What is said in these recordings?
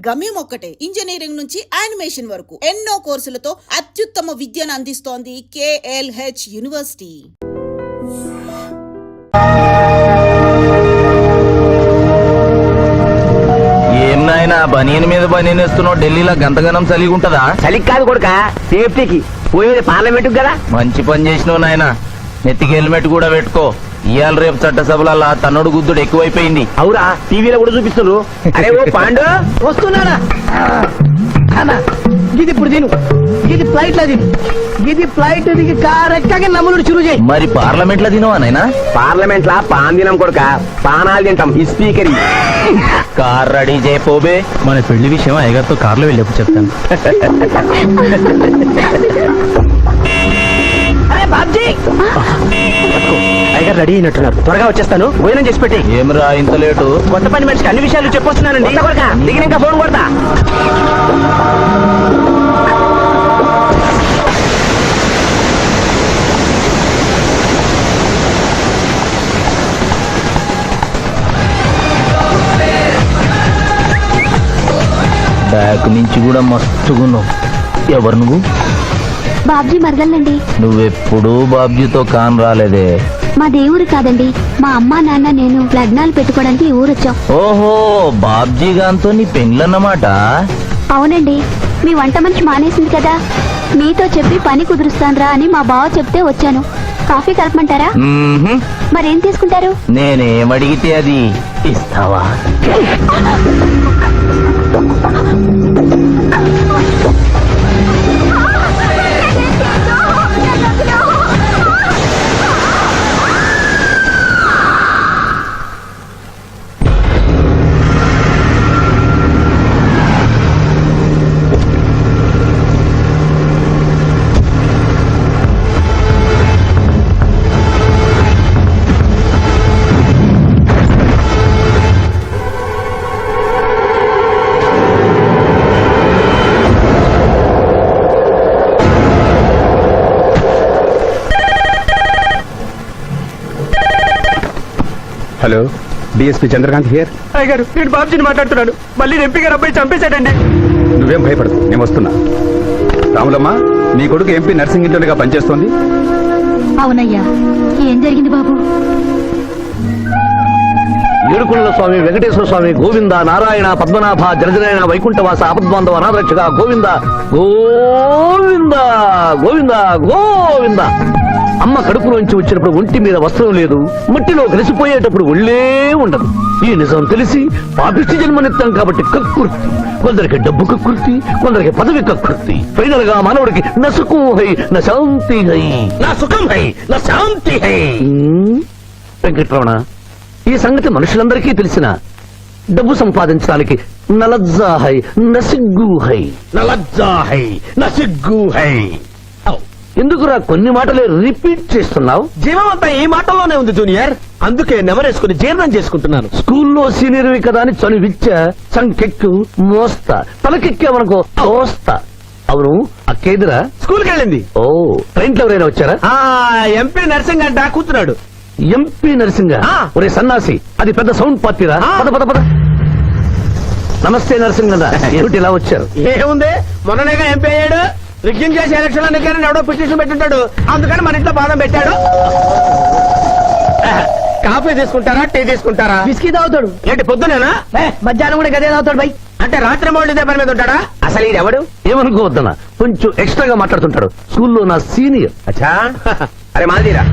గమ్యం ఒక్కటే, ఇంజనీరింగ్ నుంచి యానిమేషన్ వరకు ఎన్నో కోర్సులతో అత్యుత్తమ విద్యను అందిస్తోంది KLH యూనివర్సిటీ. ఏం నాయనా బనీన్ మీద బనీన్ వేస్తున్నావు, ఢిల్లీలో గంతగనం చలిగి ఉంటదా? చలికి కాదు కొడుక, సేఫ్టీకి. పోయేది పార్లమెంట్ కదా. మంచి పని చేసినావు నాయనా, నెత్తికి హెల్మెట్ కూడా పెట్టుకో. ఇవాళ రేపు చట్టసభల తన్నుడు గుద్దుడు ఎక్కువైపోయింది. అవురా, టీవీలో కూడా చూపిస్తున్నారు. అరే ఓ పాండు వస్తున్నారా? ఇది ఇప్పుడు తిను, ఇది ఫ్లైట్ లో తిను, ఇది ఫ్లైట్ దిగి కార్ ఎక్కగా నమ్ములు చురు చేయి. మరి పార్లమెంట్ లో తినవా నాయనా? పార్లమెంట్ లా పాన్ తినం కొడుక, పానాలు తింటాం. ఈ స్పీకర్ కార్ రెడీ చేయపోబే. మన పెళ్లి విషయం అయ్యగారితో కార్లో వెళ్ళేప్పుడు చెప్తాను. అరే బాబ్జీ, అయ్యగారు రెడీ అయినట్టున్నారు, త్వరగా వచ్చేస్తాను. భోజనం చేసి పెట్టి. ఏమరా ఇంత లేటు? కొత్త పని మనిషికి అన్ని విషయాలు చెప్పొస్తున్నానండి. దిగినాక ఫోన్ కొడతా. బ్యాక్ నుంచి కూడా మస్తుగున్నావు. ఎవరు నువ్వు? బాబ్జీ మరదలండి. నువ్వెప్పుడూ బాబ్జీతో కాన్ రాలేదే. మా దేవురు కాదండి, మా అమ్మా నాన్న నేను లగ్నాలు పెట్టుకోవడానికి ఊరొచ్చాం. ఓహో, బాబ్జీ గాంతో నీ పెండ్లన్నమాట. అవునండి, మీ వంట మనిషి మానేసింది కదా, మీతో చెప్పి పని కుదురుస్తాన్రా అని మా బావ చెప్తే వచ్చాను. కాఫీ కలపమంటారా? మరేం తీసుకుంటారు? నేనేమడిగితే అది ఇస్తావా? Hello, DSP Chandrakanth here. అయ్యగారు, నేను బాబ్జీని మాట్లాడుతున్నాను. మళ్ళీ ఎంపీ గారు అబ్బాయి చంపేశాడండి. నువ్వేం భయపడదు, నేను వస్తున్నా. రాములమ్మ, నీ కొడుకు ఎంపీ నర్సింగ్ ఇంటర్గా పనిచేస్తోంది. అవునయ్యా, ఏం జరిగింది బాబు? ఏడుకొండల స్వామి, వెంకటేశ్వర స్వామి, గోవింద, నారాయణ, పద్మనాభ, జలజనాయన, వైకుంఠవాస, ఆపద్బాంధవ, అనాథరక్షక, గోవింద గోవింద గోవింద గోవింద. అమ్మ కడుపులోంచి వచ్చినప్పుడు ఒంటి మీద వస్త్రం లేదు, మట్టిలో కలిసిపోయేటప్పుడు ఒళ్ళే ఉండదు. ఈ నిజం తెలిసి పాపిష్టి జన్మనిత్తాం కాబట్టి కక్కుర్తి. కొందరికి డబ్బు కక్కుర్తి, కొందరికి పదవి కక్కుర్తి. ఫైనల్ గా మానవుడికి నా సుఖం హై, నా శాంతి హై, నా సుఖం హై, నా శాంతి హై. వెంకటరమణ, ఈ సంగతి మనుషులందరికీ తెలిసిన డబ్బు సంపాదించడానికి నలజ్జా హై, నసిగ్గు హై, నలజ్జా హై, నసిగ్గు హై. ఎందుకురా కొన్ని మాటలే రిపీట్ చేస్తున్నావు? జీవం అంతా ఈ మాటల్లోనే ఉంది జూనియర్, అందుకే నెమరేసుకుని జీర్ణం చేసుకుంటున్నాను. స్కూల్లో సీనియర్వి కదా అని చనువిచ్చ, సంకెక్కు, మోస్తా, తలకెక్కామనుకో తోస్తా. అవును, అక్కేదిరా స్కూల్కి వెళ్ళింది. ఓ, ట్రైన్ లో ఎవరైనా వచ్చారా? ఎంపీ నర్సింగ్ అంట కూర్చున్నాడు. ఎంపీ నరసింగ? ఒరే సన్నాసి, అది పెద్ద సౌండ్ పార్టీరా. పద పద పద. నమస్తే నరసింగ, ఏమిటి ఇలా వచ్చారు? ఏముంది, మొన్ననేగా ఎంపీ అయ్యాడు. రిగ్గింగ్ చేసి ఎలక్షన్ లో నెగ్గారని ఎవడో పిటిషన్ పెట్టుంటాడు, అందుకని మన ఇంట్లో బాదం పెట్టాడు. కాఫీ తీసుకుంటారా, టీ తీసుకుంటారా? బిస్కీ తాగుతాడు. ఏంటి పొద్దునేనా? మధ్యాహ్నం కూడా గదే తాగుతాడు బై. అంటే రాత్రి మౌళ్ళు ఇదే పని మీద ఉంటాడా? అసలు ఇది ఎవడు? ఏమనుకోవద్దన్నా, కొంచెం ఎక్స్ట్రాగా మాట్లాడుతుంటాడు. స్కూల్లో నా సీనియర్. అచ్చా, అరే మాదిరా,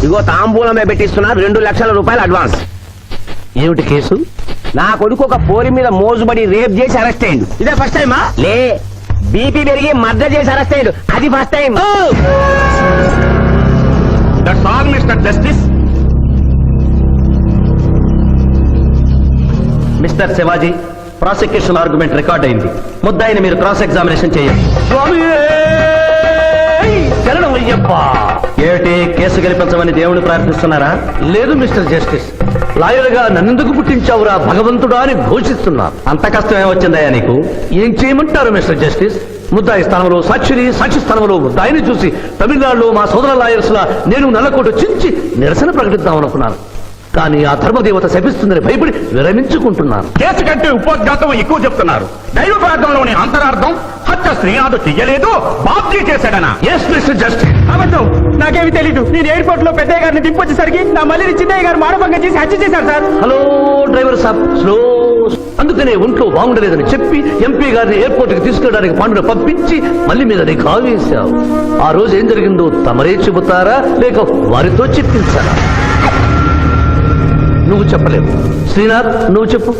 ఇగో తాంబూలమే పెట్టిస్తున్నా, 2 లక్షల రూపాయలు అడ్వాన్స్. ఏమిటి కేసు? నా కొడుకు ఒక పోరి మీద మోజుబడి రేప్ చేసి అరెస్ట్ అయ్యిండు. ఇదే ఫస్ట్ టైమా? లే, బీపీ పెరిగి మర్డర్ చేసి అరెస్ట్ అయ్యిండు, అది first time. That's all mister justice. Mister Shivaji, prosecution argument record అయింది. ముద్దాయిని మీరు క్రాస్ ఎగ్జామినేషన్ చేయండి. శరణం అయ్యప్ప. ఏమిటి, కేసు గెలిపించమని దేవుని ప్రార్థిస్తున్నారా? లేదు మిస్టర్ జస్టిస్, లాయర్ గా నన్నెందుకు పుట్టించావురా భగవంతుడా అని ఘోషిస్తున్నా. అంత కష్టం ఏమొచ్చిందయ్యా నీకు? ఏం చేయమంటారు మిస్టర్ జస్టిస్? ముద్దాయి స్థానంలో సాక్షిని, సాక్షి స్థానంలో ముద్దాయిని చూసి తమిళనాడులో మా సోదర లాయర్స్ లా నేను నల్లకోట చించి నిరసన ప్రకటిద్దామనుకున్నాను. కానీ ఆ ధర్మదేవత శపిస్తుందని భయపడి విరమించుకుంటున్నాను. కేసు కంటే ఉపోద్ఘాతం ఎక్కువ చెప్తున్నారు. దైవ ప్రార్థనలోని అంతరార్థం హత్య శ్రీనాథు చెయ్యలేదు, బాబ్జీ చేశాడనా? Yes mister justice. అబద్ధం, నాకేమి తెలీదు. నేను ఎయిర్పోర్ట్ లో పెద్దయ్య గారిని దింపొచ్చేసరికి నా మళ్ళీ చిన్నయ్య గారు మానభంగం చేసి హత్య చేశారు సార్. హలో డ్రైవర్ సాబ్, స్లో. అందుకనే ఒంట్లో బాగుండలేదని చెప్పి ఎంపీ గారిని ఎయిర్పోర్ట్ కి తీసుకెళ్ళడానికి పాండును పంపించి మళ్ళీ మీద నీకు కావేశావు. ఆ రోజు ఏం జరిగిందో తమరే చెబుతారా లేక వారితో చెప్పించారా? నువ్వు చెప్పలేవు. శ్రీనాథ్, నువ్వు చెప్పు.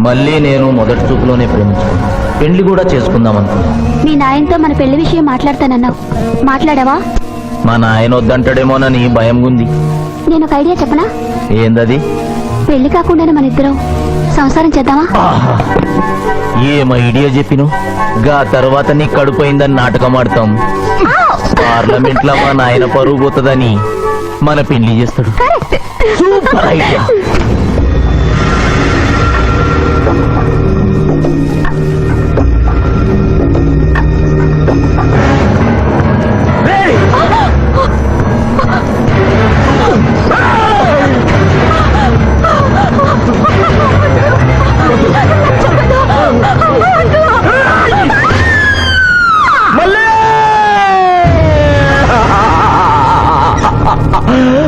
మళ్ళీ నేను మొదటి చూపులోనే ప్రేమించుకున్నాను. పెళ్లి కూడా చేసుకుందాం అనుకున్నా. మీ నాయనతో మన పెళ్లి విషయం మాట్లాడతానన్నావు, మాట్లాడావా? మా నాయన వద్దంటాడేమోనని భయం ఉంది. నేను ఒక ఐడియా చెప్పనా? ఏందది? పెళ్లి కాకుండానే మన ఇద్దరం సంసారం చేద్దామా? ఆహా! ఏం ఐడియా చెప్పిను. గా తర్వాత నీ కడుపోయిందని నాటకం ఆడతాం. పార్లమెంట్ లో మా నాయన పరువు పోతుందని మన పెళ్లి చేస్తాడు. Super idea.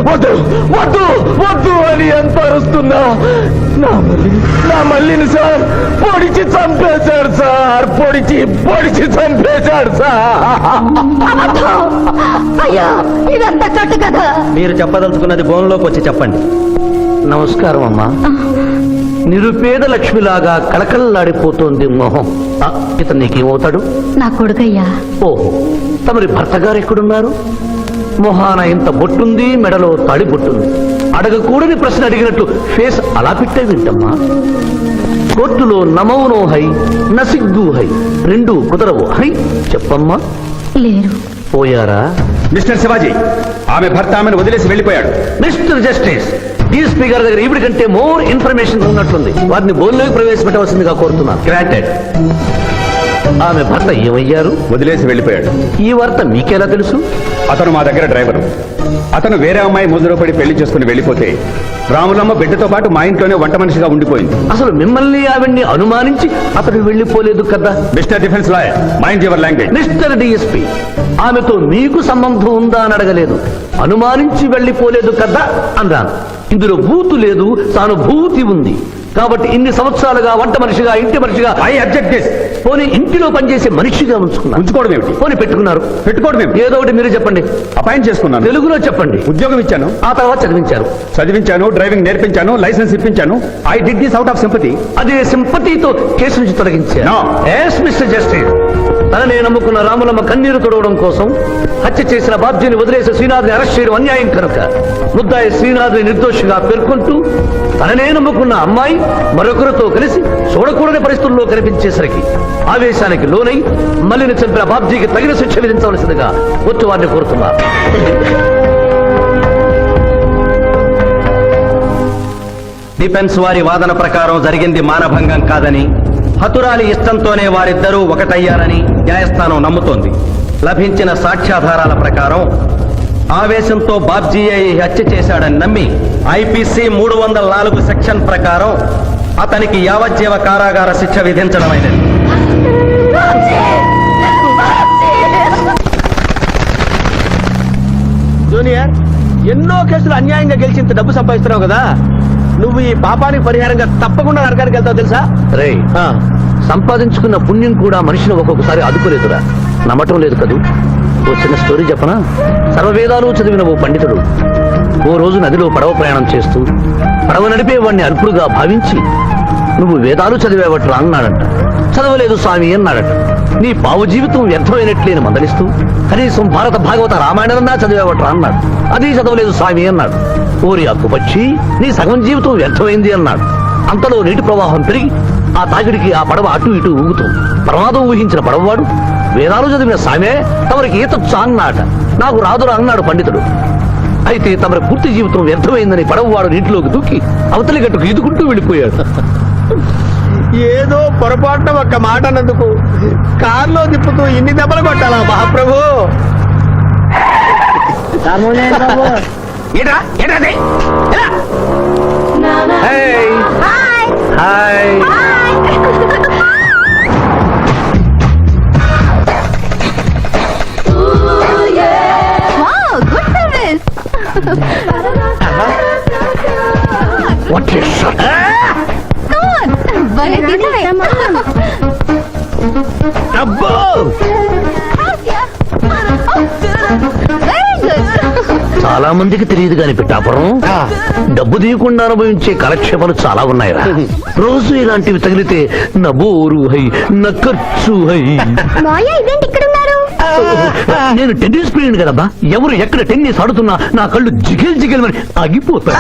వద్దు వద్దు వద్దు అని ఎంత అరుస్తున్నా నా మల్లిని సార్ పొడిచి చంపేశాడు సార్. పొడిచి చంపేశాడు సార్. అయ్యో, ఇదంతా చెట్టు కదా. మీరు చెప్పదలుచుకున్నది బోన్లోకి వచ్చి చెప్పండి. నమస్కారం అమ్మా. నిరుపేద లక్ష్మిలాగా కళకళలాడిపోతోంది మొహం. ఇతను నీకేమవుతాడు? నా కొడుకయ్యా. ఓహో, తమరి భర్త గారు ఎక్కడున్నారు? మొహాన ఇంత బొట్టుంది, మెడలో తాడి బొట్టుంది. అడగకూడని ప్రశ్న అడిగినట్లు ఫేస్ అలా పెట్టే వింటమ్మా. కోర్టులో నమౌనో హై నసిగ్గు హై, రెండు కుదరవు హై. చెప్పమ్మా. లేరు. పోయారా? మిస్టర్ శివాజీ, ఆమె భర్త ఆమెను వదిలేసి వెళ్ళిపోయాడు. మిస్టర్ జస్టిస్, డీఎస్పీ గారి దగ్గర ఈవిడ కంటే మోర్ ఇన్ఫర్మేషన్ ఉన్నట్లుంది. వారిని బోన్లోకి ప్రవేశపెట్టవలసిందిగా కోరుతున్నాను. గ్రాంటెడ్. ఆమె భర్త ఏమయ్యారు? వదిలేసి వెళ్ళిపోయాడు. ఈ వార్త మీకెలా తెలుసు? అతను మా దగ్గర డ్రైవరు. అతను వేరే అమ్మాయి ముద్రలో పడి పెళ్లి చేసుకుని వెళ్ళిపోతే రాములమ్మ బిడ్డతో పాటు మా ఇంట్లోనే వంట మనిషిగా ఉండిపోయింది. అసలు మిమ్మల్ని ఆవిడ్ని అనుమానించి అతడు వెళ్ళిపోలేదు కదా? Mister defence lawyer, mind your language. Mister DSP, ఆమెతో మీకు సంబంధం ఉందా అని అడగలేదు, అనుమానించి వెళ్ళిపోలేదు కదా అన్నాను. ఇందులో భూతు లేదు, తాను భూతి ఉంది. కాబట్టి ఇన్ని సంవత్సరాలుగా వంట మనిషిగా, ఇంటి మనిషిగా, ఐ అబ్జెక్ట్ దిస్. పోనీ ఇంటిలో పనిచేసే మనిషిగా ఉంచుకోవడం ఏమిటి? పోనీ పెట్టుకున్నారు. పెట్టుకోవడం ఏమిటి? ఏదో ఒకటి మీరు చెప్పండి. అపాయింట్ చేసుకున్నాను. తెలుగులో చెప్పండి. ఉద్యోగం ఇచ్చాను. ఆ తర్వాత చదివించాను, డ్రైవింగ్ నేర్పించాను, లైసెన్స్ ఇప్పించాను. I did this out of sympathy. అదే సింపతితో కేసు నుంచి తొలగించారు. No. ఎస్ మిస్టర్ జస్టిస్, తననే నమ్ముకున్న రాములమ్మ కన్నీరు తొడవడం కోసం హత్య చేసిన బాబ్జీని వదిలేసి శ్రీనాథ్ని అరెస్ట్ చేయడం అన్యాయం కనుక ముద్దాయి శ్రీనాథ్ని నిర్దోషిగా పేర్కొంటూ తననే నమ్ముకున్న అమ్మాయి మరొకరితో కలిసి చూడకూడని పరిస్థితుల్లో కనిపించేసరికి ఆవేశానికి లోనై మల్లిని చంపిన బాబ్జీకి తగిన శిక్ష విధించవలసిందిగా కోర్టు వారిని కోరుతున్నారు. డిఫెన్స్ వారి వాదన ప్రకారం జరిగింది మానభంగం కాదని, హతురాలి ఇష్టంతోనే వారిద్దరూ ఒకటయ్యారని న్యాయస్థానం నమ్ముతోంది. లభించిన సాక్ష్యాధారాల ప్రకారం ఆవేశంతో బాబ్జీయే ఈ హత్య చేశాడని నమ్మి ఐపీసీ 304 సెక్షన్ ప్రకారం అతనికి యావజ్జీవ కారాగార శిక్ష విధించడమైనది. జూనియర్, ఎన్నో కేసులు అన్యాయంగా గెలిచి ఇంత డబ్బు సంపాదిస్తున్నావు కదా, నువ్వు ఈ పాపానికి పరిహారంగా తప్పకుండా నరకానికి వెళ్తావు తెలుసా? రే, సంపాదించుకున్న పుణ్యం కూడా మనిషిని ఒక్కొక్కసారి అదుపులేదురా. నమ్మటం లేదు కదూ. ఓ చిన్న స్టోరీ చెప్పనా? సర్వవేదాలు చదివిన ఓ పండితుడు ఓ రోజు నదిలో పడవ ప్రయాణం చేస్తూ పడవ నడిపే వాడిని అల్పుడుగా భావించి, నువ్వు వేదాలు చదివేవట్రా అన్నాడంట. చదవలేదు స్వామి అన్నాడట. నీ పావు జీవితం వ్యర్థమైనట్లేని మందలిస్తూ, కనీసం భారత భాగవత రామాయణన్నా చదివేవట్రా అన్నాడు. అది చదవలేదు స్వామి అన్నాడు. ఓరి అక్కుపచ్చి, నీ సగం జీవితం వ్యర్థమైంది అన్నాడు. అంతలో నీటి ప్రవాహం పెరిగి ఆ తాకిడికి ఆ పడవ అటు ఇటు ఊగుతుంది. ప్రమాదం ఊహించిన పడవవాడు, వేదాలు చదివిన సామే తమరికి ఈతొచ్చా అన్నాట. నాకు రాదురా అన్నాడు పండితుడు. అయితే తమరి పూర్తి జీవితం వ్యర్థమైందని పడవవాడు నీటిలోకి దూకి అవతలి గట్టుకు ఈదుకుంటూ వెళ్ళిపోయాడు. ఏదో పొరపాటున ఒక్క మాట అన్నందుకు కారులో తిప్పుతూ ఇన్ని దెబ్బలు కొట్టాలా మహాప్రభు? ఏంట్రా ఏంట్రా అది? ఎలా? Hey. Hi. What is shot? అబ్బో చాలా మందికి తెలియదు కాని పిఠాపురం డబ్బు తీయకుండా అనుభవించే కాలక్షేపాలు చాలా ఉన్నాయిరా. రోజు ఇలాంటివి తగిలితే నా బోరు హై నా ఖర్చు హై. మాయా ఇదేంటి ఇక్కడ ఉన్నారు? నేను టెన్నిస్ ప్లేయర్ కదబ్బా. ఎవరు ఎక్కడ టెన్నిస్ ఆడుతున్నా నా కళ్ళు జిగిల్ జిగిల్ మరి ఆగిపోతాయి.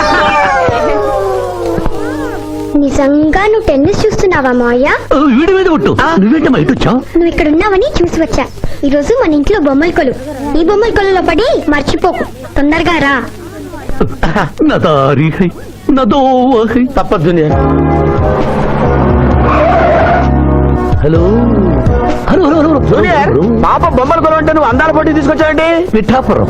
నిజంగా నువ్వు టెన్నిస్ చూస్తున్నావా మాయా? వీడి మీద ఒట్టు. నువ్వేంటమ్మా ఇటు వచ్చావు? నువ్వు ఇక్కడ ఉన్నావని చూసి వచ్చా. ఈ రోజు మన ఇంట్లో బొమ్మల కొలు. ఈ బొమ్మల కొలులో పడి మర్చిపోకు. తొందరగా రా. నా దారి హై నా దోవ హై. తప్పదు junior. Hello hello hello hello junior పాప బొమ్మల కొలు అంటే నువ్వు అందాల పోటీ తీసుకొచ్చావండి. పిఠాపురం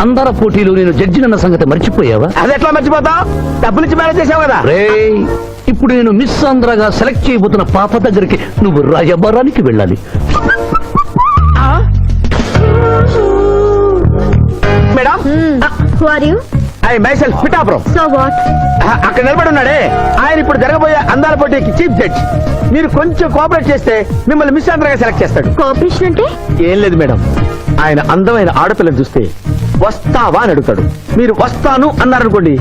అందాల పోటీలో నేను జడ్జినన్న సంగతి మర్చిపోయావా? అది ఎట్లా మర్చిపోతావు? డబ్బులిచ్చి మేనేజ్ చేసావు కదా. రేయ్ ఇప్పుడు నేను మిస్ ఆంధ్రగా సెలెక్ట్ చేయబోతున్న పాప దగ్గరికి నువ్వు రాయబారానికి వెళ్ళాలి. Madam Who are you? I myself Pithapuram. So what? అక్కడ నిలబడి ఉన్నాడే ఆయన ఇప్పుడు జరగబోయే అందాల పోటీకి చీఫ్ జడ్జ్. మీరు కొంచెం కోఆపరేట్ చేస్తే మిమ్మల్ని మిస్ ఆంధ్రగా సెలెక్ట్ చేస్తాడు. కోఆపరేషన్ అంటే? ఏం లేదు మేడం, ఆయన అందమైన ఆడపిల్లని చూస్తే వస్తావా అని అడుగుతాడు. మీరు వస్తాను అన్నారనుకోండి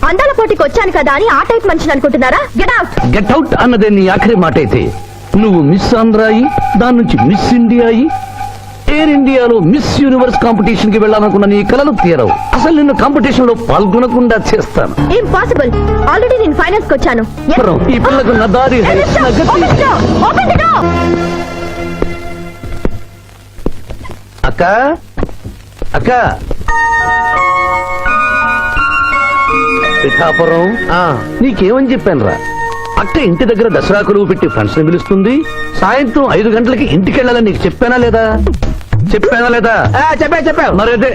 అందాల పోటీకి వచ్చాను కదా అని ఆ టైప్ మనిషిని అనుకుంటున్నారా? Get out. గెట్ అవుట్ అన్నదే నీ ఆఖరి మాట అయితే నువ్వు మిస్ ఆంధ్ర అయి దాని నుంచి మిస్ ఇండియా అయి ఎయిర్ ఇండియాలో మిస్ యూనివర్స్ కాంపిటీషన్ కి వెళ్ళాలనుకున్న నీ కలలు తీరవు. అసలు నిన్ను కాంపిటీషన్ లో పాల్గొనకుండా చేస్తాను. ఇంపాసిబుల్. ఆల్రెడీ నేను ఫైనల్స్ కి వచ్చాను. ఈ పిల్లకు నా దారి హై, నా గతి. అక్క అక్క పిఠాపురం నీకేమని చెప్పాను రా? అక్క ఇంటి దగ్గర దసరా కొలువు పెట్టి ఫ్రెండ్స్ ని పిలుస్తుంది. సాయంత్రం 5 గంటలకి ఇంటికి వెళ్ళాలని నీకు చెప్పానా లేదా? చెప్పావు. మరి అదే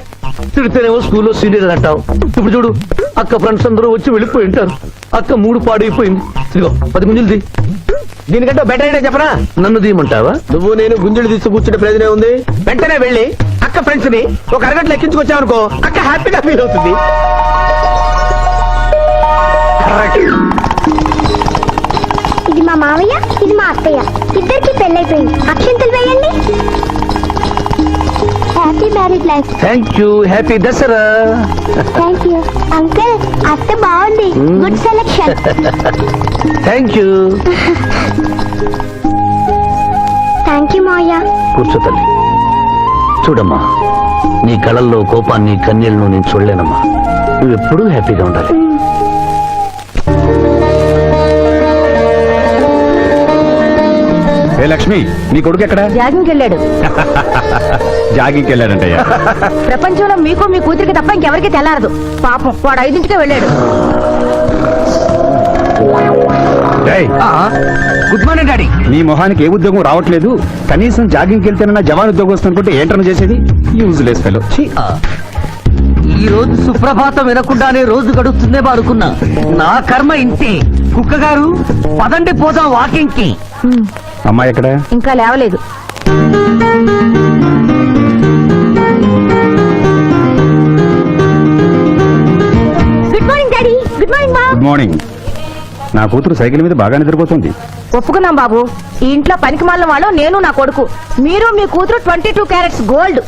తిడితేనేమో స్కూల్లో సీనియర్ అంటావు. ఇప్పుడు చూడు అక్క ఫ్రెండ్స్ అందరూ వచ్చి వెళ్ళిపోయి ఉంటారు. అక్క మూడు పాడైపోయింది. ఇదిగో 10 గుంజులు తీ. దీనికంటే బెటర్ ఐడియా చెప్పనా? నన్ను తీయమంటావా? నువ్వు నేను గుంజులు తీసి కూర్చుంటే ప్రయోజనం ఉంది. వెంటనే వెళ్ళి అక్క ఫ్రెండ్స్ ని ఒక అరగంటలో ఎక్కించుకొచ్చావనుకో అక్క హ్యాపీగా ఫీల్ అవుతుంది. ఇది మా మావయ్య, ఇది మా అత్తయ్య. ఇద్దరికి పెళ్ళైపోయింది. అక్షంతలు వేయండి. Happy married life. Thank you. Happy Dasara. Thank you uncle. అత్త బాగుంది. Good selection. Thank you. Thank you మావయ్య. కూర్చో తల్లి. చూడమ్మా నీ కళల్లో కోపాన్ని కన్నీళ్లను నేను చూడలేనమ్మా. నువ్వు ఎప్పుడూ హ్యాపీగా ఉండాలి. ఏ లక్ష్మి, నీ కొడుకు ఎక్కడ? జాగింగ్కి వెళ్ళాడు. జాగింగ్కి వెళ్ళాడంటయ్యా. ప్రపంచంలో మీకు మీ కూతురికి తప్ప ఇంకెవరికి తెల్లారదు. పాపం వాడు 5ంటికే వెళ్ళాడు. Good morning daddy. నీ మొహానికి ఏ ఉద్యోగం రావట్లేదు. కనీసం జాగింగ్కి వెళ్తేనన్నా జవాన్ ఉద్యోగం వస్తుంది అనుకుంటే ఏంటన్నా చేసేది? Useless fellow. ఈ రోజు సుప్రభాతం వినకుండానే రోజు గడుస్తుందే అనుకున్నా. నా కర్మ ఇంతే. కుక్క గారు పదండి పోదాం వాకింగ్ కి. అమ్మాయి ఎక్కడ? ఇంకా లేవలేదు. Good morning daddy. Good morning మా. Good morning. నా కూతురు సైకిల్ మీద బాగా నిద్రపోతుంది. ఒప్పుకున్నాం బాబు. ఈ ఇంట్లో పనికి మాలిన వాళ్ళు నేను నా కొడుకు. మీరు మీ కూతురు 22 క్యారెట్స్ గోల్డ్.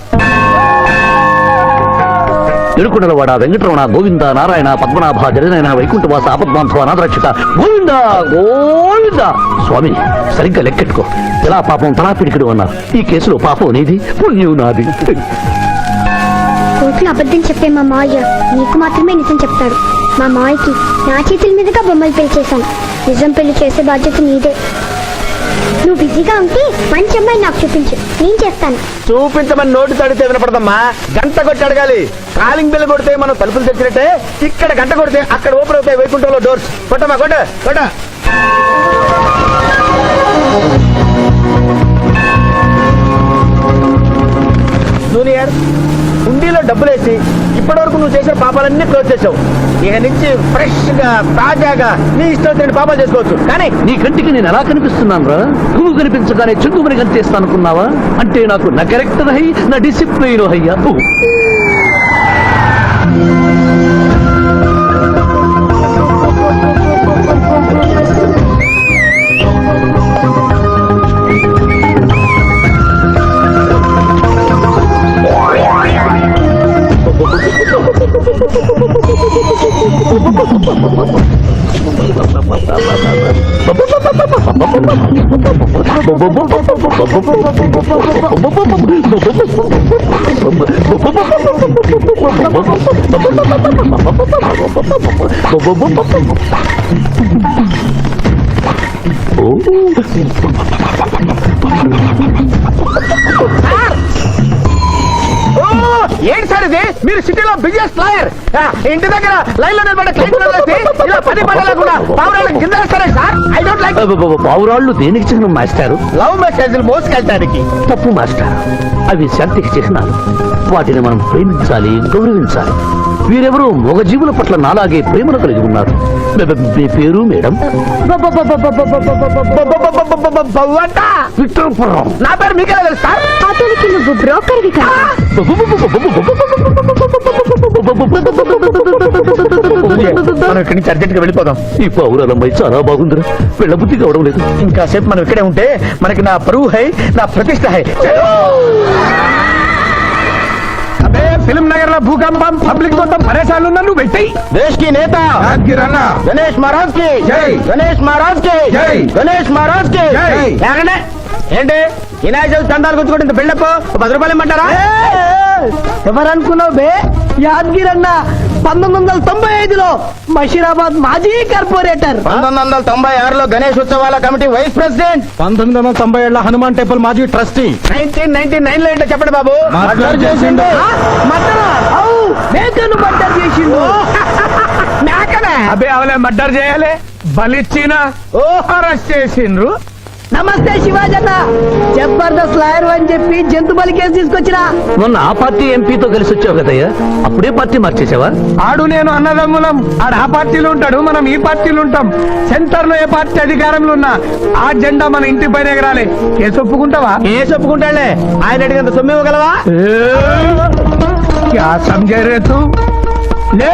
తిరుకునలవాడ వెంకటరమణ గోవింద నారాయణ పద్మనాభ జగనైన వైకుంఠవాస ఆపద్బాంధవ అనాథరక్షక గోవింద గోవింద. స్వామి సరిగ్గా లెక్కెట్టుకో. ఎలా పాపం తలా పిడికిడు అన్నారు. ఈ కేసులో పాపం నీది, పుణ్యం నాది. కోర్టులో అబద్ధం చెప్పే మా మావయ్య నీకు మాత్రమే నిజం చెప్తాడు. మా మావయ్యకి నా చేతుల మీదుగా బొమ్మలు పెళ్లి చేశాను. నిజం పెళ్లి చేసే బాధ్యత నీదే. నువ్వు బిజీగా ఉంటే మంచి అమ్మాయి నాకు చూపించు. నేను చేస్తాను. చూపించమని నోటి తడితే వినపడదమ్మా. గంట కొట్టి అడగాలి. కాలింగ్ బిల్ కొడితే మనం తలుపులు తెచ్చినట్టే ఇక్కడ గంట కొడితే అక్కడ ఓపెన్ అవుతాయి వైకుంఠంలో డోర్స్. కొట్టమ్మా కొట్ట కొట్ట. జూనియర్ హుండీలో డబ్బులేసి ఇప్పటి వరకు నువ్వు చేసిన పాపాలన్నీ క్లోజ్ చేసావు. ఇక నుంచి ఫ్రెష్ గా తాజాగా నీ ఇష్టం వచ్చిన పాపాలు చేసుకోవచ్చు. కానీ నీ కంటికి నేను ఎలా కనిపిస్తున్నాను రా? నువ్వు కనిపించగానే చుట్టుమని కనిపిస్తాను అనుకున్నావా? అంటే నాకు నా క్యారెక్టర్ హై, నా డిసిప్లిన్ హయ్యా. ఏంటి సార్ ఇది? మీరు సిటీలో బిజినెస్ లాయర్, ఇంటి దగ్గర లైన్ లో నిలబడే క్లయింట్ ఇలా 10 పడలేకుండా పావురాళ్ళకి కింద వేస్తారే సార్. I don't like. పావురాళ్ళు దేనికి చిహ్నం మాస్టారు? లవ్ మెసేజ్లు మోసుకెళ్ళడానికి. తప్పు మాస్టర్, అవి శాంతికి చిహ్నాలు. వాటిని మనం ప్రేమించాలి, గౌరవించాలి. వీరెవరూ మూగజీవుల పట్ల నాలాగే ప్రేమను కలిగి ఉన్నారు. మీ పేరు మేడం? విక్టర్పురం. నా పేరు మీకెలా తెలుసు సార్? అతనికి నువ్వు బ్రోకర్వి కదా. మనం ఇక్కడి నుంచి అర్జెంట్ గా వెళ్ళిపోదాం. ఈ పౌరాలమ్మాయి చాలా బాగుందిరా, వెళ్ళబుద్ధి కావడం లేదు. ఇంకా సేపు మనం ఇక్కడే ఉంటే మనకి నా పరువు హై, నా ప్రతిష్ట హై. అదే ఫిల్మ్ నగర్ లో భూకంపం, పబ్లిక్ మొత్తం పరేషాన్లు నన్ను పెట్టి. దేశ్ కి నేత గణేష్ మహారాజ్ కి జై, గణేష్ మహారాజ్ కి జై, గణేష్ మహారాజ్ కి జై. ఏంటి వినాయక చవితి చందాలు గుర్తుకుంటే బిల్డప్ 10 రూపాయలు ఇమ్మంటారా? ఎవరనుకున్నావు బే? యాదగిరి అన్న 1995లో బషీరాబాద్ మాజీ కార్పొరేటర్. 1996లో గణేష్ ఉత్సవాల కమిటీ వైస్ ప్రెసిడెంట్. 1997లో హనుమాన్ టెంపుల్ మాజీ ట్రస్టీ. 1999లో ఏంటో చెప్పండి బాబు. మర్డర్ చేసిండు. మేకను మర్డర్ చేసిండు. మేకనే అబ్బే అవలే మర్డర్ చేయాలి, బలిచ్చిన అరెస్ట్ చేసిండ్రు. నమస్తే శివాజన్న, జబర్దస్త్ లాయర్ అని చెప్పి జంతు బలి కేసు తీసుకొచ్చిన. మొన్న ఆ పార్టీ ఎంపీతో కలిసి వచ్చావు కదయ్యా, అప్పుడే పార్టీ మార్చేసావా? ఆడు నేను అన్నదమ్ములం. ఆడు ఆ పార్టీలో ఉంటాడు, మనం ఈ పార్టీలో ఉంటాం. సెంటర్ లో ఏ పార్టీ అధికారంలో ఉన్నా ఆ జెండా మన ఇంటి పైన ఎగరాలి. కేసు ఒప్పుకుంటావా? ఏ చెప్పుకుంటాడులే, ఆయన అడిగినంత సొమ్ము ఇవ్వగలవా? క్యా సమझे రే తూ? లే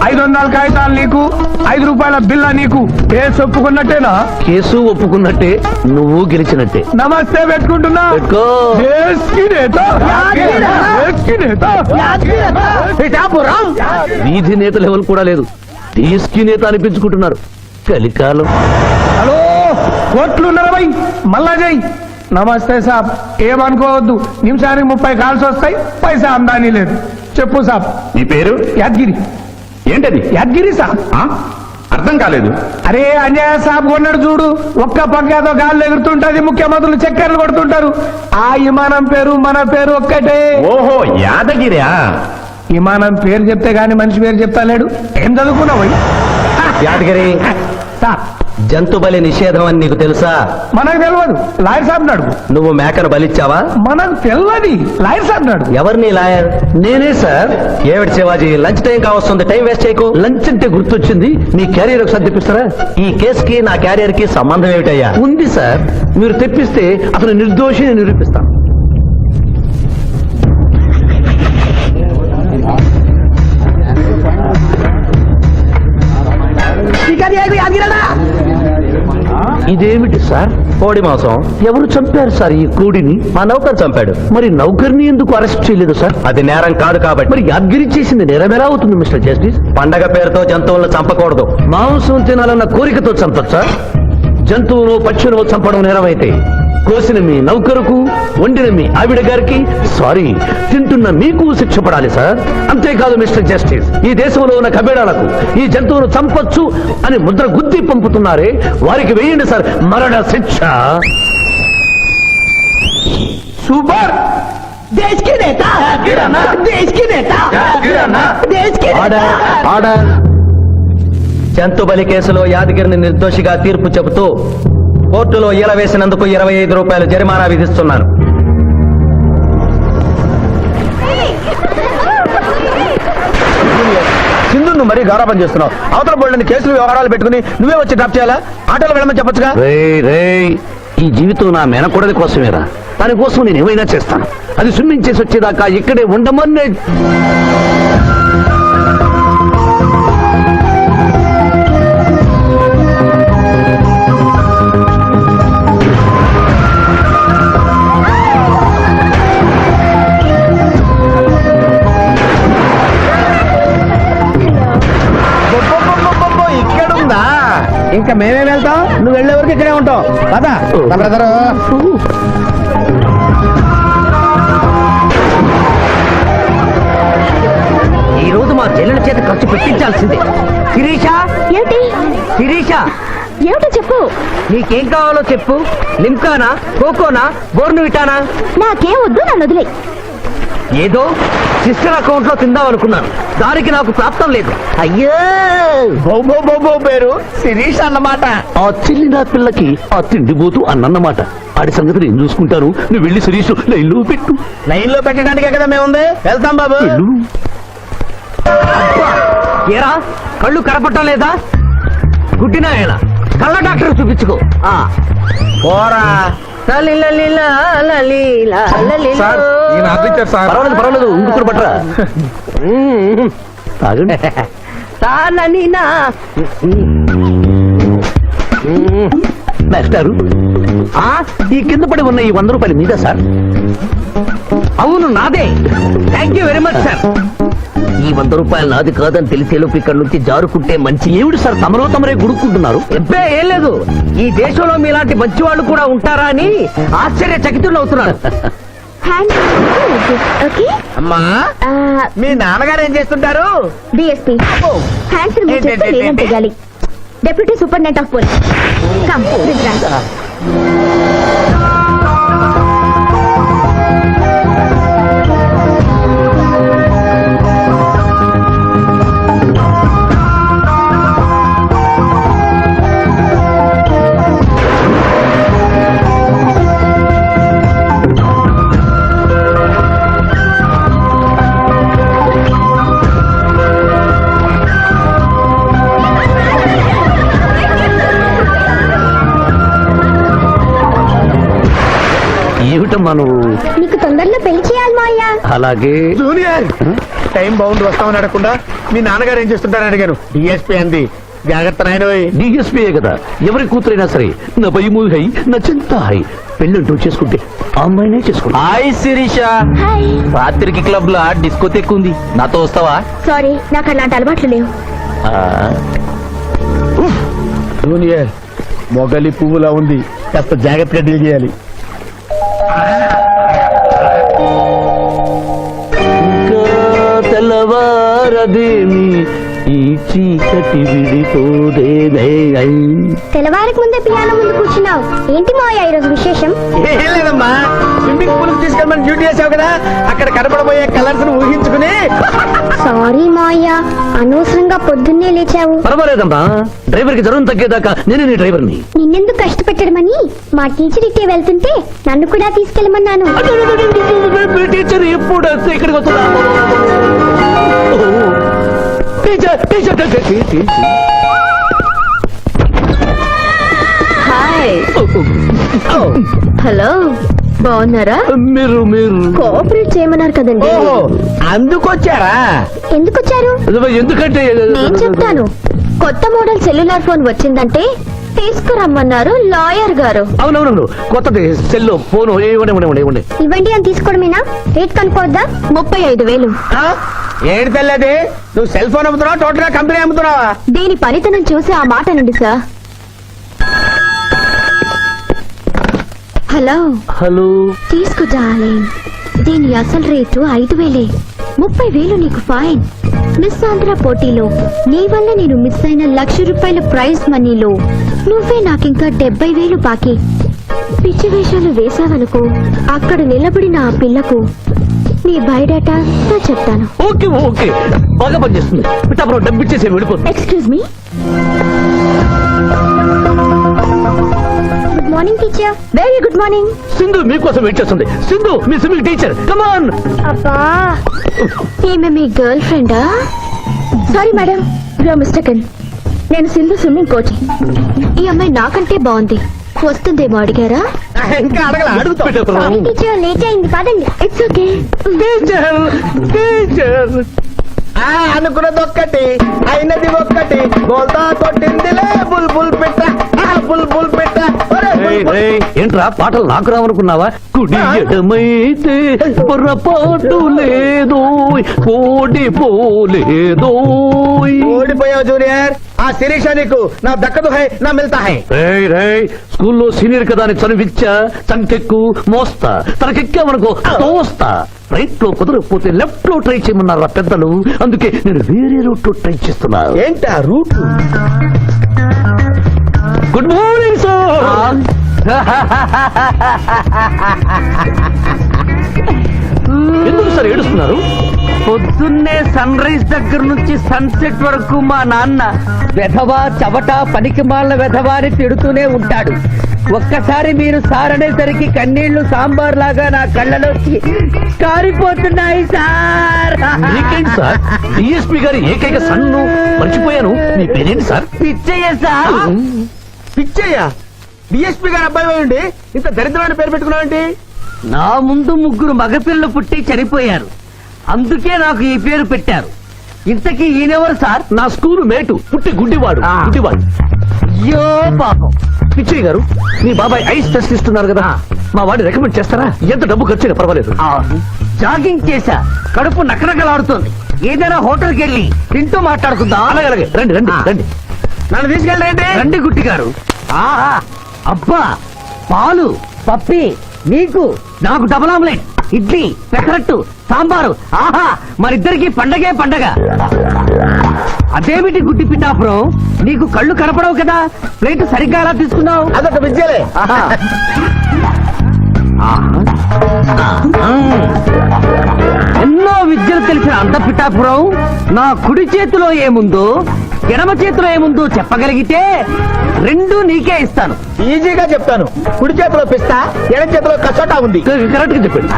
500 కాగితాలు నీకు, 5 రూపాయల బిల్ల నీకు. కేసు ఒప్పుకున్నట్టేనా? కేసు ఒప్పుకున్నట్టే, నువ్వు గెలిచినట్టే. నమస్తే పెట్టుకుంటున్నా. పెట్టుకో. దేశ్ కి నేత, దేశ్ కి నేత. పిఠాపురం వీధి నేత లెవెల్ కూడా లేదు, తీసుకి నేత అనిపించుకుంటున్నారు. కలికాలం. హలో, కోట్లు 40 మళ్ళా జై. నమస్తే సాబ్, ఏమనుకోవద్దు. నిమిషానికి 30 కాల్స్ వస్తాయి, పైసా ఆమ్దానీ లేదు. చెప్పు సాబ్. నీ పేరు యాదగిరి. ఏంటది? యాదగిరి సాబ్. అర్థం కాలేదు. అరే అంజయ్య సాబ్ కొన్నాడు చూడు, ఒక్క పక్కతో గాల్లో ఎగురుతుంటది, ముఖ్యమంత్రులు చక్కర్లు కొడుతుంటారు. ఆ విమానం పేరు మన పేరు ఒక్కటే. ఓహో, యాదగిరియా? విమానం పేరు చెప్తే గాని మనిషి పేరు చెప్తా లేడు. ఏం చదువుకున్నావు? యాదగిరి, సాబ్ జంతు బలి నిషేధం అని నీకు తెలుసా? మనకు తెలియదు, లాయర్ సాబ్ నాడు. నువ్వు మేకను బలిచ్చావా? మనకు తెలియదు, లాయర్ సాబ్ నాడు. ఎవరిని లాయర్? నేనే సార్. ఏమిటి శివాజీ, లంచ్ టైం కావస్తుంది, టైం వేస్ట్ చేయకు. లంచ్ అంటే గుర్తొచ్చింది, మీ క్యారియర్ ఒకసారి తెప్పిస్తారా? ఈ కేసుకి నా క్యారియర్ కి సంబంధం ఏమిటయ్యా? ఉంది సార్, మీరు తెప్పిస్తే అతను నిర్దోషిని నిరూపిస్తాం. ఇదేమిటి సార్? కోడి మాంసం. ఎవరు చంపారు సార్ ఈ కోడిని? మా నౌకర్ చంపాడు. మరి నౌకర్ని ఎందుకు అరెస్ట్ చేయలేదు సార్? అది నేరం కాదు కాబట్టి. మరి యాదగిరి చేసింది నేరమేలా అవుతుంది మిస్టర్ జస్టిస్? పండగ పేరుతో జంతువులను చంపకూడదు. మాంసం తినాలన్న కోరికతో చంపచ్చా? జంతువును పక్షులను చంపడం నేరమైతే కోసిన మీ నౌకరుకు, వండిన మీ ఆవిడ గారికి, సారీ తింటున్న మీకు శిక్ష పడాలి సార్. అంతేకాదు మిస్టర్ జస్టిస్, ఈ దేశంలో ఉన్న కబేడాలకు ఈ జంతువును చంపొచ్చు అని ముద్ర గుద్ది పంపుతున్నారే, వారికి వేయండి సార్ మరణ శిక్ష. సూపర్. దేశ్ కి నేత, దేశ్ కి నేత, దేశ్ కి ఆర్డర్, ఆర్డర్. జంతు బలి కేసులో యాదగిరిని నిర్దోషిగా తీర్పు చెబుతూ కోర్టులో ఈల వేసినందుకు 25 రూపాయలు జరిమానా విధిస్తున్నాను. సింధు నువ్వు మరీ గారాబం చేస్తున్నావు. అవతల బోళ్ళని కేసులు వ్యవహారాలు పెట్టుకుని నువ్వే వచ్చి డ్రాప్ చేయాలా? ఆటోలో వెళ్ళమని చెప్పొచ్చుగా. ఈ జీవితం నా మేనకోడలి కోసమేరా. దానికోసం నేను ఏమైనా చేస్తాను. అది స్విమ్మింగ్ చేసి వచ్చేదాకా ఇక్కడే ఉండమని. ఇక్కడుందా? ఇంకా మేమే వెళ్తాం, నువ్వు వెళ్లే వరకు ఇక్కడే ఉంటావు. పద బ్రదరు. ఈ రోజు మా చెల్లెల చేత ఖర్చు పెట్టించాల్సిందే. శిరీష, ఏంటి శిరీష, ఏమిటో చెప్పు. నీకేం కావాలో చెప్పు. లిమ్కానా, కోకోనా, బోర్నువిటానా? నాకేం వద్దు, నన్ను వదిలే. ఏదో సిస్టర్ అకౌంట్ లో తిందామనుకున్నాను. దానికి నాకు ప్రాప్తం లేదు. అయ్యో, బొబ్బో పేరు శిరీష్ అన్నమాట. ఆ చెల్లి నా పిల్లకి ఆ తిండిపోతూ అన్నమాట. ఆడి సంగతి నేను చూసుకుంటాను. నువ్వు వెళ్ళి శిరీష్ లైన్లో పెట్టు. లైన్ లో పెట్టడానికే కదా మేముంది. వెళ్తాం బాబు. వెళ్ళు. ఏరా, కళ్ళు కనపడటం లేదా? గుడ్డినాయన కళ్ళ డాక్టర్ చూపించుకో. పోరా. పర్వాలేదు పర్వాలేదు, ఇంకొకటి పట్టరా. తాగండి. మాస్టారు, ఈ కింద పడి ఉన్న ఈ 100 రూపాయలు మీద సార్? అవును, నాదే. Thank you very much sir. ఈ 100 రూపాయలు నాది కాదని తెలిసేలోపు ఇక్కడ నుంచి జారుకుంటే మంచి. ఏమిటి సార్ తమరో తమరే గుడుక్కుంటున్నారు? ఎబ్బే ఏం లేదు. ఈ దేశంలో మీలాంటి మంచి వాళ్ళు కూడా ఉంటారా అని ఆశ్చర్యచకితులు అవుతున్నారు. ఓకే, అమ్మా, మీ నాన్నగారు ఏం చేస్తుంటారు? డిఎస్పీ హ్యాండ్స్ రిమూవ్ చేస్తే లేనం తెగాలి. Deputy superintendent of police. Come ఏమిటమ్మా నువ్వు? నీకు తొందరలో పెళ్లి చేయాలి మాయా. అలాగే. జూనియర్, టైం బౌండ్ వస్తామని అడగకుండా మీ నాన్నగారు ఏం చేస్తుంటారని అడిగాను. డిఎస్పీ అంది. జాగ్రత్త నాయన. డిఎస్పీయే కదా, ఎవరి కూతురైనా సరే నా భయమూ హై, నా చింత హై. పెళ్ళంటూ చేసుకుంటే ఆ అమ్మాయినే చేసుకుంటా. Hi Sirisha, hi. రాత్రికి క్లబ్ లో డిస్కోతెక్ ఉంది, నాతో వస్తావా? సారీ, నాకు అలాంటి అలవాట్లు లేవు. జూనియర్, మొగలి పువ్వులా ఉంది, కాస్త జాగ్రత్తగా డీల్ చేయాలి. తెల్లవారదేమి ఈ చీకటి విడిపోదేనే. తెల్లవారికి ముందే పియానో ముందు కూర్చున్నావు. ఏంటి మాయా ఈరోజు విశేషం? ఏం లేదమ్మా, స్విమ్మింగ్ పూల్ తీసుకెళ్ళమని డ్యూటీ చేసావు కదా, అక్కడ కనపడబోయే కలర్స్ ఊహించుకుని. సారీ మాయా, అనవసరంగా పొద్దున్నే లేచావు. పర్వాలేదమ్మా, డ్రైవర్ కి జ్వరం తగ్గేదాకా నేనే నీ డ్రైవర్ని. నిన్నెందుకు కష్టపెట్టడమని మా టీచర్ ఇట్టే వెళ్తుంటే నన్ను కూడా తీసుకెళ్ళమన్నాను. టీచర్ ఎప్పుడు ఇక్కడికి వస్తున్నా? Teacher teacher hi. హలో, బాగున్నారా? మీరు మీరు కోఆపరేట్ చేయమన్నారు కదండి. ఓహో, అందుకొచ్చారా? ఎందుకు వచ్చారు? ఎందుకంటే నేను చెప్తాను. కొత్త మోడల్ సెల్యులార్ ఫోన్ వచ్చిందంటే తీసుకురమ్మన్నారు లాయర్ గారు. అవునవును, కొత్తది సెల్ ఫోన్. ఇవ్వండి. ఇవ్వండి అని తీసుకోవడమేనా? రేట్ కనుక్కోవద్దా? 35,000. ఏడు తెల్లది, నువ్వు సెల్ ఫోన్ అమ్ముతున్నావా, టోటల్ గా కంపెనీ అమ్ముతున్నావా? దీని పనితనం చూసి ఆ మాట నండి సార్. హలో హలో, తీసుకో డార్లింగ్. దీని అసలు రేటు 5,000. 30,000 నీకు ఫైన్. మిస్ ఆంధ్ర పోటీలో నీ వల్ల నేను మిస్ అయిన ₹1,00,000 ప్రైజ్ మనీలో నువ్వే నాకింకా 70,000 బాకీ. పిచ్చి వేషాలు వేసావనుకో, అక్కడ నిలబడిన ఆ పిల్లకు నీ బయోడేటా చెప్తాను. ఓకే ఓకే, బాగా పనిచేస్తుంది. పిఠాపురం డబ్బిచ్చేసి వెళ్ళిపోతుంది. Excuse me. Good morning teacher. Very good morning. Sindhu మీకోసం వెయిట్ చేస్తుంది. సింధు మీ స్విమ్మింగ్ టీచర్, కమాన్. అబ్బా, ఈమె మీ గర్ల్ ఫ్రెండా? Sorry madam, you mistaken. నేను సింధు స్విమ్మింగ్ కోచ్. ఈ అమ్మాయి నాకంటే బాగుంది, వస్తుందేమో అడిగారా? ఇంకా అడగల అడుగుతా. సారీ టీచర్, లేట్ అయింది పదండి. It's okay. అనుకున్నది ఒక్కటి, అయినది ఒక్కటి. బోల్తా కొట్టిందిలే బుల్బుల్ పెట్ట, బుల్బుల్ పెట్ట. ఒరే బుల్బుల్. ఏంట్రా పాటలు నాకు రావనుకున్నావా? కుడి ఎడమైతే పొరపాటు లేదో, ఓడిపోలేదో. ఓడిపోయావు జూనియర్. ఆ శిరీష నీకు నా దక్కదు హై నా మిల్తా హై. స్కూల్లో సీనియర్ కదా అని చనివిచ్చా, చంకెక్కు మోస్తా, తనకెక్కామనుకో తోస్తా. రైట్ లో కుదరకపోతే లెఫ్ట్ లో ట్రై చేయమన్నారా పెద్దలు, అందుకే నేను వేరే రూట్ లో ట్రై చేస్తున్నా. ఏంటా రూట్? Good morning sir. ఎందుకు సార్ ఏడుస్తున్నారు? పొద్దున్నే సన్ రైజ్ దగ్గర నుంచి సన్సెట్ వరకు మా నాన్న వెధవా చవట పనికిమాల వెధవా అని తిడుతూనే ఉంటాడు. ఒక్కసారి మీరు సార్ అనేసరికి కన్నీళ్లు సాంబార్ లాగా నా కళ్ళలోకి కారిపోతున్నాయి సార్. మీకేంటి సార్? డిఎస్పీ గారి ఏకైక సన్ను మర్చిపోయాను. మీ పేరేంటి సార్? పిచ్చయ్య సార్. పిచ్చయ్యా? డిఎస్పీ గారు అబ్బాయి ఉండి ఇంత దరిద్రమైన పేరు పెట్టుకున్నావేంటి? నా ముందు 3 మగపిల్లలు పుట్టి చనిపోయారు, అందుకే నాకు ఈ పేరు పెట్టారు. ఇంతకీ ఈయనెవరు సార్? నా స్కూలు మేటు, పుట్టి గుడ్డివాడు. గుడ్డివాడు. అయ్యో పాపం. పిచ్చయ్య గారు, మీ బాబాయ్ ఐస్ టెస్ట్ ఇస్తున్నారు కదా, మా వాడిని రికమెండ్ చేస్తారా? ఎంత డబ్బు ఖర్చు పర్వాలేదు. జాగింగ్ చేశా, కడుపు నకనకలాడుతోంది. ఏదైనా హోటల్కి వెళ్ళి తింటూ మాట్లాడుకుందాం. అలాగే రండి రండి రండి. నన్ను తీసుకెళ్ళండి. రండి గుట్టి గారు. ఆహా, అబ్బా, పాలు, పప్పి, నీకు నాకు డబుల్ ఆమ్లెట్, ఇడ్లీ, పెసరట్టు, సాంబారు. ఆహా, మరిద్దరికి పండగే పండగ. అదేమిటి గుడ్డి పిఠాపురం, నీకు కళ్ళు కనపడవు కదా, ప్లేట్ సరిగ్గా ఎలా తీసుకున్నావు? అదొక విద్యలే. ఆహా. ఎన్నో విద్యలు తెలిసిన అంత పిఠాపురం నా కుడి చేతిలో ఏముందో ఎడమ చేతిలో ఏముందో చెప్పగలిగితే 2 నీకే ఇస్తాను. ఈజీగా చెప్తాను. కుడి చేతిలో పిస్తా, ఎడం చేతిలో కసోటా ఉంది. కరెక్ట్ గా చెప్పండి.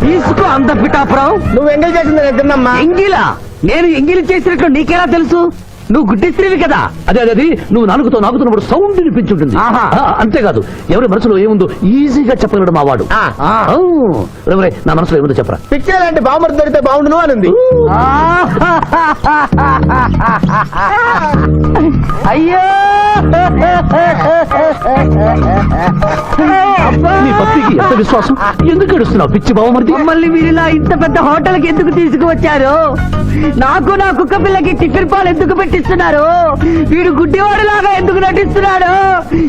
తీసుకో అంత పిఠాపురం. నువ్వు ఎంగిల్ చేసింది నేను తిన్నమ్మా. ఎంగిలా? నేను ఎంగిలి చేసినట్లు నీకెలా తెలుసు? నువ్వు గుడ్డిస్త్రీవి కదా. అదే నువ్వు నాలుగుతో నాకుతున్నప్పుడు సౌండ్ వినిపించుంటుంది. ఆహా. అంతేకాదు, ఎవరి మనసులో ఏముందో ఈజీగా చెప్పగలడు మా వాడు. నా మనసులో ఏముందో చెప్పరా? పిచ్చే లాంటి బాంబర్ దొరికితే బాగుండును అని ఉంది. అయ్యో, నీ పప్పికి ఎంత విశ్వాసం? ఎందుకు ఏడుస్తున్నావు పిచ్చి బావమరిది? మమ్మల్ని మీరు ఇలా ఇంత పెద్ద హోటల్కి ఎందుకు తీసుకువచ్చారు? నాకు నా కుక్క పిల్లకి టిఫిన్ పాలు ఎందుకు పెట్టిస్తున్నారు? వీడు గుడ్డివాడిలాగా ఎందుకు నటిస్తున్నాడు?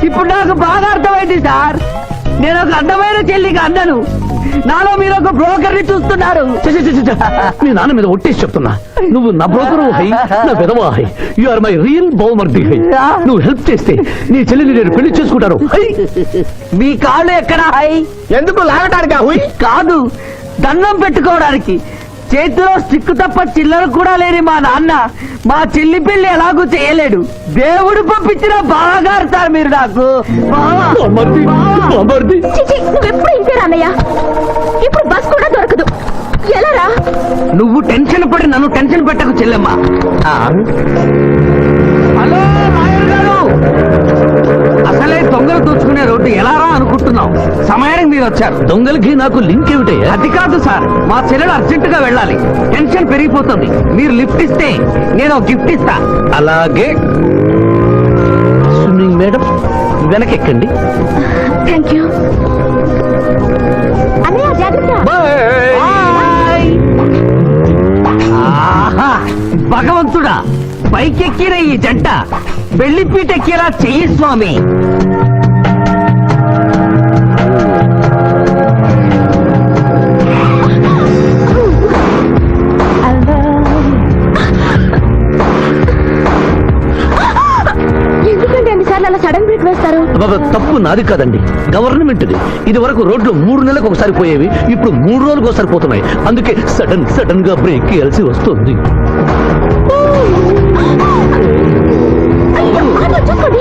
ఇప్పుడు నాకు బాగా అర్థమైంది సార్. నేను ఒక అందమైన చెల్లికి అన్నను, నాలో మీరు ఒక బ్రోకర్ ని చూస్తున్నారు. నీ నాన్న మీద ఒట్టేసి చెప్తున్నా, నువ్వు నా బ్రోకరు హై, నా విధవా హై. యు ఆర్ మై రియల్ బావమర్ది హై. నువ్వు హెల్ప్ చేస్తే నీ చెల్లిని నేను పెళ్లి చేసుకుంటాను. మీ కాళ్ళు ఎక్కడా హై? ఎందుకు లాగటానికి? కాదు, దండం పెట్టుకోవడానికి. చేతిలో స్టిక్ తప్ప చిల్లర కూడా లేని మా నాన్న మా చెల్లి పెళ్లి ఎలాగూ చేయలేడు. దేవుడు పంపించిన బాగారు సార్ మీరు నాకు. నువ్వెప్పుడు ఇంతే రామయ్య. ఇప్పుడు బస్ కూడా దొరకదు, ఎలా రా? నువ్వు టెన్షన్ పడి నన్ను టెన్షన్ పెట్టకు చెల్లెమ్మా. హలో నాయర్ గారు, అసలే దొంగలు దోచుకునే రోడ్డు ఎలా రా అనుకుంటున్నావు? సమయానికి మీరు వచ్చారు. దొంగలకి నాకు లింక్ ఏమిటయ్యా? అది కాదు సార్, మా చెల్లెలు అర్జెంట్ గా వెళ్ళాలి, టెన్షన్ పెరిగిపోతుంది. మీరు లిఫ్ట్ ఇస్తే నేను గిఫ్ట్ ఇస్తా. అలాగే. స్విమ్మింగ్ మేడం, వెనకెక్కండి. థ్యాంక్ యూ అన్నయ్య, జాగ్రత్త. బాయ్. ఆహా, భగవంతుడా, పైకెక్కిన ఈ జంట బెల్లిపీటెక్కేలా చెయ్యి స్వామి. ఎందుకంటే అన్నిసార్లు అలా సడన్ బ్రేక్ వేస్తారు? తప్పు నాది కాదండి, గవర్నమెంట్ ఇది వరకు రోడ్లు 3 నెలలకు ఒకసారి పోయేవి, ఇప్పుడు 3 రోజులకు ఒకసారి పోతున్నాయి. అందుకే సడన్ గా బ్రేక్ వేయాల్సి వస్తుంది. చూసుకోండి.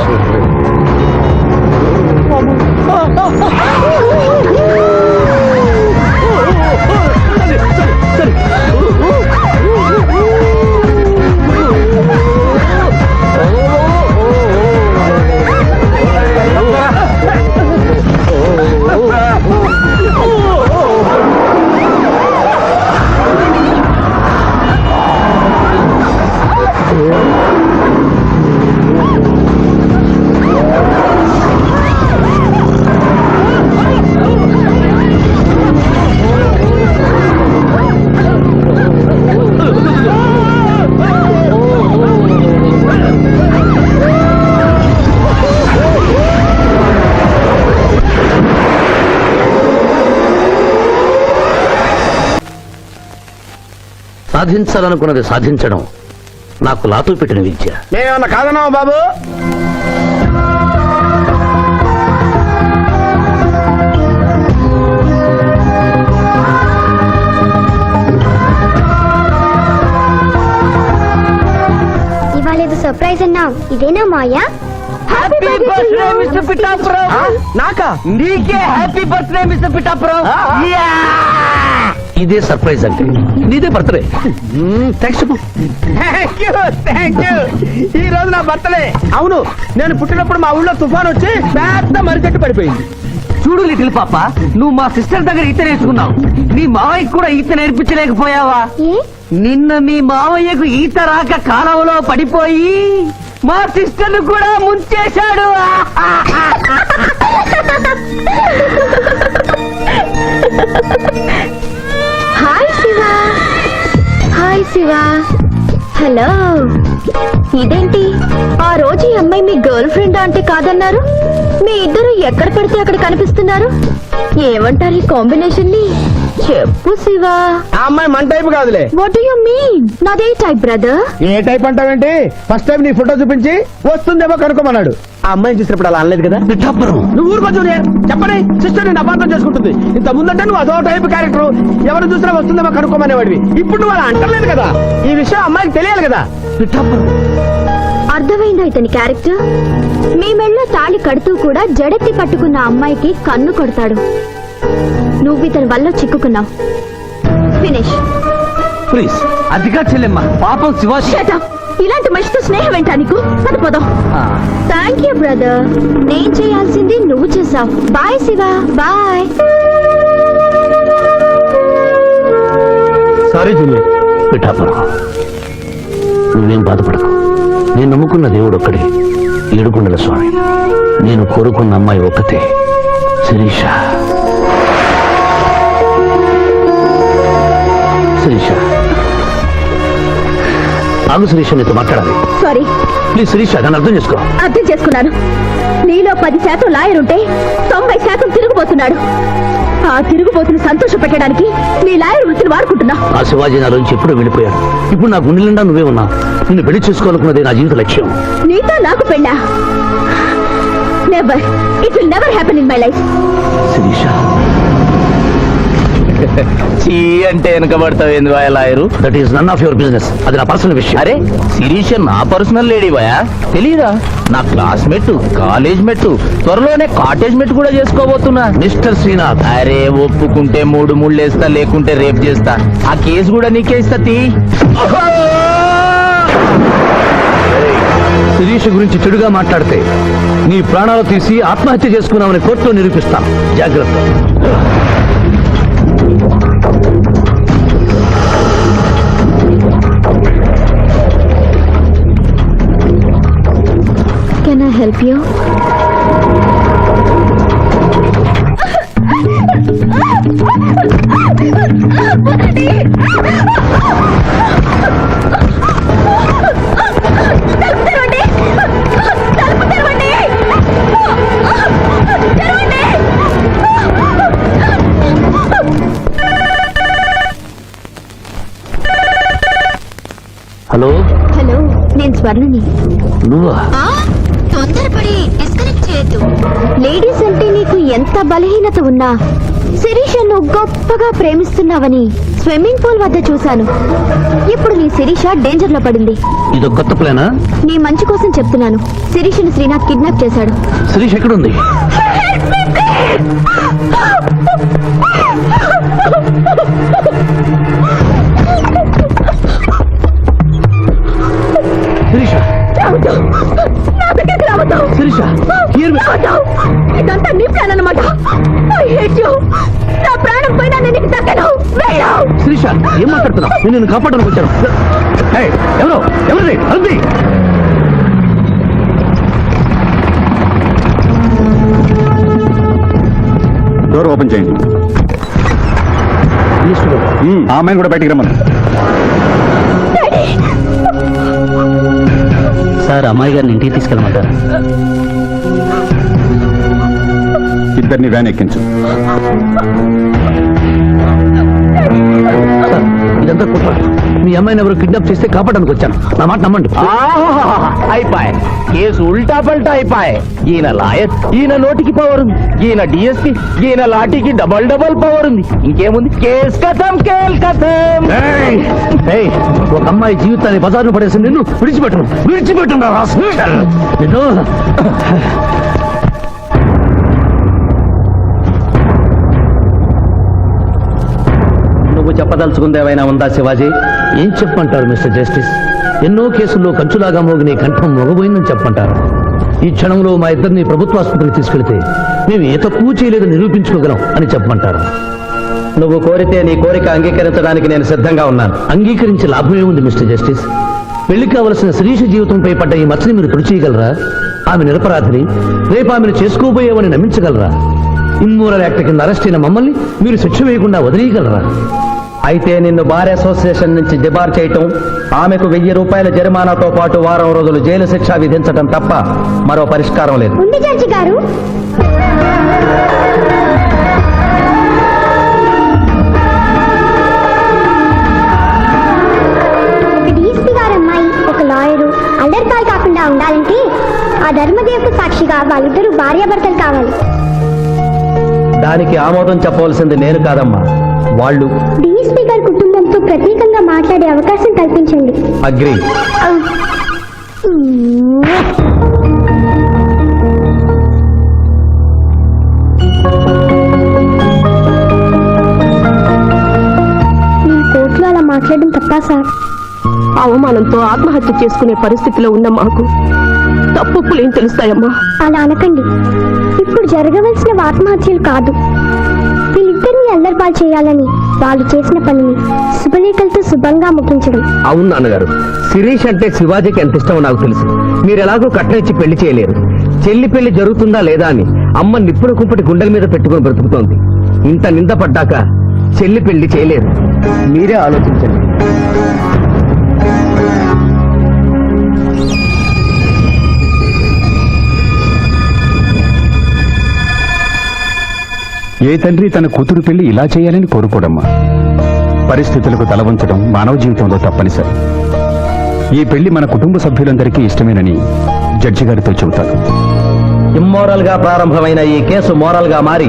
సాధించాలనుకున్నది సాధించడం నాకు లాతూ పెట్టిన విద్య. మేమేమన్నా కాదన్నావా బాబు? ఇవాళ ఏదో సర్ప్రైజ్ అన్నావు, ఇదేనా Maya? Happy birthday mister Pithapuram. నాకా? నీకే హ్యాపీ బర్త్డే మిస్టర్ పిఠాపురం. ఇదే సర్ప్రైజ్ అంటే నీదే బర్త్డే. థ్యాంక్స్. Thank you. ఈ రోజు నా బర్త్డే. అవును, నేను పుట్టినప్పుడు మా ఊళ్ళో తుఫాన్ వచ్చి పెద్ద మరిచెట్టు పడిపోయింది. చూడు లిటిల్ పాప, నువ్వు మా సిస్టర్ దగ్గర ఈత నేర్చుకున్నావు. నీ మావయ్యకు కూడా ఈత నేర్పించలేకపోయావా? ఏ? నిన్న మీ మావయ్యకు ఈత రాక కాలంలో పడిపోయి మా సిస్టర్ కూడా ముంచేశాడు. Hi Shiva. Hi Shiva. Hello. ఇదేంటి ఆ రోజు ఈ అమ్మాయి మీ గర్ల్ ఫ్రెండ్ అంటే కాదన్నారు? మీ ఇద్దరు ఎక్కడ పెడితే అక్కడ కనిపిస్తున్నారు. ఏమంటారు ఈ కాంబినేషన్ ని? చెప్పు శివ. ఆ అమ్మాయి మన టైప్ కాదులే. What do you mean? నాదే టైప్ బ్రదర్. ఏ టైప్ అంటావేంటి? ఫస్ట్ టైం నీ ఫోటో చూపించి వస్తుందేమో కనుక్కోమన్నాడు. ఆ అమ్మాయిని చూసినప్పుడు అలా అనలేదు కదా. నువ్వు ఊరుకో జూనియర్. చెప్పని సిస్టర్ నేను అపార్థం చేసుకుంటుంది. ఇంత ముందంటే నువ్వు అదో టైప్ క్యారెక్టర్, ఎవరు చూసినా వస్తుందేమో కనుక్కోమనేవాడివి. ఇప్పుడు నువ్వు అలా అంటలేదు కదా. ఈ విషయం అమ్మాయికి తెలియాలి కదా. అర్థమైందా ఇతని క్యారెక్టర్? మీ మెళ్ళో తాళి కడుతూ కూడా జడెత్తి పట్టుకున్న అమ్మాయికి కన్ను కొడతాడు. నువ్వు ఇతని వల్ల చిక్కుకున్నావు. ఫినిష్. ప్లీజ్ అదిగా చెల్లెమ్మ, పాపం శివాజీ. Shut up. ఇలాంటి మనిషితో స్నేహం ఏంటా నీకు? పదపోదాం. Thank you brother. నేను చేయాల్సింది నువ్వు చేసావు. Bye Shiva. Bye. Sorry junior. Pithapuram, నువ్వేం బాధపడకు. నేను నమ్ముకున్న దేవుడు ఒక్కడే, ఏడుకొండల స్వామి. నేను కోరుకున్న అమ్మాయి ఒక్కతే, శిరీష. శిరీష ఆగు. శిరీష నీతో మాట్లాడాలి. సారీ. ప్లీజ్ శిరీష, నన్ను అర్థం చేసుకో. అర్థం చేసుకున్నాను. నీలో 10% లాయర్ ఉంటే 90% తిరుగుబోతున్నాడు. ఆ తిరుగుబోతుని సంతోష పెట్టడానికి నీ లాయర్ వృత్తిని వాడుకుంటున్నా. ఆ శివాజీ నాలోంచి ఎప్పుడూ వెళ్ళిపోయాడు. ఇప్పుడు నా గుండె నిండా నువ్వే ఉన్నా. నిన్ను పెళ్లి చేసుకోవాలనుకున్నదే నా జీవిత లక్ష్యం. నీతో నాకు పెళ్ళా? Never. It will never happen in my life. Shirisha, చీ అంటే వెనకబడతావు lawyer. That is none of your business. అది నా పర్సనల్ విషయం. అరే శిరీష నా పర్సనల్ లేడీ బాయా, తెలీదా? నా క్లాస్మేట్, కాలేజ్ మెట్, త్వరలోనే కాటేజ్ మెట్ కూడా చేసుకోబోతున్నా. మిస్టర్ శ్రీనాథ్, అరే ఒప్పుకుంటే 3 ముళ్ళేస్తా, లేకుంటే రేప్ చేస్తా. ఆ కేసు కూడా నీకే ఇస్తా. శిరీష గురించి చెడుగా మాట్లాడితే నీ ప్రాణాలు తీసి ఆత్మహత్య చేసుకున్నామని కోర్టులో నిరూపిస్తాను. జాగ్రత్త. Can I help you? Hello. Hello, నేను స్వర్ణని. నువ్వా? తొందరపడి డిస్కనెక్ట్ చేయొద్దు. లేడీస్ అంటే నీకు ఎంత బలహీనత ఉన్నా శిరీషను గొప్పగా ప్రేమిస్తున్నావని స్విమ్మింగ్ పూల్ వద్ద చూశాను. ఇప్పుడు నీ శిరీష డేంజర్ లో పడింది. ఇదో కొత్త ప్లానా? నీ మంచి కోసం చెప్తున్నాను. శిరీషను శ్రీనాథ్ కిడ్నాప్ చేశాడు. శిరీష్ ఎక్కడుంది? శిరీష, శిరీష, ఇదంతా నీ ప్లాన్ అన్నమాట. I hate you. నా ప్రాణం పోయినా నేను నీకు దక్కను. శిరీష, ఏం మాట్లాడుతున్నావు? నేను నిన్ను కాపాడడానికి వచ్చాను. ఎవరు? ఎవరిది? అల్ది. డోర్ ఓపెన్ చేయండి. ఆ అమ్మాయిని కూడా బయటికి రమ్మను. సార్, అమ్మాయి గారిని ఇంటికి తీసుకెళ్ళమంటారు. ఇద్దరిని వ్యాన్ ఎక్కించు. సార్, ఇదంతా కుట్ర. మీ అమ్మాయిని ఎవరు కిడ్నాప్ చేస్తే కాపాడడానికి వచ్చాను. నా మాట నమ్మండి. అయిపోయి కేసు ఉల్టా పల్టా అయిపోయి. ఈయన లాయర్, ఈయన నోటికి పవర్ ఉంది, ఈయన డిఎస్పీ, ఈయన లాఠీకి డబల్ పవర్ ఉంది. ఇంకేముంది? కేసు కథం, కేల్ కథం. ఏయ్, ఒక అమ్మాయి జీవితాన్ని బజార్ను పడేసి నిన్ను విడిచిపెట్టను. నిన్ను నువ్వు చెప్పదలుచుకుంది ఏమైనా ఉందా శివాజీ? ఏం చెప్పంటారు మిస్టర్ జస్టిస్? ఎన్నో కేసుల్లో కంచులాగా మోగిన కంఠం మొగబోయిందని చెప్పంటారు. ఈ క్షణంలో మా ఇద్దరిని ప్రభుత్వ ఆసుపత్రికి తీసుకెళ్తే మేము ఏ తక్కువ చేయలేదని నిరూపించుకోగలం అని చెప్పమంటారు. నువ్వు కోరితే నీ కోరిక అంగీకరించడానికి నేను సిద్ధంగా ఉన్నాను. అంగీకరించి లాభమే ఉంది మిస్టర్ జస్టిస్. పెళ్లి కావలసిన శిరీష జీవితంపై పడ్డ ఈ మచ్చని మీరు తుడి చేయగలరా? ఆమె నిరపరాధిని, రేపు ఆమెను చేసుకోబోయేవని నమ్మించగలరా? ఇమ్మోరల్ యాక్ట్ కింద అరెస్ట్ అయిన మమ్మల్ని మీరు శిక్ష వేయకుండా వదిలేయగలరా? అయితే నిన్ను బార్ అసోసియేషన్ నుంచి డిబార్ చేయటం, ఆమెకు 1000 రూపాయల జరిమానాతో పాటు వారం రోజులు జైలు శిక్ష విధించడం తప్ప మరో పరిష్కారం లేదు. ఉంది జడ్జి గారు. ఒక డీఎస్పీ గారు అమ్మాయి, ఒక లాయరు అల్లరి పాలు కాకుండా ఉండాలంటే ఆ ధర్మదేవకు సాక్షిగా వాళ్ళిద్దరూ భార్యాభర్తలు కావాలి. దానికి ఆమోదం చెప్పవలసింది నేను కాదమ్మా, వాళ్ళు. డీఎస్పీ గారి కుటుంబంతో ప్రత్యేకంగా మాట్లాడే అవకాశం కల్పించండి. అగ్రి. నేను కోర్టులో అలా మాట్లాడడం తప్పా సార్? అవమానంతో ఆత్మహత్య చేసుకునే పరిస్థితిలో ఉన్న మాకు తప్పులేం తెలుస్తాయమ్మా? అలా అనకండి. ఇప్పుడు జరగవలసిన ఆత్మహత్యలు కాదు, వీళ్ళిద్దరిని అల్లరిపాలు చేయాలని వాళ్ళు చేసిన పనిని శుభలేఖలతో శుభంగా ముగించడం. అవును నాన్నగారు, శిరీష్ అంటే శివాజీకి ఎంత ఇష్టమో నాకు తెలుసు. మీరు ఎలాగో కట్టించి పెళ్లి చేయలేరు. చెల్లి పెళ్లి జరుగుతుందా లేదా అని అమ్మ నిప్పుడు కుంపటి గుండెల మీద పెట్టుకుని బ్రతుకుతోంది. ఇంత నింద పడ్డాక చెల్లి పెళ్లి చేయలేరు. మీరే ఆలోచించండి. ఏ తండ్రి తన కూతురు పెళ్లి ఇలా చేయాలని కోరుకోడమ్మా. పరిస్థితులకు తలవంచడం మానవ జీవితంలో తప్పనిసరి. ఈ పెళ్లి మన కుటుంబ సభ్యులందరికీ ఇష్టమేనని జడ్జి గారితో చెబుతాను. ఇమ్మోరల్ గా ప్రారంభమైన ఈ కేసు మోరల్ గా మారి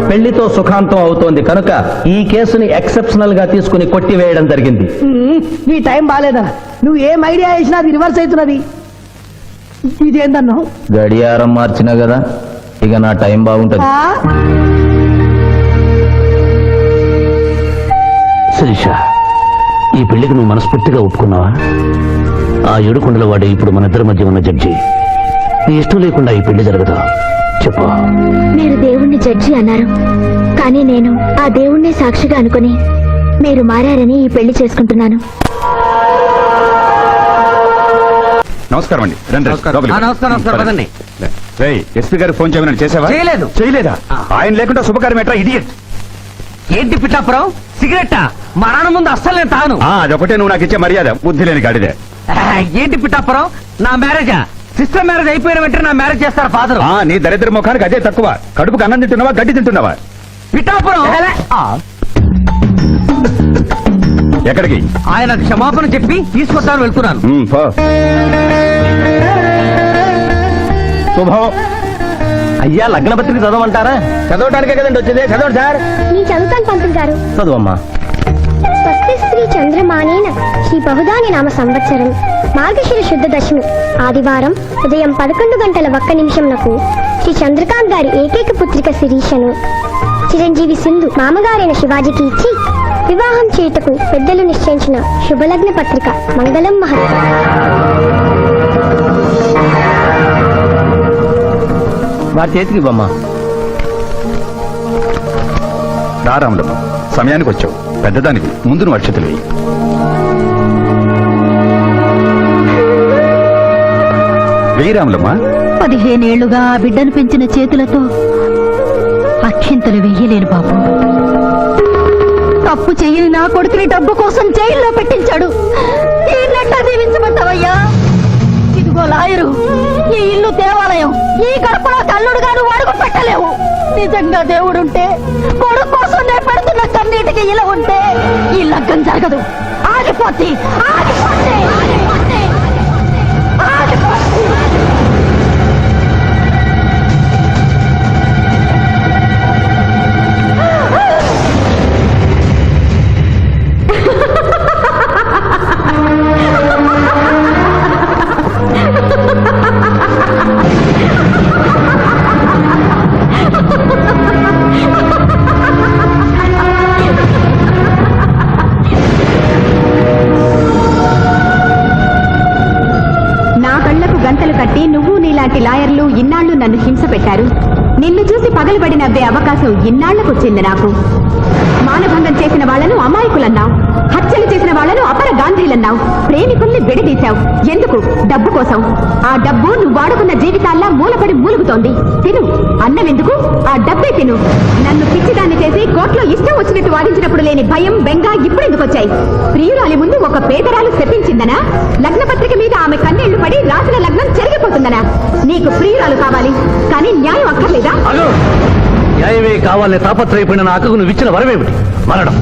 పెళ్లితో సుఖాంతం అవుతోంది కనుక ఈ కేసుని ఎక్సెప్షనల్ గా తీసుకుని కొట్టివేయడం జరిగింది. నీ టైం బాలేదా? నువ్వు ఏం ఐడియా వేసినా అది రివర్స్ అవుతున్నది. ఇదేందన్నావు? గడియారం మార్చినా కదా, ఇక నా టైం బాగుంటది. శిరీష, ఈ పెళ్లికి నువ్వు మనస్ఫూర్తిగా ఒప్పుకున్నావా? ఆ ఏడుకొండల వాడే ఇప్పుడు మన ఇద్దరి మధ్య ఉన్న జడ్జి. నీ ఇష్టం లేకుండా ఈ పెళ్లి జరగదు. చెప్పు. మీరు దేవుణ్ణి జడ్జి అన్నారు, కానీ నేను ఆ దేవుణ్ణి సాక్షిగా అనుకుని మీరు మారారని ఈ పెళ్లి చేసుకుంటున్నాను. నమస్కారం అండి. రండి, లోపలికి. రేయ్, ఎస్పీ గారు ఫోన్ చేయమని చేసావా? చేయలేదా? ఆయన లేకుండా శుభకార్యం ఎట్రా ఇడియట్? ఏంటి పిఠాపురం, సిగరెట్టా? మా నాన్న ముందు అస్సలు నేను తాను. అదొకటే నువ్వు నాకు ఇచ్చే మర్యాద, బుద్ధి లేని గాడిదే. ఏంటి పిఠాపురం, నా మ్యారేజా? సిస్టర్ మ్యారేజ్ అయిపోయిన వెంటనే నా మ్యారేజ్ చేస్తారు ఫాదర్. నీ దరిద్ర ముఖానికి అదే తక్కువ. కడుపుకి అన్నం తింటున్నావా, గడ్డి తింటున్నావా? పిఠాపురం ఎక్కడికి? ఆయన క్షమాపణ చెప్పి తీసుకొస్తాను, వెళ్తున్నాను. పో. శుభం. అయ్యా, లగ్న పత్రిక చదవమంటారా? చదవడానికే కదండి వచ్చింది. చదవండి సార్. నీ చదువుతాను పంతులు గారు. చదువమ్మా. స్వస్తి శ్రీ చంద్రమానేన శ్రీ బహుదాని నామ సంవత్సరం మార్గశిర శుద్ధ దశమి ఆదివారం ఉదయం 11:01 శ్రీ చంద్రకాంత్ గారి ఏకైక పుత్రిక శిరీషను చిరంజీవి సింధు మామగారైన శివాజీకి ఇచ్చి వివాహం చేయుటకు పెద్దలు నిశ్చయించిన శుభలగ్న పత్రిక. మంగళం మహత్. వారి చేతికి బొమ్మ. రారాములమ్మ, సమయానికి వచ్చావు. పెద్దదానికి ముందు నువ్వు అక్షతలు వేయి. వెయ్యి రాములమ్మ. 15 ఏళ్లుగా ఆ బిడ్డను పెంచిన చేతులతో అక్షింతలు వెయ్యలేను బాబు. తప్పు చెయ్యని నా కొడుకుని డబ్బు కోసం జైల్లో పెట్టించాడు. దీన్నెట్టా దీవించమంటావయ్యా? ఇదిగో లాయరు, ఈ ఇల్లు దేవాలయం, ఈ గడపలో కల్లుడు గారు అడుగు పెట్టలేవు. నిజంగా దేవుడుంటే కొడుకు కోసం నేను పెడుతున్న కన్నీటికి ఇలా ఉంటే ఈ లగ్గం జరగదు. ఆ ఆగిపోతే ఆగిపోతే ఆగిపోతే ఆగిపోతే నా కళ్లకు గంతలు కట్టి నువ్వు నీలాంటి లాయర్లు ఇన్నాళ్లు నన్ను హింస పెట్టారు. నిన్ను చూసి పగలబడి నవ్వే అవకాశం ఇన్నాళ్లకు వచ్చింది నాకు. మానభంగం చేసిన వాళ్లను అమాయకులన్నావు, హత్యలు చేసిన వాళ్లను అపర గాంధీలన్నావు, ప్రేమికుల్ని విడదీశావు. ఎందుకు? డబ్బు కోసం. ఆ డబ్బు నువ్వు వాడుకున్న జీవితాల్లా మూలపడి మూలుగుతోంది. తిను, అన్నమెందుకు? ఆ డబ్బే తిను. నన్ను పిచ్చిదాన్ని చేసి కోర్టులో ఇష్టం వచ్చినట్టు వాదించినప్పుడు లేని భయం, బెంగ ఇప్పుడెందుకు వచ్చాయి? ప్రియురాలి ముందు ఒక పేదరాలు శపించిందనా? లగ్నపత్రిక మీద ఆమె కన్నీళ్లు పడి రాసిన లగ్నం చెరిగిపోతుందనా? నీకు ప్రియురాలు కావాలి, కానీ న్యాయం అక్కర్లేదా? న్యాయమే కావాలని తాపత్రయపడిన నా అక్కకు నువ్వు ఇచ్చిన వరమేమిటి? మరణం.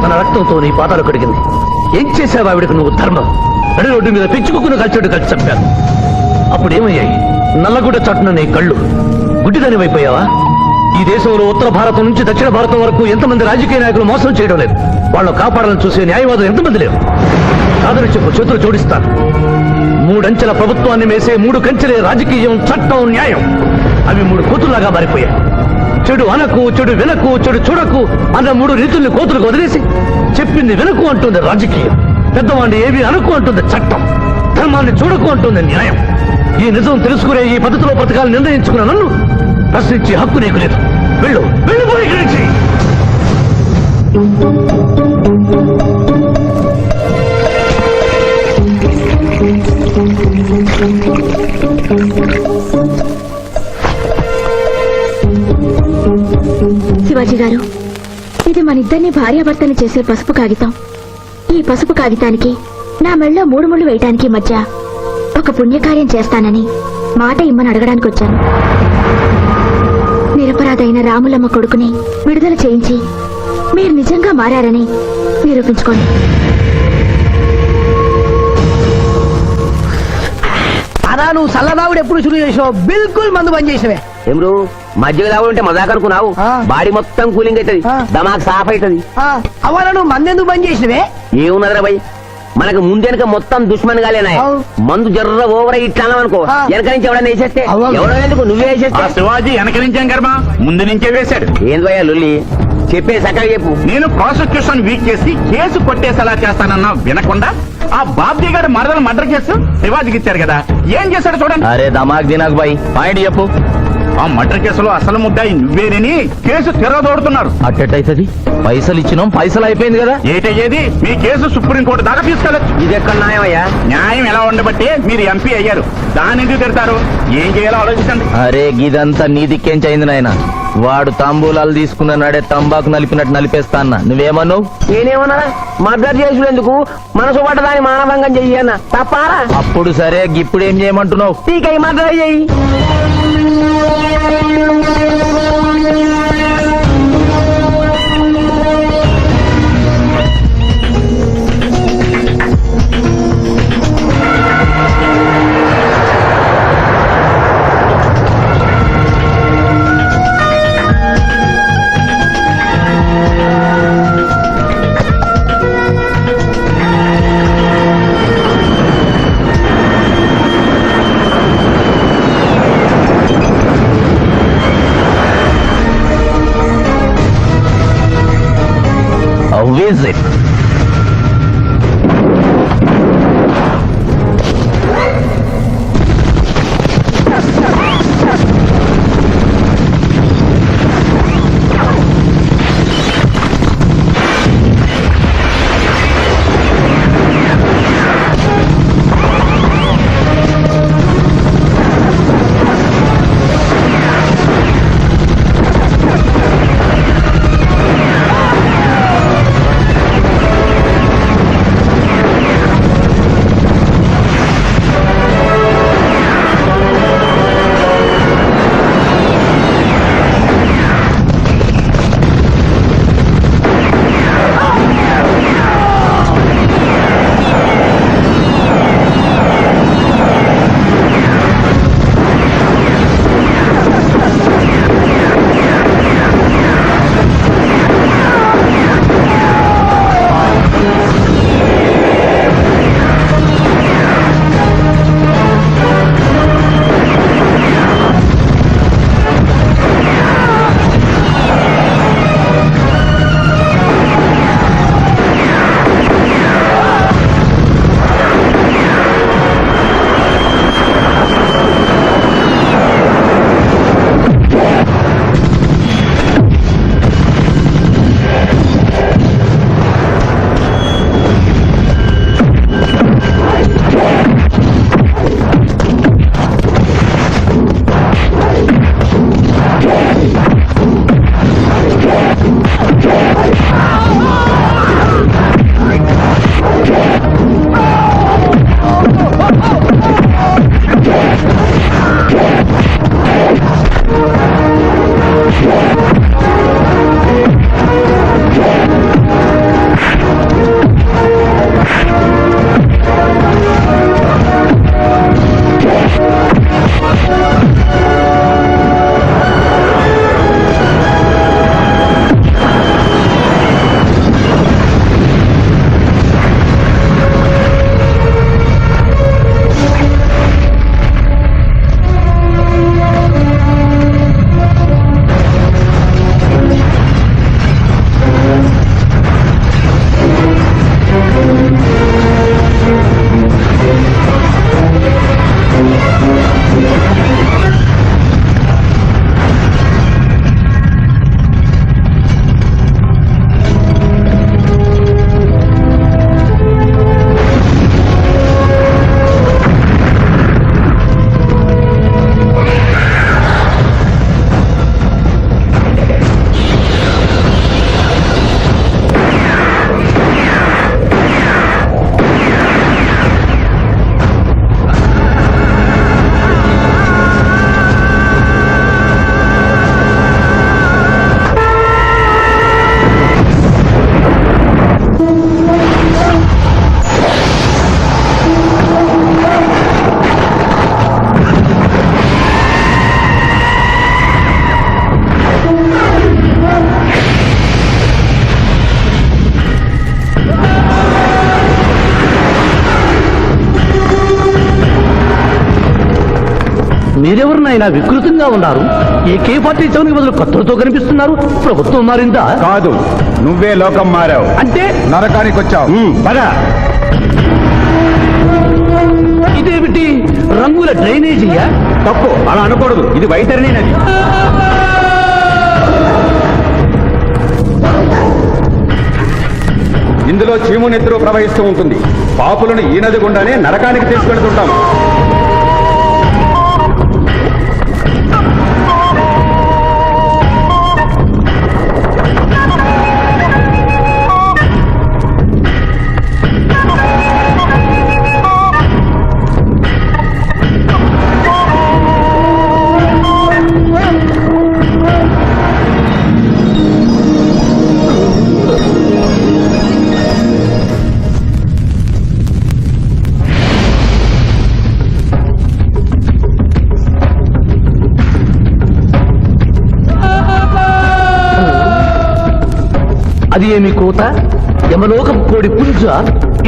తన రక్తంతో నీ పాదాలు కడిగింది. ఏం చేశావు ఆవిడకు నువ్వు? ధర్మం. నడి రోడ్డు మీద పిచ్చుకుని కలిచెట్టు కలిసి చంపాను. అప్పుడేమయ్యాయి? నల్లగుడ్డ చాటున నీ కళ్ళు. గుడ్డిదాని వైపోయావా? ఈ దేశంలో ఉత్తర భారతం నుంచి దక్షిణ భారతం వరకు ఎంతమంది రాజకీయ నాయకులు మోసం చేయడం లేదు. వాళ్ళు కాపాడాలని చూసే న్యాయవాదులు ఎంతమంది లేరు? కాదని చెప్పు, చేతులు జోడిస్తాను. 3 అంచెల ప్రభుత్వాన్ని మేసే 3 కంచెలే రాజకీయం, చట్టం, న్యాయం. అవి 3 కోతుల్లాగా మారిపోయాయి. చెడు అనకు, చెడు వినకు, చెడు చూడకు అన్న 3 రీతుల్ని కోతులకు వదిలేసి చెప్పింది వినకు అంటుంది రాజకీయం. పెద్దవాడిని ఏవి అనకు అంటుంది చట్టం. ధర్మాన్ని చూడకు అంటుంది న్యాయం. ఈ నిజం తెలుసుకునే ఈ పద్ధతిలో బ్రతకాలని నిర్ణయించుకున్న నన్ను ప్రశ్నించే హక్కు నీకు లేదు. వెళ్ళు, వెళ్ళిపోయి ఇక్కడి నుంచి. శివాజీ గారు, ఇది మన ఇద్దరిని భార్యాభర్తలు చేసే పసుపు కాగితం. ఈ పసుపు కాగితానికి నా మెళ్ళలో 3 ముళ్ళు వేయటానికి మధ్య ఒక పుణ్యకార్యం చేస్తానని మాట ఇమ్మని అడగడానికి వచ్చాను. నిరపరాధైన రాములమ్మ కొడుకుని విడుదల చేయించి మీరు నిజంగా మారారని నిరూపించుకోండి. అరా నువ్వు సల్లదావుడు ఎప్పుడు శురు చేసినావు? బిల్కుల్ మందు బంద్ చేసినవే. ఏమ్రు మధ్య ఉంటే మజాక్ అనుకున్నావు? బాడీ మొత్తం కూలింగ్ అవుతుంది, దమాక్ సాఫ్ అవుతుంది. అవ్వాల నువ్వు మందెందుకు బంద్ చేసినవే? ఏమున్నదిరా భయ్, మనకు ముందెనక మొత్తం దుష్మన్ గాలేనా? మందు జర్ర ఓవర్ ఇట్లా అనుకో, వెనక నుంచి ఎవడన్నా వేసేస్తే ఎవడో ఎందుకు నువ్వే వేసేస్తే? శివాజీ వెనక నుంచేం కర్మ, ముందు నుంచే వేశాడు. ఏంది భయ్యా లొల్లి? చెప్పే సకాలు చెప్పు. నేను ప్రాసిక్యూషన్ వీక్ చేసి కేసు కొట్టేసేలా చేస్తానన్నా వినకుండా ఆ బాబ్జీ గారి మరదలు మర్డర్ కేసు శివాజీకి ఇచ్చారు కదా, ఏం చేశాడు చూడండి. అరే దమాక్ దినాక్ బాయ్, పాయింట్ చెప్పు. ఆ మర్డర్ కేసులో అసలు ముద్దాయి నువ్వేనని కేసు తిరగదోడుతున్నారు. అట్టయితది పైసలు ఇచ్చినాం, పైసలు అయిపోయింది కదా. ఏటయ్యేది? మీ కేసు సుప్రీంకోర్టు దాకా తీసుకెళ్ళచ్చు. ఇది ఎక్కడ న్యాయం అయ్యా? న్యాయం ఎలా ఉండబట్టి మీరు ఎంపీ అయ్యారు, దాన్ని ఎందుకు తిడతారు? ఏం చేయాలో ఆలోచించండి. అరే గిదంతా నీ దిక్కేంచైంది నాయన. వాడు తాంబూలాలు తీసుకున్న నాడే తంబాకు నలిపినట్టు నలిపేస్తా అన్న. నువ్వేమన్నావు? నేనేమన్నా మర్డర్ చేసుడెందుకు, మనసు పడ్డదాన్ని మానభంగం చెయ్యన్న తప్పారా? అప్పుడు సరే, ఇప్పుడు ఏం చేయమంటున్నావు? టీకై మర్డర్ చెయ్యి. మీరెవరినైనా వికృతంగా ఉన్నారు. AK-47 బదులు కత్తులతో కనిపిస్తున్నారు. ప్రభుత్వం మారిందా? కాదు, నువ్వే లోకం మారావు. అంటే నరకానికి వచ్చావు. పద. ఇదేమిటి, రంగుల డ్రైనేజీయా? తప్పు, అలా అనకూడదు. ఇది వైతరిణి నది. ఇందులో చీము నెత్తురు ప్రవహిస్తూ ఉంటుంది. పాపులను ఈ నది గుండానే నరకానికి తీసుకెళ్తుంటాం. అది ఏమి కోత? యమలోకం కోడి పుంజ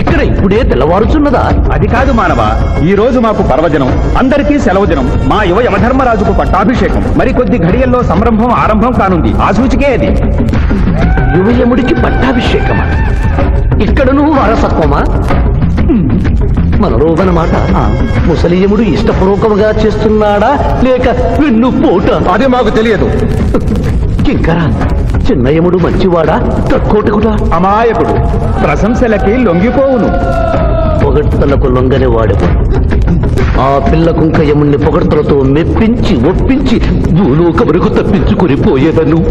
ఇక్కడ ఇప్పుడే తెల్లవారుచున్నదా? అది కాదు మానవ, ఈ రోజు మాకు పర్వదినం, అందరికీ సెలవు దినం. మా యువ యమధర్మరాజుకు పట్టాభిషేకం. మరికొద్ది ఘడియల్లో సంరంభం ఆరంభం కానుంది. ఆ సూచికే అది. యువయముడికి పట్టాభిషేకమా? ఇక్కడను వారసత్వమా? మనరోగనమాట. ముసలియముడు ఇష్టపూర్వకముగా చేస్తున్నాడా లేక వెన్ను పోట? అది మాకు తెలియదు. కింకరా, చిన్నయముడు మంచివాడా తక్కువటకుడా? అమాయకుడు, ప్రశంసలకి లొంగిపోవును. పొగడ్తలకు లొంగని వాడెవడు? ఆ పిల్ల కుంకయముణ్ణి పొగడ్తలతో మెప్పించి ఒప్పించి భూలోకమునకు తప్పించుకుని పోయేదను.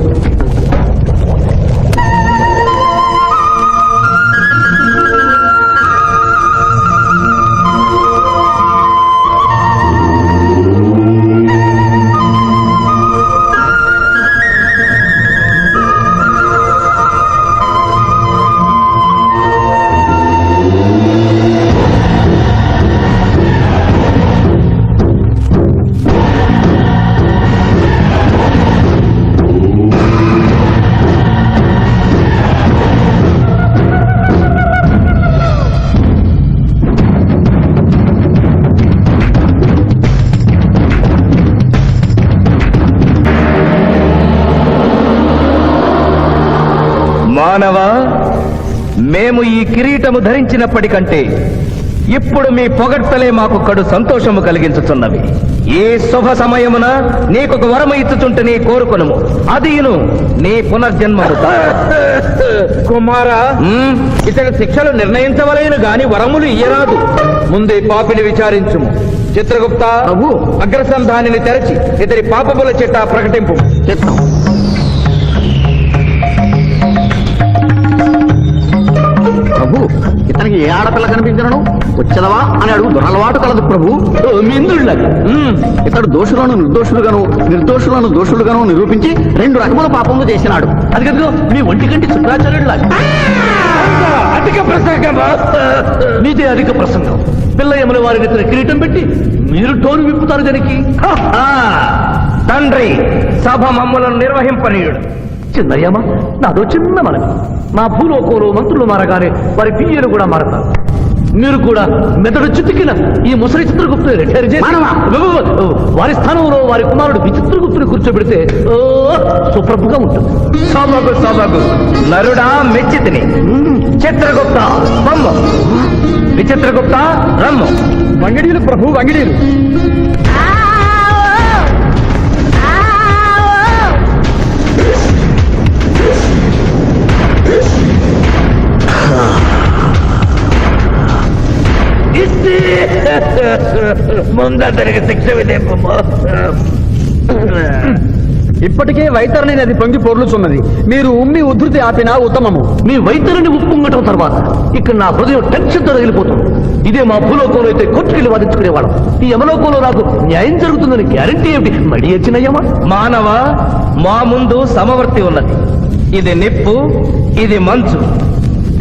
మానవ, మేము ఈ కిరీటము ధరించినప్పటికంటే ఇప్పుడు మీ పొగడ్తలే మాకు కడు సంతోషము కలిగించుతున్నవి. ఈ శుభ సమయమున నీకొక వరము ఇచ్చుచుంటే కోరుకొనుము. అదియును నీ పునర్జన్మము. కుమారా, ఇతని శిక్షలు నిర్ణయించవలేను గాని వరములు ఇయ్యరాదు. ముందే పాపిని విచారించుము. చిత్రగుప్త, అగ్రసంధానిని తెరచి ఇతని పాపముల చిట్టా ప్రకటింపు. చిత్తం. ప్రభు, ఇతనికి ఏ ఆడపిల్ల కనిపించను వచ్చదవా అని అడుగు దురలవాటు కలదు ప్రభు. మిందుళ్ళకి ఇతడు దోషులను నిర్దోషులుగాను నిర్దోషులను దోషులుగాను నిరూపించి 2 రకముల పాపములు చేసినాడు. అది కనుక మీ ఒంటి కంటి శుక్రాచార్యుడు అధిక ప్రసంగం. మీదే అధిక ప్రసంగం. పిల్ల యముల వారిని ఇతర కిరీటం పెట్టి మీరు టోను విప్పుతారు దానికి. తండ్రి, సభ మమ్మలను నిర్వహింపనీయుడు. చిన్నయ్యమ్మ, నాదో చిన్న మనవి. మా భూలోకంలో మంత్రులు మారగానే వారి పియ్యలు కూడా మారతారు. మీరు కూడా మెదడు చితికిన ఈ ముసలి చిత్రగుప్తుని రిటైర్ చేసి వారి స్థానంలో వారి కుమారుడు విచిత్రగుప్తుని కూర్చోబెడితే సుప్రభుగా ఉంటుంది. సభకు సభకు నరుడా మెచ్చితిని. చిత్రగుప్త బొమ్మ, విచిత్రగుప్త రమ్ము. వంగిడీలు ప్రభు, వంగిడీలు. ముందరికి శిక్ష విధింపము. ఇప్పటికే వైతరణి నది పొంగి పొర్లుచున్నది. మీరు ఉమ్మి ఉధృతి ఆపినా ఉత్తమము. మీ వైద్యుని ఉప్పొంగటం తర్వాత ఇక్కడ నా హృదయం టెన్షన్తో రగిలిపోతుంది. ఇదే మా భూలోకంలో అయితే కోర్టుకెళ్ళి వాదించుకునేవాళ్ళం. ఈ యమలోకంలో నాకు న్యాయం జరుగుతుందని గ్యారంటీ ఏమిటి? మడి వచ్చినయ్యమా? మానవ, మా ముందు సమవర్తి ఉన్నది. ఇది నిప్పు, ఇది మంచు.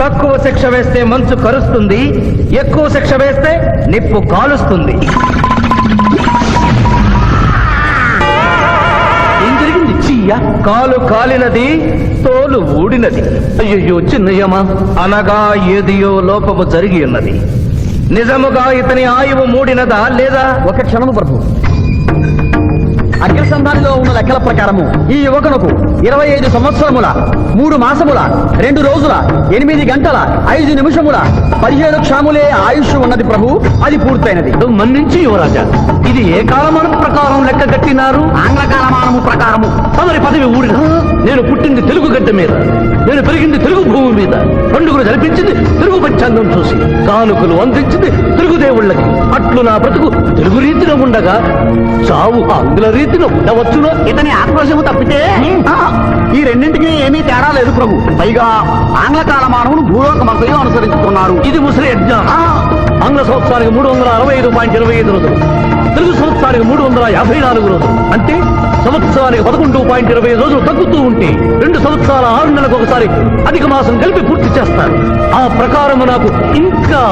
తక్కువ శిక్ష వేస్తే మంచు కరుస్తుంది, ఎక్కువ శిక్ష వేస్తే నిప్పు కాలుస్తుంది. ఏం జరిగింది? చీయ కాలు కాలినది, తోలు ఊడినది. అయ్యయ్యో చిన్నయ్యమా, అనగా ఏదియో లోపము జరిగి ఉన్నది. నిజముగా ఇతని ఆయువు మూడినదా లేదా? ఒక క్షణము ప్రభు. అగ్రసంధానిలో ఉన్న లెక్కల ప్రకారము ఈ యువకునకు 25 సంవత్సరముల 3 మాసముల 2 రోజుల 8 గంటల 5 నిమిషముల 17 క్షాములే ఆయుష్ ఉన్నది ప్రభు. అది పూర్తయినది. మన్నించి యువరాజా, ఇది ఏ కాలమానం ప్రకారం లెక్క కట్టినారు? ఆంగ్ల కాలమానము ప్రకారము. తమరి పదవి ఊరిన నేను పుట్టింది తెలుగు గడ్డ మీద, నేను పెరిగింది తెలుగు భూమి మీద, పండుగలు జరిపించింది తెలుగు పంచాంగం చూసి, కానుకలు అందించింది తెలుగు దేవుళ్ళకి. అట్లు నా బ్రతుకు తెలుగు రీతిలో ఉండగా చావు ఆంగ్ల రీతిలో ఉండవచ్చునో? ఇతని ఆక్రోశము తప్పితే ఈ రెండింటికి ఏమీ తేడా లేదు ప్రభు. పైగా ఆంగ్ల కాలమానమును భూలోకమంతయు అనుసరించుకున్నారు. ఇది ముసలి అజ్ఞానం. ఆంగ్ల సంవత్సరానికి 365.25 రోజులు, తెలుగు సంవత్సరానికి 354 రోజులు. అంటే సంవత్సరానికి 11.25 రోజులు తగ్గుతూ ఉంటే 2 సంవత్సరాల 6 నెలలకు ఒకసారి అధిక మాసం కలిపి పూర్తి చేస్తారు. ఆ ప్రకారం నాకు ఇంకా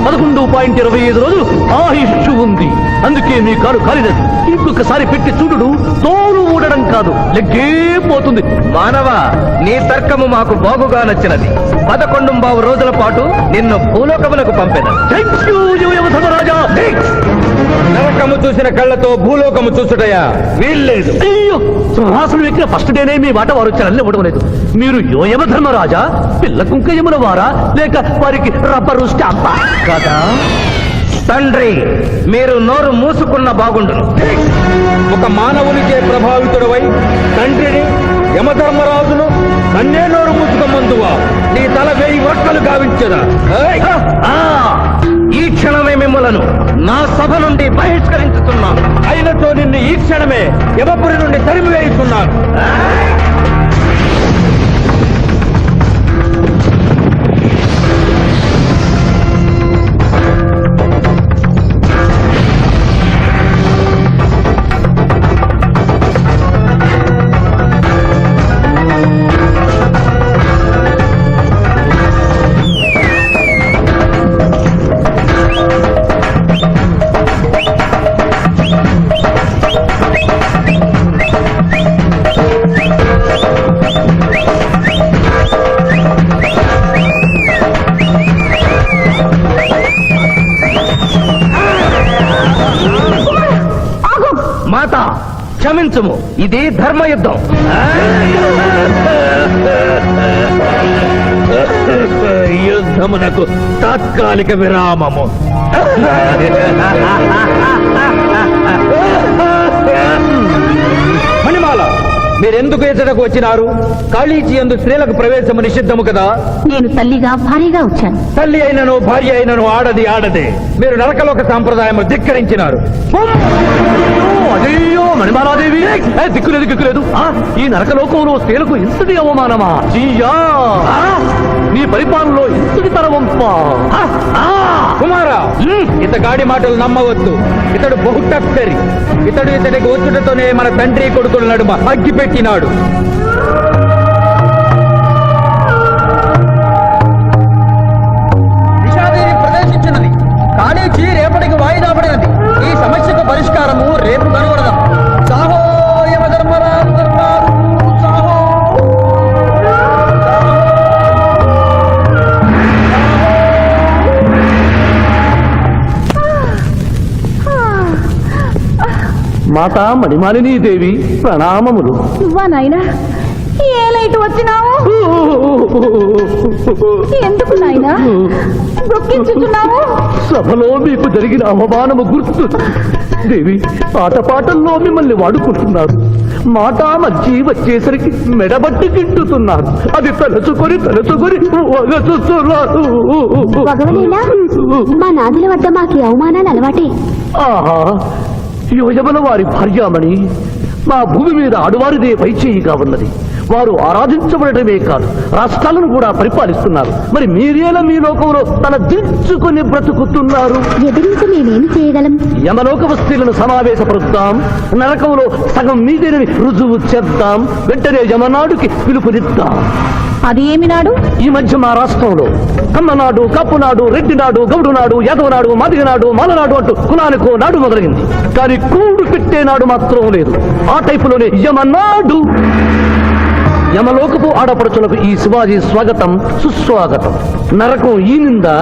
11.25 రోజులు ఆయుష్ ఉంది. అందుకే మీ కారు కాలినది. ఇంకొకసారి పెట్టి చూడు, తోలు ఊడడం కాదు, లెగ్గే పోతుంది. మానవ, నీ తర్కము మాకు బాగుగా నచ్చినది. 11 రోజుల పాటు నిన్ను భూలోకములకు పంపెద. ధర్మరాజా, నరకము చూసిన కళ్ళతో భూలోకము చూసుటయా వీల్లేదు. అయ్యో, సింహాసనం ఎక్కిన ఫస్ట్ డేనే మీ మాట వారు వచ్చారని ఇవ్వడం లేదు. మీరు యోయమ ధర్మరాజా, పిల్ల కుంక యమున వారా, లేక వారికి రబ్బరు స్టాంపా కదా? తండ్రి, మీరు నోరు మూసుకున్న బాగుండును. ఒక మానవునికే ప్రభావితుడవై తండ్రిని, యమధర్మరాజును నన్నే నోరు మూసుకోమందువా? నీ తల 1000 వట్కలు గావించదా? ఈ క్షణమే మిమ్మలను నా సభ నుండి బహిష్కరించుతున్నాను. అయినతో నిన్ను ఈ క్షణమే యమపురి నుండి తరిమి వేయిస్తున్నాను. మాత, క్షమించుము, ఇది ధర్మయుద్ధం. యుద్ధమునకు తాత్కాలిక విరామము. మణిమాల, మీరెందుకు ఎచ్చటకు వచ్చినారు? కాళీచి యందు స్త్రీలకు ప్రవేశము నిషిద్ధము కదా? నేను తల్లిగా భారీగా వచ్చాను. తల్లి అయినను భార్య అయినను ఆడది ఆడదే. మీరు నరకలోక సాంప్రదాయము ధిక్కరించినారు. అయ్యో మణిమాలాదేవి, దిక్కులేదు. ఈ నరకలోకంలో స్త్రీలకు ఇంతటి అవమానమా? చీయా, నీ పరిపాలనలో ఇంతటి తరవంపా? కుమారా, ఇతగాడి మాటలు నమ్మవద్దు. ఇతడు బహుటక్కరి. ఇతడికి వచ్చుటతోనే మన తండ్రి కొడుకుల నడుమ అగ్గి పెట్టినాడు. విషాదేవి ప్రవేశించినది. కాళీచి రేపటికి వాయిదా పడినది. ఈ సమస్యకు పరిష్కారము రేపు కనుగొడదాం. సాహో యమధర్మరాజు దర్బారు, సాహో. మాతా మణిమాలినీ దేవి, ప్రణామములు. నువ్వా నాయనా? ఏ లైట్ వచ్చినావు? ఎందుకు నాయనా దుఃఖించుతున్నావు? సభలో మీకు జరిగిన అవమానము గుర్తు. దేవి, ఆటపాటల్లో మిమ్మల్ని వాడుకుంటున్నారు. మాట మధ్య వచ్చేసరికి మెడబట్టి తింటున్నారు. అది తలుచుకొని వగచుస్తున్నారు. భగవనేనా, మా నాదుల వద్ద మాకు అవమానాలు అలవాటే. ఆహా, యువజముల వారి భార్యామణి మా భూమి మీద ఆడువారిదే పైచేయిగా ఉన్నది. వారు ఆరాధించబడటమే కాదు, రాష్ట్రాలను కూడా పరిపాలిస్తున్నారు. మరి మీరేలా మీ లోకంలో తల దించుకొని బ్రతుకుతున్నారు? ఎదిరించి మేమేమి చేయగలం? యమలోక వస్తువులను సమావేశపరుస్తాం. నరకంలో సగం మీదేనని రుజువు చేద్దాం. వెంటనే యమనాడుకి పిలుపునిద్దాం. అది ఏమి నాడు? ఈ మధ్య మా రాష్ట్రంలో కమ్మనాడు, కప్పునాడు, రెడ్డినాడు, గౌడునాడు, యాదవనాడు, మాదిగనాడు, మాలనాడు అంటూ కులానికో నాడు మొదలైంది. కానీ కూడు పెట్టే నాడు మాత్రం లేదు. ఆ టైపులోనే యమనాడు. యమలోకపు ఆడపడుచులకు ఈ శివాజీ స్వాగతం సుస్వాగతం. నరకం ఈనిందా,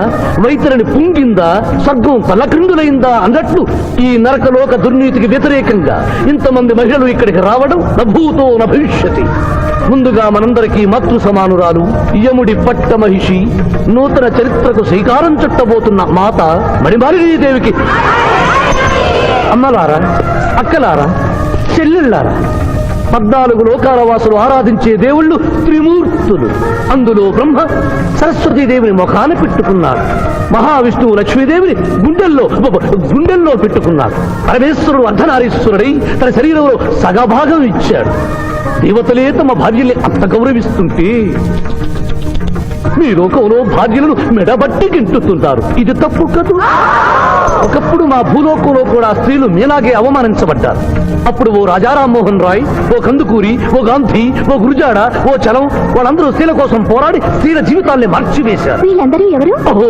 వైతరిని పుంగిందా, స్వర్గం తలక్రిందులైందా అన్నట్లు ఈ నరకలోక దుర్నీతికి వ్యతిరేకంగా ఇంతమంది మహిళలు ఇక్కడికి రావడం నభూతో నభవిష్యతి. ముందుగా మనందరికీ మాతృ సమానురాలు యముడి పట్ట మహిషి, నూతన చరిత్రకు శ్రీకారం చుట్టబోతున్న మాత మణిమాలినీదేవికి అమ్మలారా, అక్కలారా, చెల్లెళ్ళారా, 14 లోకాల వాసులు ఆరాధించే దేవుళ్ళు త్రిమూర్తులు. అందులో బ్రహ్మ సరస్వతీదేవిని ముఖాన పెట్టుకున్నాడు, మహావిష్ణువు లక్ష్మీదేవిని గుండెల్లో పెట్టుకున్నాడు, పరమేశ్వరుడు అర్ధనారీశ్వరుడై తన శరీరంలో సగభాగం ఇచ్చాడు. దేవతలే తమ భార్యల్ని అంత గౌరవిస్తుంటే మీ లోకంలో భార్యలను మెడబట్టి గింటుతుంటారు. ఇది తప్పు కాదు. ఒకప్పుడు మా భూలోకంలో కూడా స్త్రీలు మీలాగే అవమానించబడ్డారు. అప్పుడు ఓ రాజా రామ్మోహన్ రాయ్, ఓ కందుకూరి, ఓ గాంధీ, ఓ గురుజాడ, ఓ చలం వాళ్ళందరూ స్త్రీల కోసం పోరాడి స్త్రీల జీవితాల్ని మార్చివేశారు. వీళ్ళందరూ ఎవరు? ఓహో,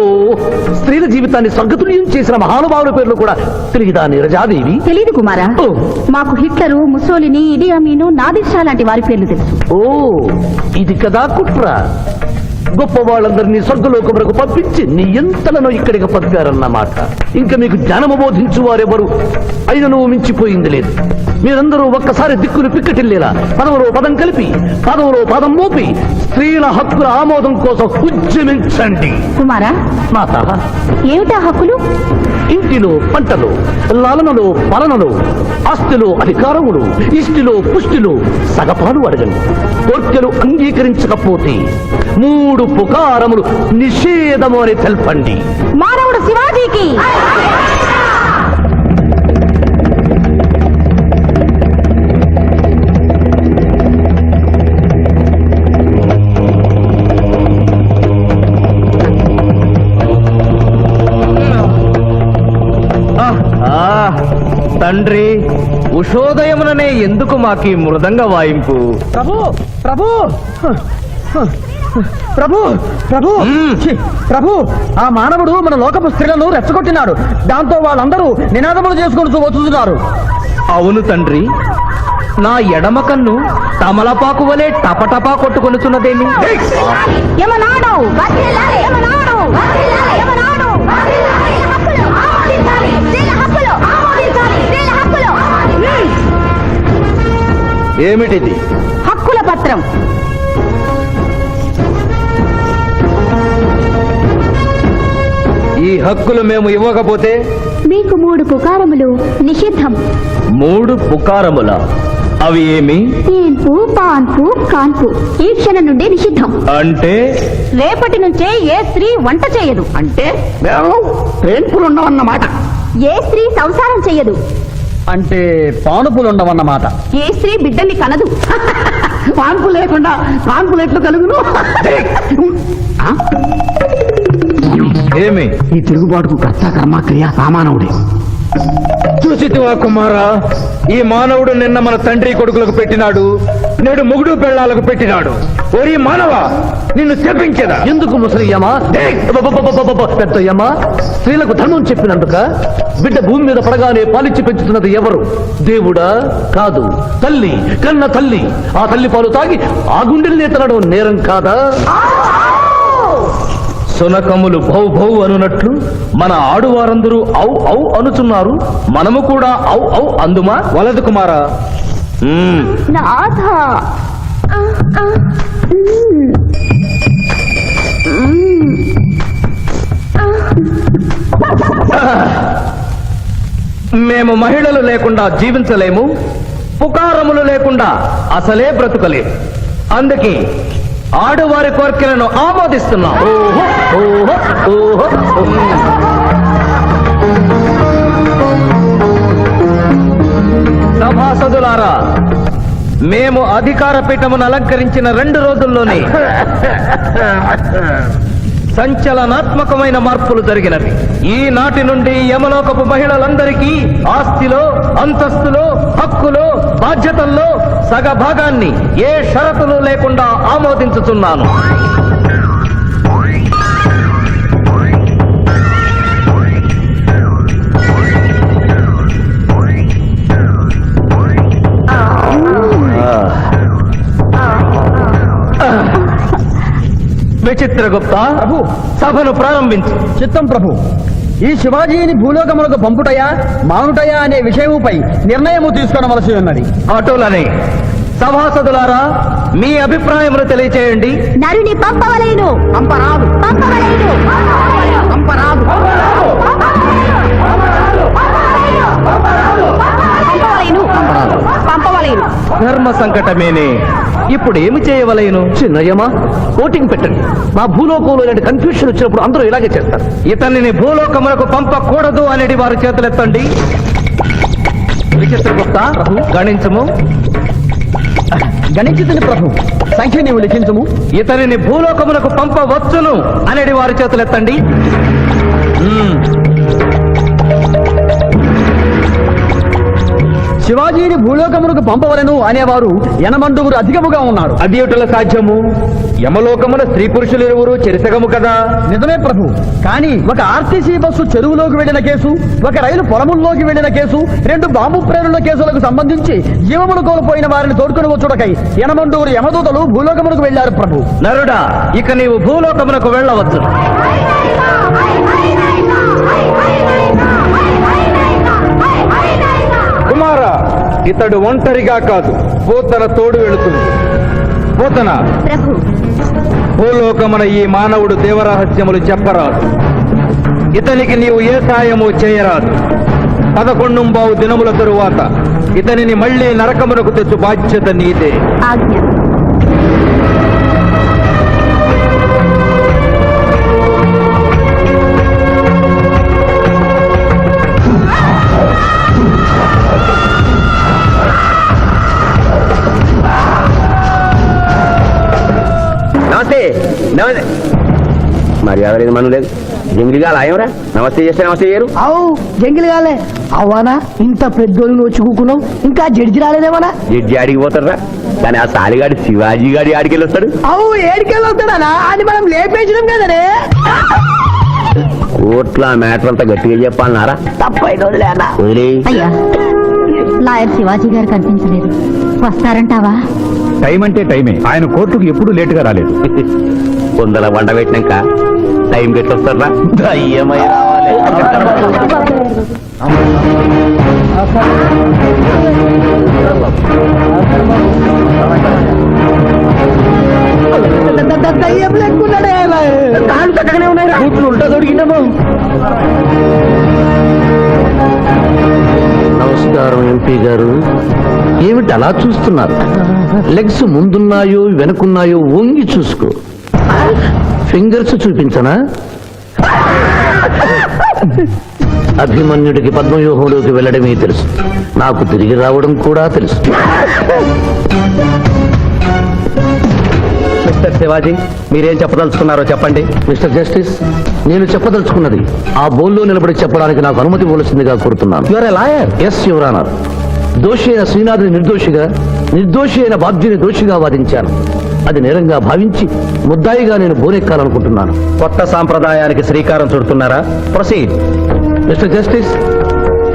స్త్రీల జీవితాన్ని స్వర్గతుల్యం చేసిన మహానుభావుల పేర్లు కూడా తెలియదా నీరజాదేవి? తెలీదు కుమారా. మాకు హిట్లరు, ముసోలిని, ఇడి అమీను, నాదిర్ షా లాంటి వారి పేర్లు తెలుసు. ఓ, ఇది కదా కుట్ర. గొప్ప వాళ్ళందరినీ స్వర్గలోకములకు పంపించి నీ ఎంతలను ఇక్కడికి పంపారన్నమాట. ఇంకా మీకు జ్ఞానము బోధించు వారెవరు అయినను మించిపోయింది లేదు. మీరందరూ ఒక్కసారి దిక్కులు పిక్కటిల్లేలా పదవులో పదం కలిపి, పదవులో పదం మోపి స్త్రీల హక్కుల ఆమోదం కోసం ఉద్యమించండి. కుమారా, మాత, ఏమిటా హక్కులు? ఇంటిలో పంటలు, లాలనలో పాలనలో, ఆస్తిలో అధికారములు, ఇష్టిలో పుష్టిలో సగపాలు అడగండి. కోర్కెలు అంగీకరించకపోతే 3 పుకారములు నిషేధము అని తెల్పండి. మానవుడు శివాజీకి. తండ్రి, ఉషోదయముననే ఎందుకు మాకి మృదంగ వాయింపు? ప్రభు ప్రభు ప్రభు ప్రభు ఛీ, ప్రభు, ఆ మానవుడు మన లోకపు స్త్రీలను రెచ్చగొట్టినాడు. దాంతో వాళ్ళందరూ నినాదములు చేసుకుంటూ వస్తున్నారు. అవును తండ్రి, నా ఎడమ కన్ను తమలపాకు వలె టపటపా కొట్టుకొనుచున్నదేమి? యమనాడు, వర్ధిల్లాలి, యమనాడు, వర్ధిల్లాలి, యమనాడు, వర్ధిల్లాలి, హక్కులు ఆమోదించాలి, స్త్రీల హక్కులు ఆమోదించాలి, స్త్రీల హక్కులు. ఏమిటిది? హక్కుల పత్రం. ఈ హక్కులు మేము ఇవ్వకపోతే మీకు 3 పుకారములు నిషిద్ధం. 3 పుకారముల? అవి ఏమి? తేన్పు, పాన్పు, కాన్పు ఈ క్షణం నుండి నిషిద్ధం. అంటే రేపటి నుంచే ఏ స్త్రీ వంట చేయదు. అంటే మేము ట్రేన్పులు ఉండవన్నమాట. ఏ స్త్రీ సంసారం చెయ్యదు. అంటే పానుపులు ఉండవన్నమాట. ఏ స్త్రీ బిడ్డని కనదు. పాన్పు లేకుండా పాన్పులు ఎట్లు కలుగును? ఏమి? ఈ తిరుగుబాటుకు కర్త కర్మ క్రియ సామానవుడే. చూసితివా కుమారా, ఈ మానవుడు నిన్న మన తండ్రి కొడుకులకు పెట్టినాడు, నేడు మొగుడు పెళ్ళాలకు పెట్టినాడు. ఓరి మానవ, నిన్ను శపించదా? ఎందుకు ముసలియమా, పెద్దయ్యమా? స్త్రీలకు ధర్మం చెప్పినందుక? బిడ్డ భూమి మీద పడగానే పాలిచ్చి పెంచుతున్నది ఎవరు? దేవుడా? కాదు, తల్లి, కన్న తల్లి. ఆ తల్లి పాలు తాగి ఆ గుండెల్ని తనడం నేరం కాదా? సునకములు భౌ భౌ అనునట్లు మన ఆడువారందరూ ఔ ఔ అనుచున్నారు. మనము కూడా ఔ ఔ అందుమా? వలదు కుమారా. నాథ, మేము మహిళలు లేకుండా జీవించలేము, పుకారములు లేకుండా అసలే బ్రతుకలేము. అందుకే ఆడువారి కోరికలను ఆమోదిస్తున్నాం. సభాసదులారా, మేము అధికార పీఠమును అలంకరించిన 2 రోజుల్లోనే సంచలనాత్మకమైన మార్పులు జరిగినవి. ఈనాటి నుండి యమలోకపు మహిళలందరికీ ఆస్తిలో, అంతస్తులో, హక్కులో, బాధ్యతల్లో సగభాగాన్ని ఏ షరతులు లేకుండా ఆమోదించుతున్నాను. విచిత్రగుప్త ప్రభు సభను ప్రారంభించు. చిత్తం ప్రభు. ఈ శివాజీని భూలోకములకు పంపుటయా మానుటయా అనే విషయముపై నిర్ణయము తీసుకొనవలసి ఉన్నది. అటులనే సభాసదులారా మీ అభిప్రాయములు తెలియచేయండి. నరుని పంపవలేను. పంపరాదు. పంపవలేను. పంపరాదు. పంపవలేను. పంపవలేను. ధర్మ సంకటమేనే. ఇప్పుడు ఏమి చేయవలేను? చిన్నయ్యమా ఓటింగ్ పెట్టండి. మా భూలోకంలో ఇలాంటి కన్ఫ్యూషన్ వచ్చినప్పుడు అందరూ ఇలాగే చేస్తారు. ఇతనిని భూలోకములకు పంపకూడదు అనేది వారి చేతులెత్తండి. విచిత్రగుప్త గణించము. గణించుతుని ప్రభు. సంఖ్య నీవు లిఖించము. ఇతనిని భూలోకములకు పంపవచ్చును అనేది వారి చేతులెత్తండి. శివాజీని భూలోకములకు పంపవలను అనేవారు ఎనమండుగురు అధికముగా ఉన్నారు. అది ఎటుల సాధ్యము? యమలోకమున స్త్రీ పురుషులు ఇరువురు చెరిసగము కదా. నిజమే ప్రభు. కానీ ఒక ఆర్టీసీ బస్సు చెరువులోకి వెళ్లిన కేసు, ఒక రైలు పొలముల్లోకి వెళ్లిన కేసు, 2 బాంబు ప్రేరుల కేసులకు సంబంధించి జీవములు కోల్పోయిన వారిని తోడుకొని వచ్చుటకై ఎనమండుగురు యమదూతలు భూలోకములకు వెళ్లారు ప్రభు. నరుడా, ఇక నీవు భూలోకమునకు వెళ్ళవచ్చు. కుమారా, ఇతడు ఒంటరిగా కాదు, పోతన తోడు వెళుతుంది. పోతన, ప్రభు భూలోకమున ఈ మానవుడు దేవరహస్యములు చెప్పరాదు. ఇతనికి నీవు ఏ సాయము చేయరాదు. 11 దినముల తరువాత ఇతనిని మళ్లీ నరకమునకు తెచ్చు బాధ్యత నీదే. ఆజ్ఞ. నమస్తే. మర్యాద లేదు, మనం లేదు. జంగిలిగా లాయవరా నమస్తే చేస్తే నమస్తే చేయరు. అవు జంగిల్ కాలే అవ్వానా ఇంత పెద్దోళ్ళు వచ్చి కూకున్నావు, ఇంకా జడ్జి రాలేదేమన్నా? జడ్జి ఆడికి పోతారా, కానీ ఆ సాలిగాడి శివాజీ గాడి ఆడికి వెళ్ళి వస్తాడు. అవు ఏడికెళ్ళి వస్తాడనా? అది మనం లేపేసినాం కదనే. కోట్ల మ్యాటర్ అంతా గట్టిగా చెప్పాలన్నారా? తప్పైన వదిలేనా? వదిలే. అయ్యా, లాయర్ శివాజీ గారు కనిపించలేదు. వస్తారంటావా? టైం అంటే టైమే. ఆయన కోర్టుకు ఎప్పుడూ లేటుగా రాలేదు. కొందల వంట పెట్టినాక టైం పెట్టి వస్తారా? దయ్యమై రావాలి. దయ్యం లెక్కున్నాడే. కాళ్ళు చక్కగానే ఉన్నాయి. కూతురు ఉంటా దొరికిందేమో. నమస్కారం ఎంపీ గారు. ఏమిటి అలా చూస్తున్నారు? లెగ్స్ ముందున్నాయో వెనుకున్నాయో వంగి చూసుకో. ఫింగర్స్ చూపించనా? అభిమన్యుడికి పద్మవ్యూహంలోకి వెళ్ళడమే తెలుసు, నాకు తిరిగి రావడం కూడా తెలుసు. మిస్టర్ శివాజీ, మీరేం చెప్పదలుచుకున్నారో చెప్పండి. మిస్టర్ జస్టిస్, నేను చెప్పదలుచుకున్నది ఆ బోన్లో నిలబడి చెప్పడానికి నాకు అనుమతి ఇవ్వవలసిందిగా కోరుతున్నాను. You're a lawyer. Yes your honour. దోషి అయిన శ్రీనాథుని నిర్దోషిగా, నిర్దోషి అయిన బాబ్జీని దోషిగా వాదించాను. అది నేరంగా భావించి ముద్దాయిగా నేను బోనెక్కాలనుకుంటున్నాను. కొత్త సాంప్రదాయానికి శ్రీకారం చుడుతున్నారా? ప్రొసీడ్. మిస్టర్ జస్టిస్,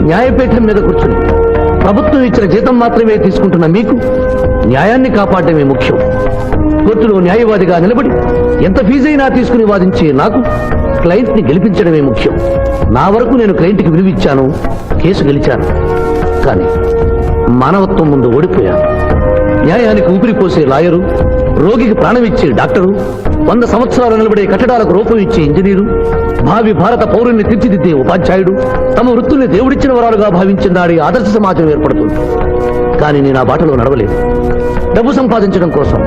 న్యాయపీఠం మీద కూర్చుని ప్రభుత్వం ఇచ్చిన జీతం మాత్రమే తీసుకుంటున్న మీకు న్యాయాన్ని కాపాడమే ముఖ్యం. కోర్టులో న్యాయవాదిగా నిలబడి ఎంత ఫీజైనా తీసుకుని వాదించే నాకు క్లయింట్ ని గెలిపించడమే ముఖ్యం. నా వరకు నేను క్లయింట్ కి విలువిచ్చాను, కేసు గెలిచాను. కానీ మానవత్వం ముందు ఓడిపోయాను. న్యాయానికి ఊపిరిపోసే లాయరు, రోగికి ప్రాణం ఇచ్చే డాక్టరు, 100 సంవత్సరాలు నిలబడే కట్టడాలకు రూపం ఇచ్చే ఇంజనీరు, భావి భారత పౌరుల్ని తీర్చిదిద్దే ఉపాధ్యాయుడు, తమ వృత్తుల్ని దేవుడిచ్చిన వరాలుగా భావించిన నాడి ఆదర్శ సమాజం ఏర్పడుతుంది. కానీ నేను ఆ బాటలో నడవలేదు. డబ్బు సంపాదించడం కోసం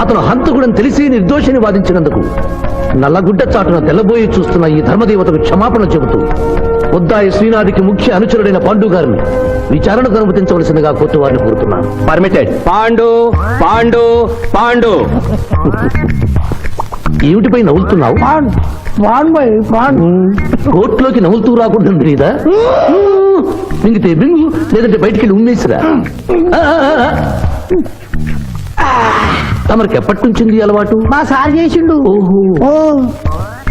అతను హంతకుడని తెలిసి నిర్దోషిని వాదించినందుకు నల్లగుడ్డ చాటున తెల్లబోయి చూస్తున్న ఈ ధర్మదేవతకు క్షమాపణ చెబుతూ ఉద్దాయి శ్రీనాథికి ముఖ్య అనుచరుడైన పాండు గారిని విచారణకు అనుమతించవలసిందిగా కోర్టు వారిని కోరుతున్నాను. పర్మిటెడ్. పాండు పాండు పాండు. ఏమిటిపై నవ్వుతున్నావు? కోర్టులోకి నవ్వుతూ రాకుండా తెలీదా? మింగితే బింగు, లేదంటే బయటికి వెళ్ళి ఉమ్మేసిరా. తమరికి ఎప్పటి నుంచి అలవాటు? మా సార్ చేసిండు. ఓహో,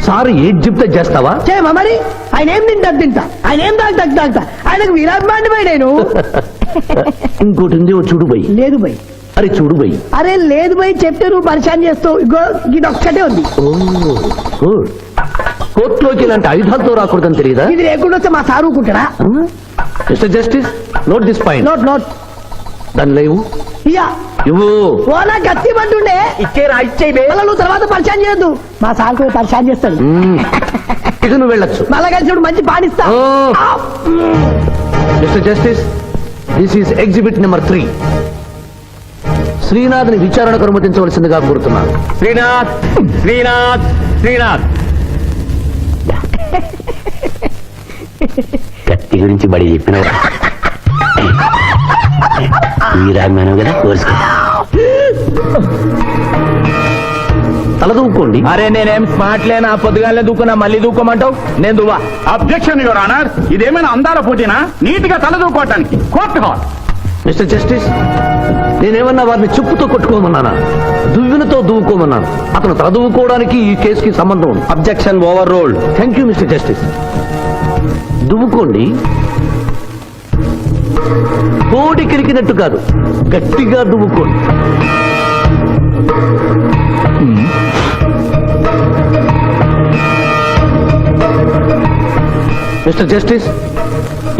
సార్ ఏది చెప్తే చేస్తావా? చేయమా మరి. ఆయన ఏం తింటా, ఆయన ఏం తాగుతా. ఆయనకు వీరాభిమాని పోయి నేను. ఇంకోటి ఉంది, ఓ చూడు పోయి. లేదు పోయి. అరే చూడు బై. అరే లేదు పోయి చెప్తే నువ్వు పరిచయం చేస్తావు ఇగో ఇది ఒక్కటే ఉంది. కోర్టులోకి ఇలాంటి ఆయుధాలతో రాకూడదని తెలియదా? ఇది లేకుండా వస్తే మా సార్ ఊరుకుంటాడా? Mister justice, note this point. Note note దాని లేవు ఇయ్యా ఇవ్వు. ఓ నా గట్టి పట్టుండే ఇచ్చే రా ఇచ్చే మళ్ళా నువ్వు తర్వాత పరిచయం చేయొద్దు, మా సార్ కూడా పరిచయం చేస్తాడు. ఇక నువ్వు వెళ్ళొచ్చు. మళ్ళా కలిసి మంచి పాటిస్తా. Mister justice, this is exhibit number 3. శ్రీనాథ్ని విచారణకు అనుమతించవలసిందిగా కోరుతున్నాను. శ్రీనాథ్ శ్రీనాథ్ శ్రీనాథ్. కత్తి గురించి బడి చెప్పినవా? వీరాజ్ఞానం కదా కోరుసుకో. తలదూకోండి. అరే నేనేం స్మార్ట్ లేనా, పొద్దుగానే దూకున్నా మళ్ళీ దూకోమంటావు? నేను దువ్వా. అబ్జెక్షన్ యువర్ ఆనర్, ఇదేమైనా అందాల పోటీనా? నీట్ గా తల దూకోవటానికి కోర్టు హాల్. మిస్టర్ జస్టిస్, నేనేమన్నా వారిని చెప్పుతో కొట్టుకోమన్నానా? దువ్వినతో దువ్వుకోమన్నాను. అతను తల దువ్వుకోవడానికి ఈ కేసుకి సంబంధం ఉంది. Objection overruled. Thank you mister justice. దువ్వుకోండి. కోడి కిరికినట్టు కాదు, గట్టిగా దువ్వుకోండి. మిస్టర్ జస్టిస్,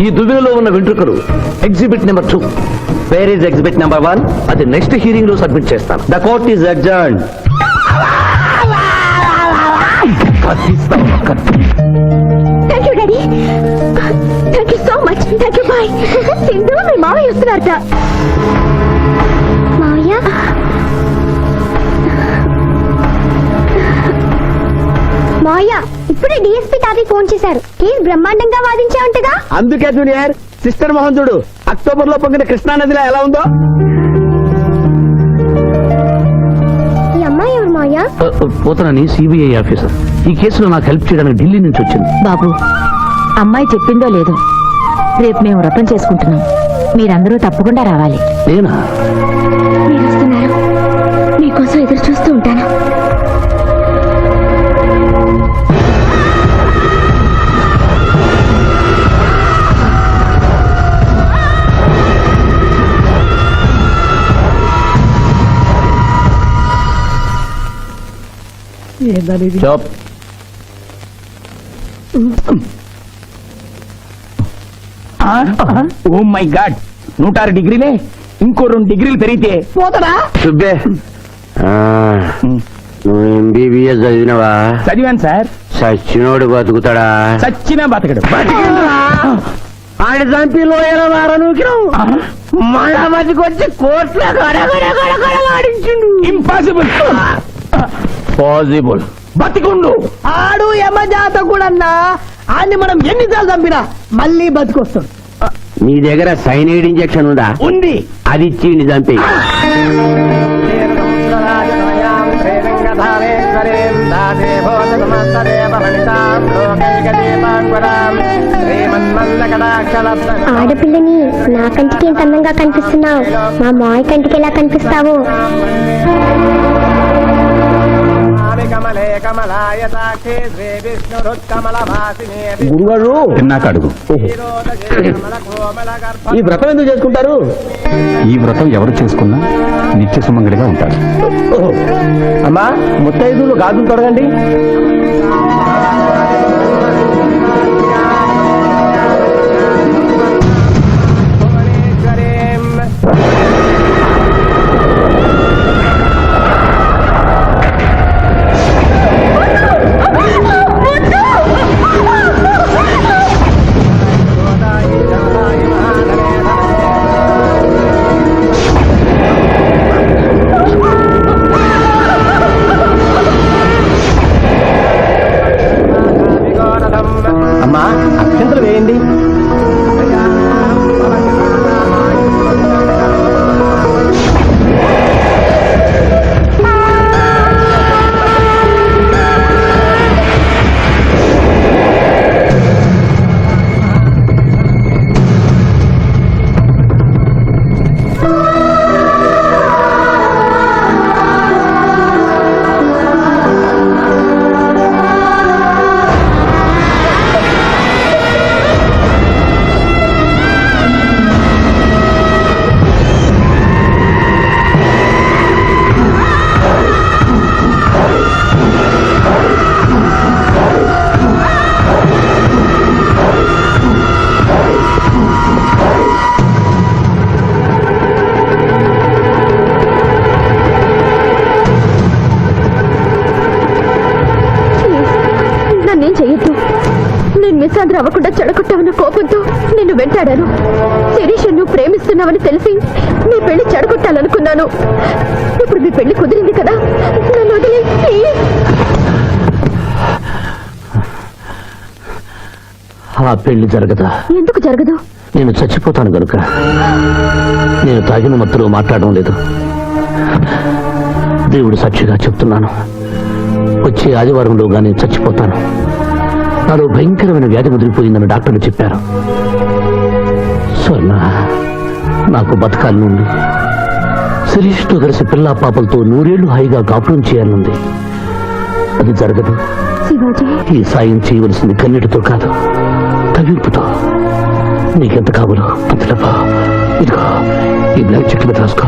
ఈ దువ్వెనలో ఉన్న వెంట్రుకలు exhibit number 2. Where is exhibit number 1? అది నెక్స్ట్ హీరింగ్ లో సబ్మిట్ చేస్తాను. The court is adjourned. Thank you daddy, thank you so much. Thank you boy. Sindhu మీ మావయ్య వస్తున్నారట. మావయ్య మావయ్య ఇప్పుడే డిఎస్పీ తాతయ్య ఫోన్ చేశారు. కేసు బ్రహ్మాండంగా వాదించావంటగా. అందుకే జూనియర్ సిస్టర్ మోహన్ చూడు అక్టోబర్ లో పొంగిన కృష్ణానదిలో ఎలా ఉందో. ఈ అమ్మాయి ఎవరు మావయ్య? పోతనని సిబిఐ ఆఫీసర్. ఈ కేసులో నాకు హెల్ప్ చేయడానికి ఢిల్లీ నుంచి వచ్చింది. బాబు, అమ్మాయి చెప్పిందో లేదో, రేపు మేము వ్రతం చేసుకుంటున్నాం. మీరందరూ తప్పకుండా రావాలి. నేనా? మీరు వస్తున్నారు, మీకోసం ఎదురు చూస్తూ ఉంటాను. చాప్. ఓ మై గాడ్, 106 డిగ్రీలే. ఇంకో 2 డిగ్రీలు పెరిగితే పోతాడా? సుబ్బే, నువ్వు ఎంబీబీఎస్ చదివినవా? చదివాను సార్. సచ్చినోడు బతుకుతాడా? చచ్చినా బతకడు. ఆడి చంపి లోయల వారనుకిరావు మళ్ళా బతికొచ్చి కోర్టులో గడగడగడగడలాడించిండు. ఇంపాసిబుల్. పాసిబుల్. బతికుండు. ఆడు యమజాత కూడా ఆడిని మనం ఎన్నిసార్లు చంపినా మళ్ళీ బతికొస్తాడు. నీ దగ్గర సైనైడ్ ఇంజెక్షన్ ఉందా? ఉంది. అది ఇచ్చి చంపి. ఆడపిల్లని నా కంటికి ఎంత అందంగా కనిపిస్తున్నావు, మా మాయ కంటికి ఎలా కనిపిస్తావో. గురుగారు తిన్నాక అడుగు. ఈ వ్రతం ఎందుకు చేసుకుంటారు? ఈ వ్రతం ఎవరు చేసుకున్నా నిత్య సుమంగళిగా ఉంటారు. అమ్మా, ముత్తైదులు గాజులు తొడగండి. చేస్తావన్న కోపంతో నిన్ను వెంటాడాను. శిరీష్ నువ్వు ప్రేమిస్తున్నావని తెలిసి నీ పెళ్లి చెడగొట్టాలనుకున్నాను. ఇప్పుడు మీ పెళ్లి కుదిరింది కదా, నన్ను వదిలే. ఆ పెళ్లి జరగదా? ఎందుకు జరగదు? నేను చచ్చిపోతాను గనుక. నేను తాగిన మత్తులో మాట్లాడడం లేదు. దేవుడు సాక్షిగా చెప్తున్నాను, వచ్చే ఆదివారంలో గానీ చచ్చిపోతాను. నాలో భయంకరమైన వ్యాధి ముదిరిపోయిందని డాక్టర్లు చెప్పారు. స్వర్ణ, నాకు బతకాలనుంది. శిరీష్తో కలిసి పిల్లా పాపలతో 100 ఏళ్లు హాయిగా కాపురం చేయాలనుంది. అది జరగదు. శివాజీ, ఈ సాయం చేయవలసింది కన్నీటితో కాదు, తగ్గింపుతో. నీకెంత కావాలో అంత డబ్బా. ఇదిగో ఈ బ్లాక్ చెక్ మీద రాసుకో.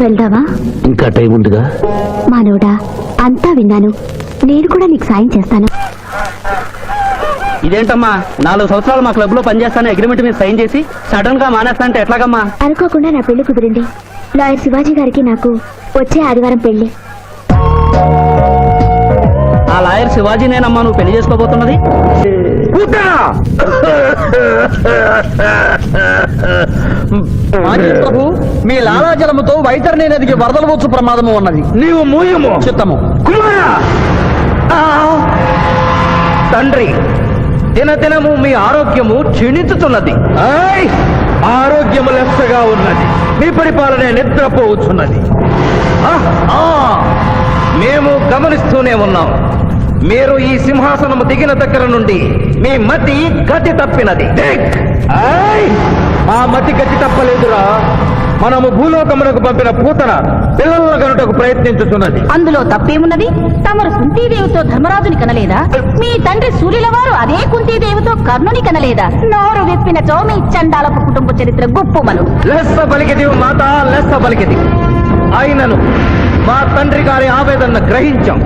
వెళ్దావా? ఇంకా టైం ఉందిగా. మానవుడా, అంతా విన్నాను. నేను కూడా నీకు సాయం చేస్తాను. ఇదేంటమ్మా, 4 సంవత్సరాలు మా క్లబ్ లో పనిచేస్తాను అగ్రిమెంట్ మీద సైన్ చేసి సడన్ గా మానేస్తా అంటే ఎట్లాగమ్మా? అనుకోకుండా నా పెళ్లి కుదిరింది. లాయర్ శివాజీ గారికి నాకు వచ్చే ఆదివారం పెళ్లి. ఆ లాయర్ శివాజీనేనమ్మా నువ్వు పెళ్లి చేసుకోబోతున్నది? ప్రభు, మీ లాలాజలముతో వైతరణి నదికి వరదలు వచ్చు ప్రమాదము ఉన్నది. నీవు మూయము చిత్తము. కుమారా! తండ్రి, దినదినము మీ ఆరోగ్యము క్షీణించుతున్నది. ఆరోగ్యము లెస్సగా ఉన్నది. మీ పరిపాలనే నిద్రపోవచ్చున్నది. మేము గమనిస్తూనే ఉన్నాం. మీరు ఈ సింహాసనము దిగిన దగ్గర నుండి మీ మతి గతి తప్పినది. మా మతి గతి తప్పలేదురా. మనము భూలోకమునకు పంపిన పూతన పిల్లల కనుటకు ప్రయత్నించుతున్నది. అందులో తప్పేమున్నది? తమరు కుంతీదేవితో ధర్మరాజుని కనలేదా? మీ తండ్రి సూర్యుల వారు అదే కుంతీదేవితో కర్ణుని కనలేదా? నోరు విప్పిన చోమి చండాలపు కుటుంబ చరిత్ర గొప్పమను. లెస్స పలికిది మాత, లెస్స పలికిది. అయినను మా తండ్రి గారి ఆవేదన గ్రహించాం.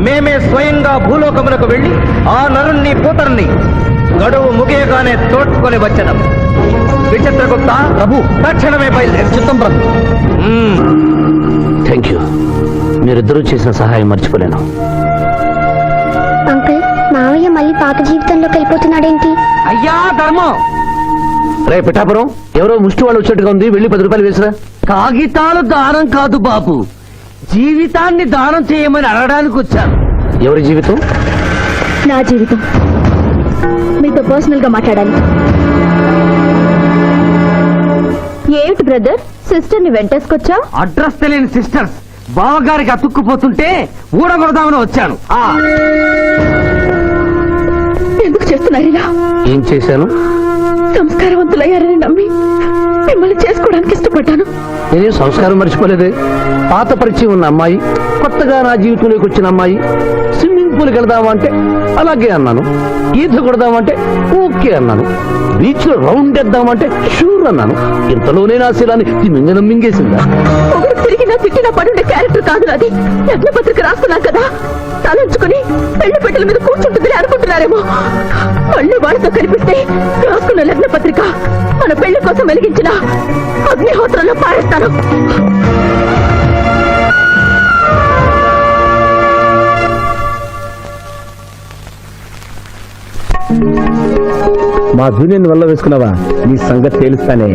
మేమే స్వయంగా భూలోకమునకు వెళ్లి ఆ నరుణ్ణి పూతన్ని గడువు ముగియగానే తోడ్కొని వచ్చడం. విచిత్రగుప్త ప్రభు, తక్షణమే బయలుదేరి. చిత్తం ప్రభు. Thank you. మీరిద్దరూ చేసిన సహాయం మర్చిపోలేను. అంకుల్, మావయ్య మళ్ళీ పాత జీవితంలోకి వెళ్ళిపోతున్నాడేంటి? అయ్యా ధర్మం, రే పిఠాపురం, ఎవరో ముష్టి వాళ్ళు వచ్చినట్టుగా ఉంది, వెళ్ళి 10 రూపాయలు వేసిరా. కాగితాలు దానం కాదు బాబు, జీవితాన్ని దానం చేయమని అడగడానికి వచ్చాను. ఎవరి జీవితం? నా జీవితం. మీతో పర్సనల్ గా మాట్లాడాలి. ఏమిటి బ్రదర్, సిస్టర్ ని వెంటేసుకొచ్చా? అడ్రస్ తెలియని సిస్టర్స్ బావగారికి అతుక్కుపోతుంటే ఊడగొడదామని వచ్చాను. ఎందుకు చేస్తున్నారు ఇలా? ఏం చేశాను? సంస్కారవంతులయ్యారని నమ్మి మిమ్మల్ని చేసుకోవడానికి ఇష్టపడ్డాను. నేనేం సంస్కారం మర్చిపోలేదే. పాత పరిచయం ఉన్న అమ్మాయి, కొత్తగా నా జీవితంలోకి వచ్చిన అమ్మాయి. స్విమ్మింగ్ పూల్కి వెళదామంటే అలాగే అన్నాను. ఈత కొడదామంటే ఓకే అన్నాను. బీచ్ లో రౌండ్ వేద్దామంటే షూర్ అన్నాను. ఇంతలోనే నా శీలాన్ని తిమింగనం మింగేసిందా? తిరిగినా తిట్టినా పడుండే క్యారెక్టర్ కాదు నాది. యజ్ఞపత్రిక రాసుకున్నాం కదా, తలంచుకుని పెళ్లి పెట్టెల మీద కూర్చుంటుంది అనుకుంటున్నారేమో. మళ్ళీ వాళ్ళతో కనిపిస్తే రాసుకున్న లగ్న పత్రిక మన పెళ్లి కోసం వెలిగించిన అగ్నిహోత్రంలో పారేస్తాను. మా జూనియర్ వల్ల వేసుకున్నావా? నీ సంగతి తేలుస్తానే.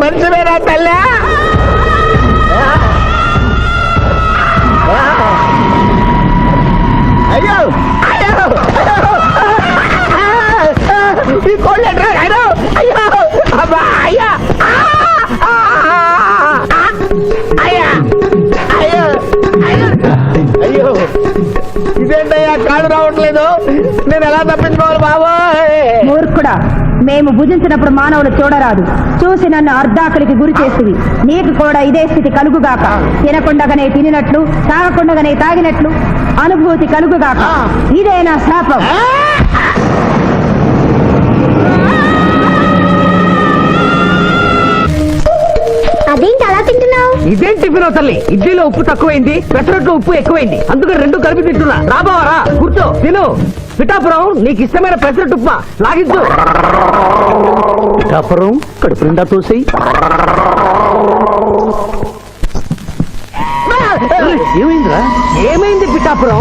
మంచివేనా తల్లా? అయ్యో నేను ఎలా తప్పించుకోవాలి బాబోయ్? మూర్ఖుడా, మేము భుజించినప్పుడు మానవులు చూడరాదు, చూసి నన్ను అర్ధాకలికి గురి చేస్తుంది. నీకు కూడా ఇదే స్థితి కలుగుగాక. తినకుండగానే తినినట్లు, తాగకుండగానే తాగినట్లు అనుభూతి కలుగుగాక. ఇదే నా శాపం. అదేంటి అలా తింటున్నావు? ఇదేం టిఫిన్ తల్లి? ఇడ్లీలో ఉప్పు తక్కువైంది, పెసరట్లో ఉప్పు ఎక్కువైంది, అందుకని రెండు కలిపి తింటున్నా. రాబావరా, కూర్చో తిను. పిఠాపురం, నీకు ఇష్టమైన పెసరట్టు ఉప్మా లాగించు. పిఠాపురం కడుపు నిండా తోసి. ఏమైందిరా? ఏమైంది పిఠాపురం?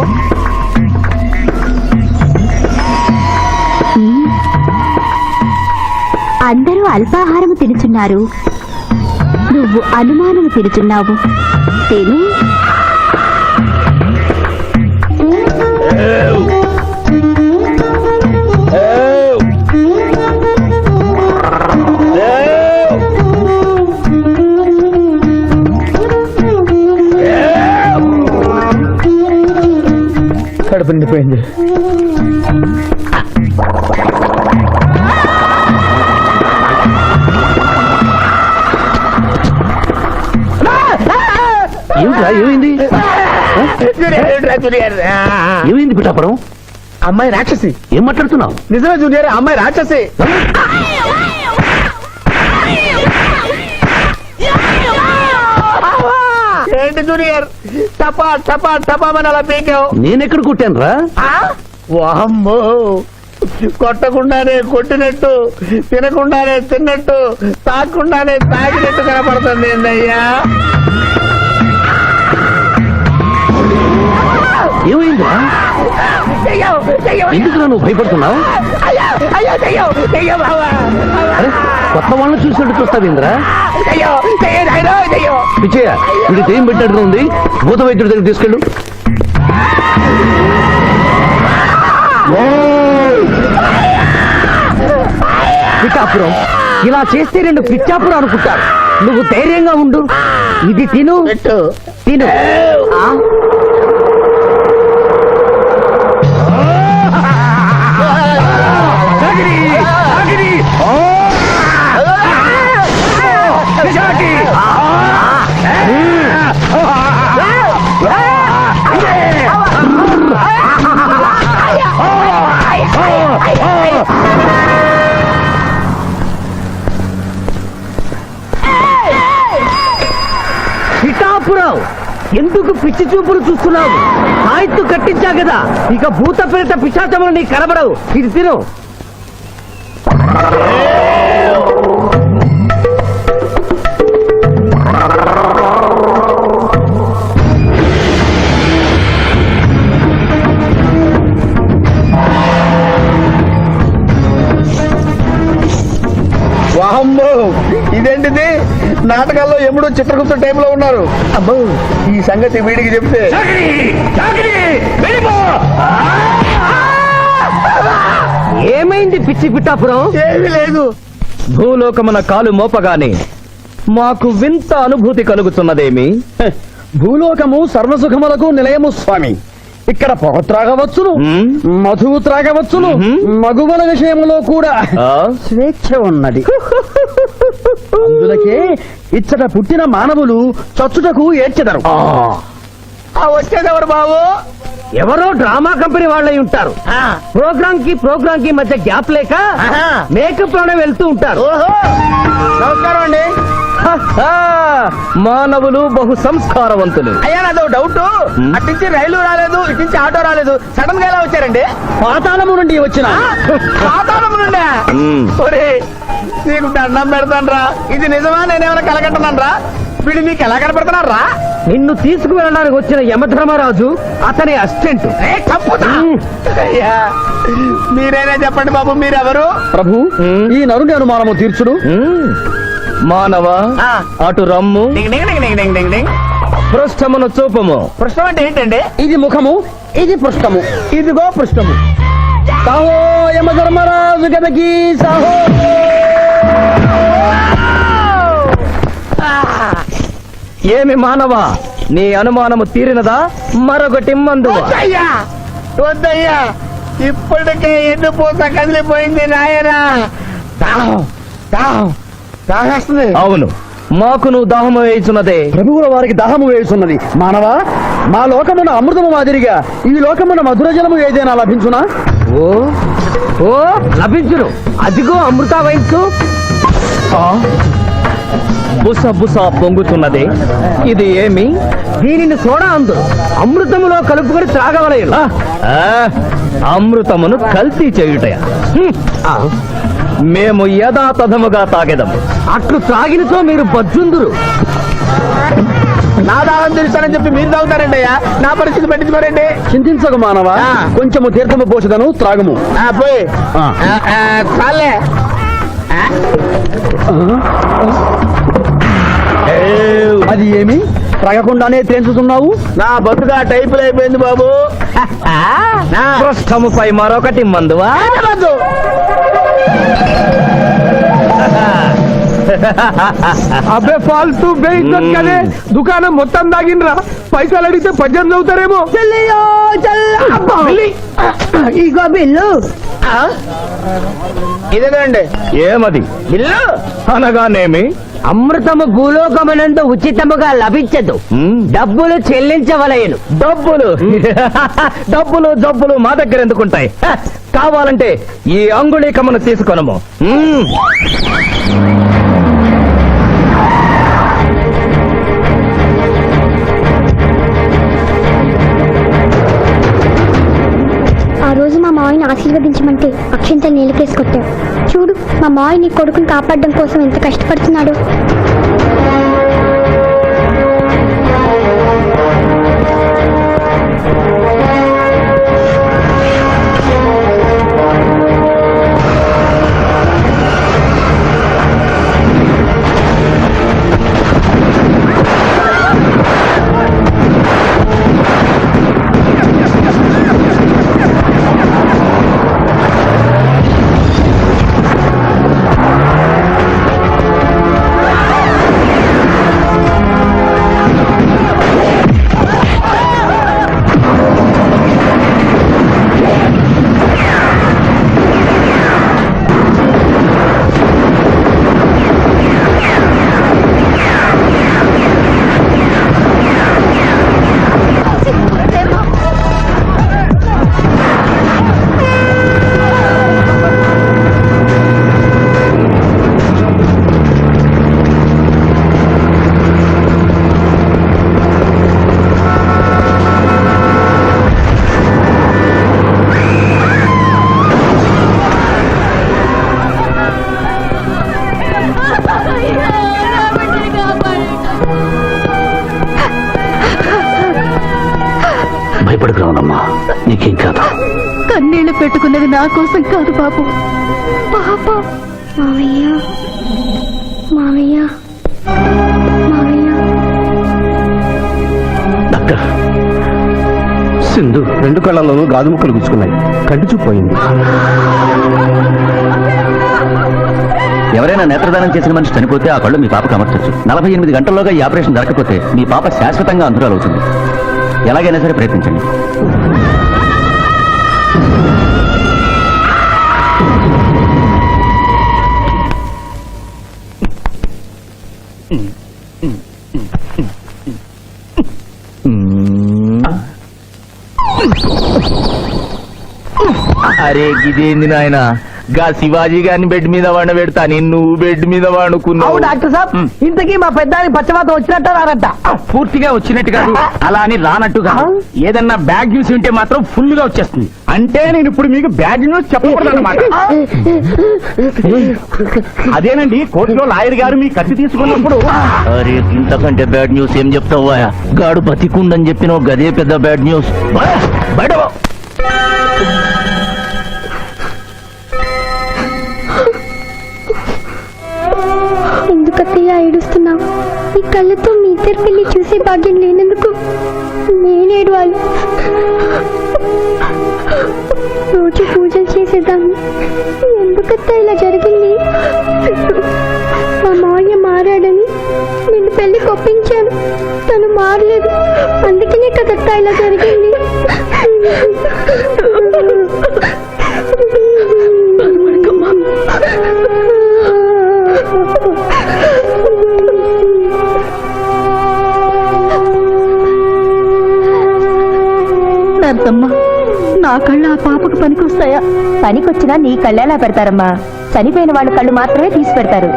అందరూ అల్పాహారము తినుచున్నారు, నువ్వు అనుమానము తినుచున్నావు. తిను. కడుపు నిండిపోయింది. ఏమిట్రా, ఏమైంది? ఏమైంది పిఠాపురం? అమ్మాయి రాక్షసి. ఏం మాట్లాడుతున్నావు? నిజమే జూనియర్, అమ్మాయి రాక్షసి. ఏంటి జూనియర్, టపా టపా టపామని అలా పీకావు? నేనెక్కడ కొట్టాను రా? వామ్మో, కొట్టకుండానే కొట్టినట్టు, తినకుండానే తిన్నట్టు, తాగకుండానే తాగినట్టు కనపడుతుంది ఏందయ్యా? ఏమైందిరా? ఎందుకురా నువ్వు భయపడుతున్నావు? అరే, కొత్త వాళ్ళని చూసినట్టు చూస్తావేంద్రా? పిచ్చయ్య, ఇది దెయ్యం పెట్టినట్టుగా ఉంది, భూత వైద్యుడి దగ్గర తీసుకెళ్ళు. పిఠాపురం, ఇలా చేస్తే రెండు పిచ్చాపురం అనుకుంటారు. నువ్వు ధైర్యంగా ఉండు, ఇది తిను తిను. పిఠాపురం, ఎందుకు పిచ్చి చూపులు చూస్తున్నావు? హాయిత్తు కట్టించా కదా, ఇక భూత ప్రేత పిశాచములు నీకు కనబడవు. ఇది తిను. వామ్మో, ఇదేంటిది? నాటకాల్లో ఎముడు చిత్రగుప్త టైంలో ఉన్నారు. అమ్మో, ఈ సంగతి వీడికి చెప్తే. ఏమైంది పిచ్చి పిఠాపురం? ఏమీ లేదు. భూలోకమున కాలు మోపగానే మాకు వింత అనుభూతి కలుగుతున్నదేమి? భూలోకము సర్వసుఖములకు నిలయము స్వామి. ఇక్కడ పొగ త్రాగవచ్చును, మధువు త్రాగవచ్చును, మగువల విషయంలో కూడా స్వేచ్ఛ ఉన్నది. అందులకే ఇచ్చట పుట్టిన మానవులు చచ్చుటకు ఏడ్చెదరు. వచ్చేదెవరు బాబు? ఎవరో డ్రామా కంపెనీ వాళ్ళై ఉంటారు. ప్రోగ్రామ్ కి మధ్య గ్యాప్ లేక మేకప్ లోనే వెళ్తూ ఉంటారు. నమస్కారం అండి. మానవులు బహు సంస్కారవంతులు. అయ్యా, నాదో డౌట్. అట్నుంచి రైలు రాలేదు, ఇట్నుంచి ఆటో రాలేదు, సడన్ గా ఎలా వచ్చారండి? పాతాళము నుండి వచ్చిన. పాతాళము నుండి? నీకు దండం పెడతానరా, ఇది నిజమా? నేనేమైనా కలగట్టనరా? వీడు నీకు ఎలా కనపడుతున్నారా? నిన్ను తీసుకువెళ్ళడానికి వచ్చిన యమధర్మరాజు అతని అసిస్టెంట్. అయ్యా, మీరైనా చెప్పండి బాబు, మీరెవరు? ప్రభు, ఈ నరుని అనుమానము తీర్చుడు. మానవ, అటు రమ్ము, పృష్ఠమును చూపము. పృష్ఠం అంటే ఏంటండి? ఇది ముఖము, ఇది పృష్ఠము, ఇదిగో పృష్ఠము. సాహో యమధర్మరాజు గదకి సాహో. ఏమి మానవ, నీ అనుమానము తీరినదా? మరొకటి మందు. వద్దయ్యా, ఇప్పటికే ఎన్ను పూత కదిలిపోయింది నాయనా. దాహం దాహం దాహేస్తుంది. అవును, మాకు నువ్వు దాహము వేయుచున్నదే. ప్రభువుల వారికి దాహము వేయుచున్నది. మానవా, మా లోకమున అమృతము మాదిరిగా ఈ లోకమున మధుర జలము ఏదైనా లభించునా? ఓ ఓ లభించును. అదిగో అమృత వయస్సు బుస బుస పొంగుతున్నదే. ఇది ఏమి? దీనిని సోడా అందు అమృతములో కలుపుకొని త్రాగవలయను. అమృతమును కల్తీ చేయుటయా? మేము యథాతథముగా తాగెదము. అట్లు త్రాగినతో మీరు బజ్జుందురు. నా దాహం తెలుస్తానని చెప్పి మీరు తాగుతారండి అయ్యా. నా పరిస్థితి పట్టించుకోరండి. చింతించక మానవా, కొంచెము తీర్థము పోషదను త్రాగము. పోయి చాలే. అది ఏమి? త్రాగకుండానే తేల్చుతున్నావు? నా బతుగా టైపులు అయిపోయింది బాబు. పృష్ఠముపై మరొకటి మందువా? అబ్బే ఫాల్తూ బేయిద్దత్ కదే. దుకాణం మొత్తం దాగినరా. పైసలు అడిగితే 18 అవుతారేమో. ఇగో బిల్లు. ఇదేనండి ఏమది బిల్లు. అనగానేమి? అమృతము భూలోకమునందు ఉచితముగా లభించదు, డబ్బులు చెల్లించవలయను. డబ్బులు డబ్బులు జబ్బులు మా దగ్గర ఎందుకుంటాయి? కావాలంటే ఈ అంగుళీకమును తీసుకొనము. ఆ రోజు మా మావయ్యని ఆశీర్వదించమంటే అక్షంతలు నీళ్ళకేసి కొట్టావు. చూడు, మా మావయ్య నీ కొడుకుని కాపాడడం కోసం ఎంత కష్టపడుతున్నాడు. భయపడుకురావునమ్మా, నీకేం కాదు. కన్నీళ్లు పెట్టుకున్నది నా కోసం కాదు బాబు, పాప. మావయ్య మావయ్య మావయ్య. డాక్టర్, సింధు 2 కళ్ళలోనూ గాజు ముక్కలు గుచ్చుకున్నాయి. కంటి చూపు పోయింది. ఎవరైనా నేత్రదానం చేసిన మనిషి చనిపోతే ఆ కళ్ళు మీ పాపకు అమర్చచ్చు. 48 గంటల్లోగా ఈ ఆపరేషన్ జరగకపోతే మీ పాప శాశ్వతంగా అంధురాలవుతుంది. ఎలాగైనా సరే ప్రయత్నించండి. అరే గిదేంది నాయన, గా శివాజీ గారిని బెడ్ మీద వండబెడతా, నువ్వు బెడ్ మీద వండుకున్నావు. డాక్టర్ సాబ్, ఇంతకీ మా పెద్దానికి పచ్చవాత వచ్చినట్ట రానట్ట? పూర్తిగా వచ్చినట్టు కాదు, అలా అని రానట్టుగా. ఏదన్నా బ్యాడ్ న్యూస్ ఉంటే మాత్రం ఫుల్ గా వచ్చేస్తుంది. అంటే నేను ఇప్పుడు మీకు బ్యాడ్ న్యూస్ చెప్పకూడదు అన్నమాట. అదేనండి, కోర్టులో లాయర్ గారు మీ కత్తి తీసుకున్నప్పుడు. అరే ఇంతకంటే బ్యాడ్ న్యూస్ ఏం చెప్తావా? గాడు బతికుండని చెప్పిన గదే పెద్ద బ్యాడ్ న్యూస్. బయట ఎందుకత్తయ్య ఏడుస్తున్నావు? ఈ కళ్ళతో మీ ఇద్దరు పెళ్లి చూసే భాగ్యం లేనందుకు నేనేడవాలి. రోజు పూజలు చేసేదాన్ని, ఎందుకత్త ఇలా జరిగింది? మా మావయ్య మారాడని నిన్ను పెళ్లి కొప్పించాను, తను మారలేదు. అందుకనే కదత్తా ఇలా జరిగింది. పనికొస్తాయా? పనికొచ్చినా నీ కళ్ళెలా పెడతారమ్మా? చనిపోయిన వాళ్ళ కళ్ళు మాత్రమే తీసి పెడతారు.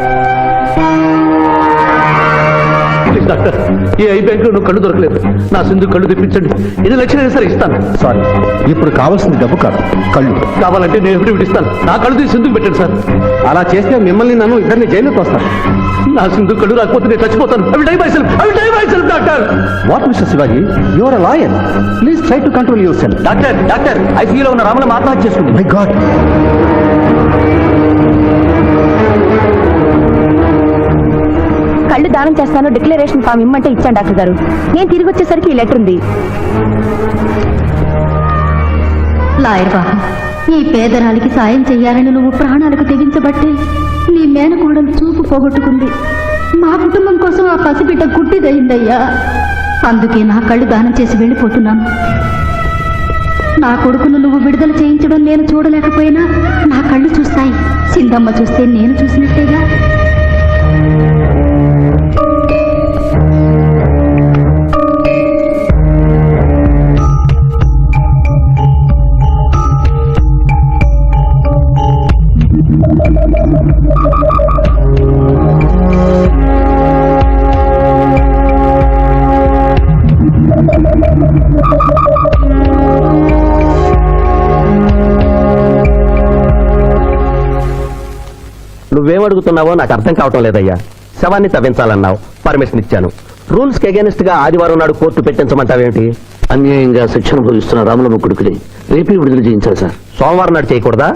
డాక్టర్, ఈ ఐ బ్యాంక్ లో కళ్ళు దొరకలేదు. నా సింధు కళ్ళు తెప్పించండి. 8 లక్షలు సరే ఇస్తాను. సారీ, ఇప్పుడు కావాల్సింది డబ్బు కాదు, కళ్ళు. కావాలంటే నేను ఎప్పుడు ఇస్తాను. నా కళ్ళు తీసి సింధుకు పెట్టండి సార్. అలా చేస్తే మిమ్మల్ని నన్ను ఇద్దరిని జైలుకి వస్తాను. నా సింధు కళ్ళు రాకపోతే నేను చచ్చిపోతాను. అవి die myself doctor. What mister Shivaji, you are a lawyer, please try to control yourself. Doctor ఐసీయూలో ఉన్న రాముల ఆత్మహత్య చేసుకుంది. My God. కళ్ళు దానం చేస్తాను డిక్లరేషన్ ఫామ్ ఇమ్మంటే ఇచ్చాను డాక్టర్ గారు. నేను తిరిగి వచ్చేసరికి ఈ లెటర్ ఉంది. లాయర్ బాబు, ఈ పేదరాలికి సాయం చెయ్యాలని నువ్వు ప్రాణాలకు తెగించబట్టే నీ మేనకోడలు చూపు పోగొట్టుకుంది. మా కుటుంబం కోసం ఆ పసిబిడ్డ గుడ్డిదయిందయ్యా. అందుకే నా కళ్ళు దానం చేసి వెళ్ళిపోతున్నాను. నా కొడుకును నువ్వు విడుదల చేయించడం నేను చూడలేకపోయినా నా కళ్ళు చూస్తాయి. సింధమ్మ చూస్తే నేను చూసినట్టేగా. నువ్వేమడుగుతున్నావో నాకు అర్థం కావటం లేదయ్యా. శవాన్ని తవ్వించాలన్నావు, పర్మిషన్ ఇచ్చాను. రూల్స్ కి అగేనిస్ట్ గా ఆదివారం నాడు కోర్టు పెట్టించమంటావేంటి? అన్యాయంగా శిక్షణ భవిస్తున్న రాములమ్మ కొడుకుని రేపే విడుదల చేయించాలి సార్. సోమవారం నాడు చేయకూడదా?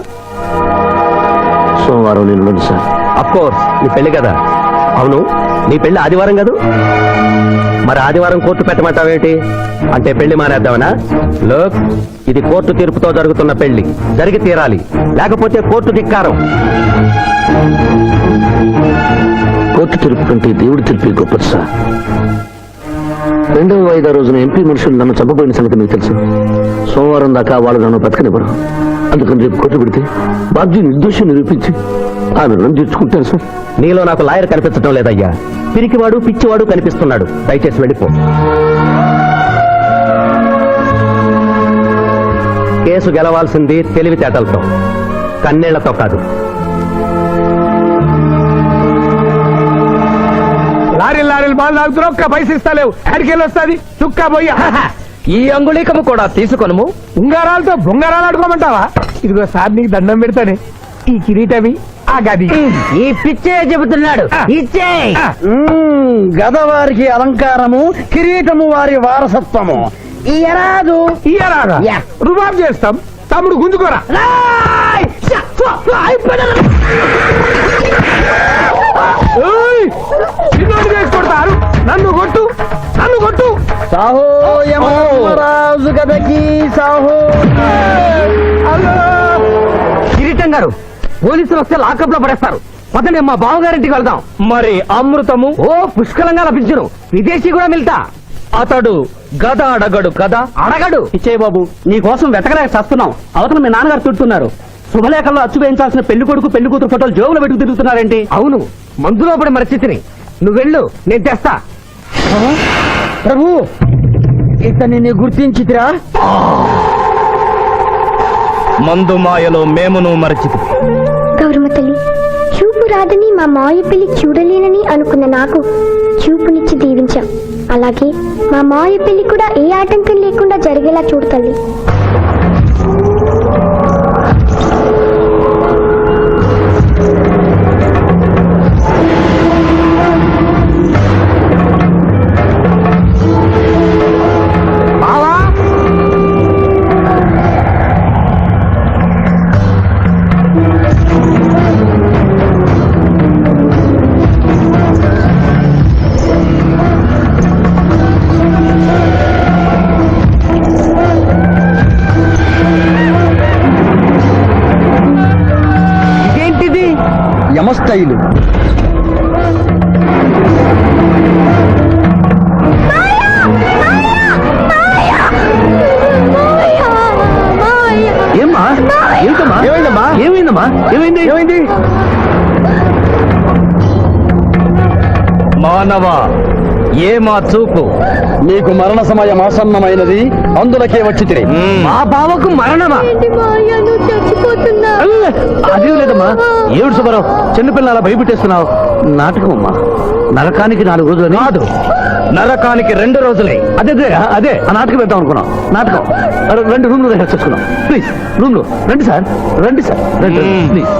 సోమవారం నేను ఉండదు సార్. అఫ్కోర్స్, నీ పెళ్లి కదా. అవును, నీ పెళ్లి ఆదివారం కాదు. మరి ఆదివారం కోర్టు పెట్టమంటావేంటి? అంటే పెళ్లి మానేద్దామనా? లోక్, ఇది కోర్టు తీర్పుతో జరుగుతున్న పెళ్లి, జరిగి తీరాలి, లేకపోతే కోర్టు ధిక్కారం. కోర్టు తీర్పు కంటే దేవుడి తీర్పే గొప్పది సార్. 2వ వాయిదా రోజున ఎంపీ మనుషులు నన్ను చంపబోయిన సంగతి మీకు తెలుసు. సోమవారం దాకా వాళ్ళు నన్ను బతకనివ్వరు. అందుకని రేపు కోర్టు పెడితే బాబ్జీ నిర్దోషం నిరూపించి ఆమె రుణం తీర్చుకుంటాను సార్. నీలో నాకు లాయర్ కనిపించడం లేదయ్యా. పిరికివాడు పిచ్చివాడు కనిపిస్తున్నాడు. దయచేసి వెళ్ళిపో. కేసు గెలవాల్సింది తెలివితేటలతో, కన్నీళ్లతో కాదు. లారీలు బాల్ తాగుతున్నావు, ఒక్క పైసలు ఇస్తలేవు. ఎక్కడికెళ్ళి వస్తుంది చుక్కా పోయి. ఈ అంగుళీకము కూడా తీసుకొనుము. ఉంగారాలతో బొంగారాలు ఆడుకోమంటావా? ఇదిగో సార్, నీకు దండం పెడతానే. ఈ కిరీటమి, ఆ గది. ఈ పిచ్చే చెబుతున్నాడు. ఇచ్చే గదవారికి అలంకారము, కిరీటము వారి వారసత్వము. ఇయరాదు ఇయ్యరాగా రుబాబ్ చేస్తాం. తమ్ముడు గుంజుకోరా. కొడతారు. నన్ను కొట్టు. సాహో యమరాజు గదకి సాహో. కిరీటం గారు, పోలీసులు వస్తే లాకప్ లో పడేస్తారు. పదండి, మా బావగారింటికి వెళ్దాం. మరి అమృతము? ఓ, పుష్కలంగా లభించును. విదేశీ కూడా మిల్తా. అతడు గద అడగడు కదా? అడగడు. ఇచ్చే బాబు, నీ కోసం వెతకలేక చస్తున్నాం. అవతల మీ నాన్నగారు తిడుతున్నారు. శుభలేఖల్లో అచ్చు వేయించాల్సిన పెళ్లి కొడుకు పెళ్లి కూతురు ఫోటోలు జోబులు పెట్టుకు తిరుగుతున్నారేంటి? అవును, మందులో పడి మరిచితిని. నువ్వు వెళ్ళు, నేను తెస్తా. ప్రభు, ఇతనిని గుర్తించితిరా? మందు మాయలో మేమును మరచితి. గౌరమ్మ తల్లి, చూపు రాదని మా మావయ్య పెళ్లి చూడలేనని అనుకున్న నాకు చూపునిచ్చి దీవించాం. అలాగే మా మావయ్య పెళ్లి కూడా ఏ ఆటంకం లేకుండా జరిగేలా చూడు తల్లి. యమస్థైలు. ఏమ్మా? ఏంటమ్మా? ఏమైందమ్మా? ఏమైంది? మానవ, ఏ మా చూపు మీకు మరణ సమయం ఆసన్నమైనది, అందులకే వచ్చి తిరిగి మా బావకు మరణమా? అదే లేదమ్మా, ఏడు సుబ్బారావు చిన్నపిల్లల భయపెట్టేస్తున్నావు. నాటకం అమ్మా, నరకానికి 4 రోజులు కాదు, నరకానికి 2 రోజులే. అదే అదే ఆ నాటకం పెడతాం అనుకున్నాం. నాటకం 2 రూమ్లు రిహార్స్ చేసుకున్నాం. ప్లీజ్ రూమ్లో రండి సార్, రండి ప్లీజ్.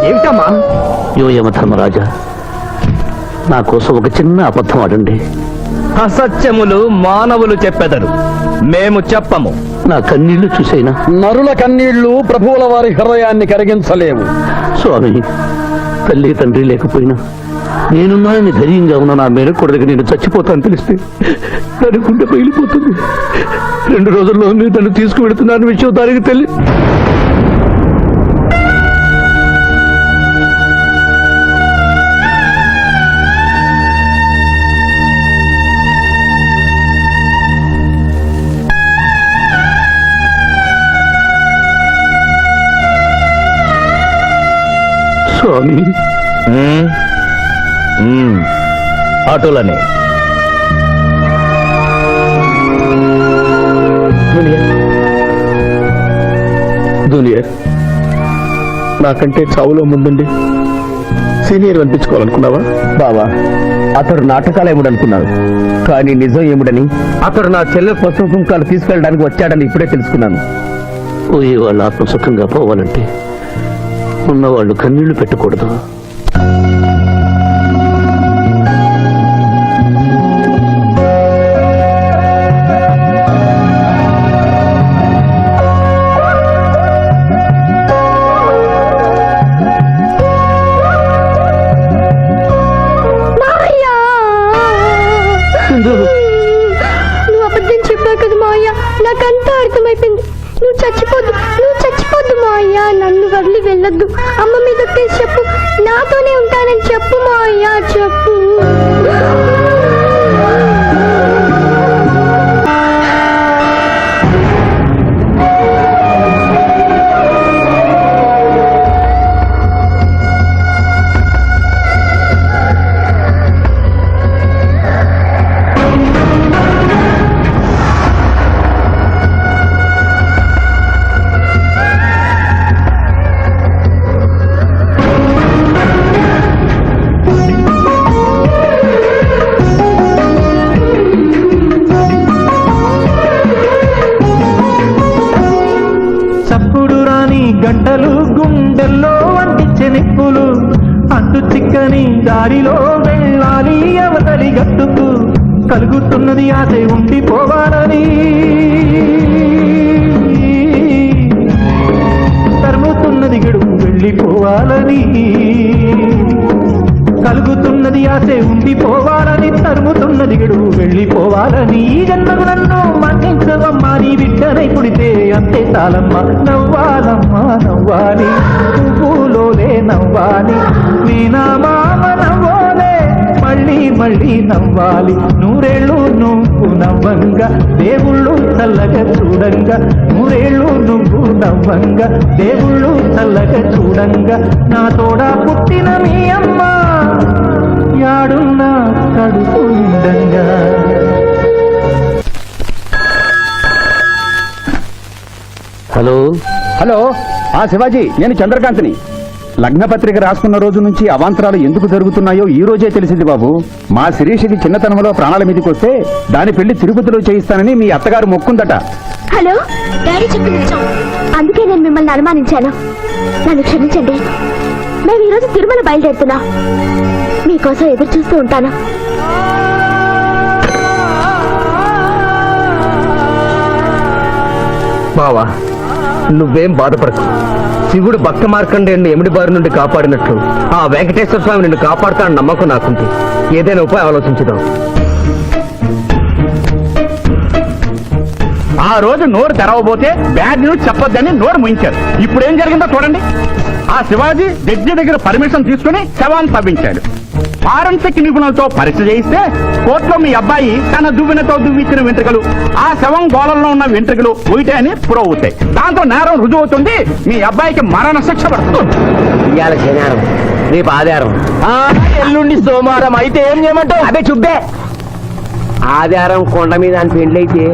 ఏమిటమ్మా? యో యమధర్మరాజా, నా కోసం ఒక చిన్న అబద్ధం ఆడండి. అసత్యములు మానవులు చెప్పెదరు, మేము చెప్పము. నా కన్నీళ్లు చూసైనా. నరుల కన్నీళ్లు ప్రభువుల వారి హృదయాన్ని కరిగించలేవు. స్వామి, తల్లి తండ్రి లేకపోయినా నేనున్నానని ధైర్యంగా ఉన్న నా మేనకొడలికి నేను చచ్చిపోతాను తెలిస్తే దాని గుండె పగిలిపోతుంది. 2 రోజుల్లో మీరు నన్ను తీసుకువెడుతున్నాను విషయం దానికి తెలియ. స్వామి, ఆటోలనే జూనియర్, నాకంటే చావులో ముందుండి సీనియర్ అనిపించుకోవాలనుకున్నావా? బావా, అతడు నాటకాలు ఏముడనుకున్నాడు, కానీ నిజం ఏమిడని అతడు నా చెల్లె పసుపు కుంకాలు తీసుకెళ్ళడానికి వచ్చాడని ఇప్పుడే తెలుసుకున్నాను. పోయే వాళ్ళు ఆత్మసుఖంగా పోవాలంటే ఉన్నవాళ్ళు కన్నీళ్లు పెట్టకూడదు. నువ్వు అబద్ధం చెప్పావు కదా మావయ్య, నాకంతా అర్థమైపోయింది. నువ్వు చచ్చిపోద్దు మావయ్య, నన్ను వదిలి వెళ్ళొద్దు. అమ్మ మీద కేసు చెప్పు, నాతోనే ఉంటానని చెప్పు మావయ్య, చెప్పు. గంటలు గుండెల్లో అంటించే నిప్పులు, అంటు చిక్కని దారిలో వెళ్ళాలి అవతలి గట్టుకు. కలుగుతున్నది ఆశ ఉండిపోవాలని, తరుముతున్నది గడువు వెళ్ళిపోవాలని. కలుగుతున్నది ఆశ ఉండిపోవాలని, తరుముతున్నది గడువు వెళ్ళిపోవాలని. ఈ జన్మకు నన్ను మన్నించవమ్మా, నీ బిడ్డనై పుడితే అంతే చాలమ్మా. నవ్వాలమ్మా నవ్వాలి, పువ్వులోలే నవ్వాలి, మీనా మామ నవ్వోలే మళ్ళీ మళ్ళీ నవ్వాలి. 100 ఏళ్ళు నువ్వు నవ్వంగా, దేవుళ్ళు చల్లగా చూడంగా. 100 ఏళ్ళు నువ్వు నవ్వంగా, దేవుళ్ళు చల్లగా చూడంగా. నా తోడా పుట్టిన మీ అమ్మ యాడున్నా కడుపు నిండంగా. హలో హలో, శివాజీ, నేను చంద్రకాంత్ని. లగ్నపత్రిక రాసుకున్న రోజు నుంచి అవాంతరాలు ఎందుకు జరుగుతున్నాయో ఈ రోజే తెలిసింది బాబు. మా శిరీషకి చిన్నతనంలో ప్రాణాల మీదకి వస్తే దాని పెళ్లి తిరుపతిలో చేయిస్తానని మీ అత్తగారు మొక్కుందట. హలో, డాడీ చెప్పింది నిజం. అందుకే నేను మిమ్మల్ని అనుమానించాను. నన్ను క్షమించండి. మేము ఈరోజు తిరుమల బయలుదేరుతున్నాం. మీకోసం ఎదురు చూస్తూ ఉంటాను. బావా, నువ్వేం బాధపడకు. శివుడు భక్త మార్కండేయుని ఎమిడి బారి నుండి కాపాడినట్లు ఆ వెంకటేశ్వర స్వామి నిన్ను కాపాడుతాడని నమ్మకం నాకుంది. ఏదైనా ఉపాయం ఆలోచించుదాం. ఆ రోజు నోరు తెరవబోతే బ్యాడ్ న్యూస్ చెప్పొద్దని నోరు ముయించారు. ఇప్పుడు ఏం జరిగిందో చూడండి. ఆ శివాజీ జడ్జి దగ్గర పర్మిషన్ తీసుకుని శవాన్ని తవ్వించాడు. ఫారెన్సిక్ నిపుణులతో పరీక్ష చేయిస్తే కోర్టులో మీ అబ్బాయి తన దువ్వెనతో దువ్విచ్చిన వెంట్రుకలు, ఆ శవం గోళంలో ఉన్న వెంట్రుకలు ఒకటే అని ప్రూవ్ అవుతాయి. దాంతో నేరం రుజువు అవుతుంది. మీ అబ్బాయికి మరణ శిక్ష పడుతుంది. ఇవాళ శనివారం రేపు ఆధారం ఎల్లుండి సోమవారం అయితే ఏం చేయమంటావు? అదే చుబ్బే ఆధారం కొండ మీద అని పెళ్ళైతే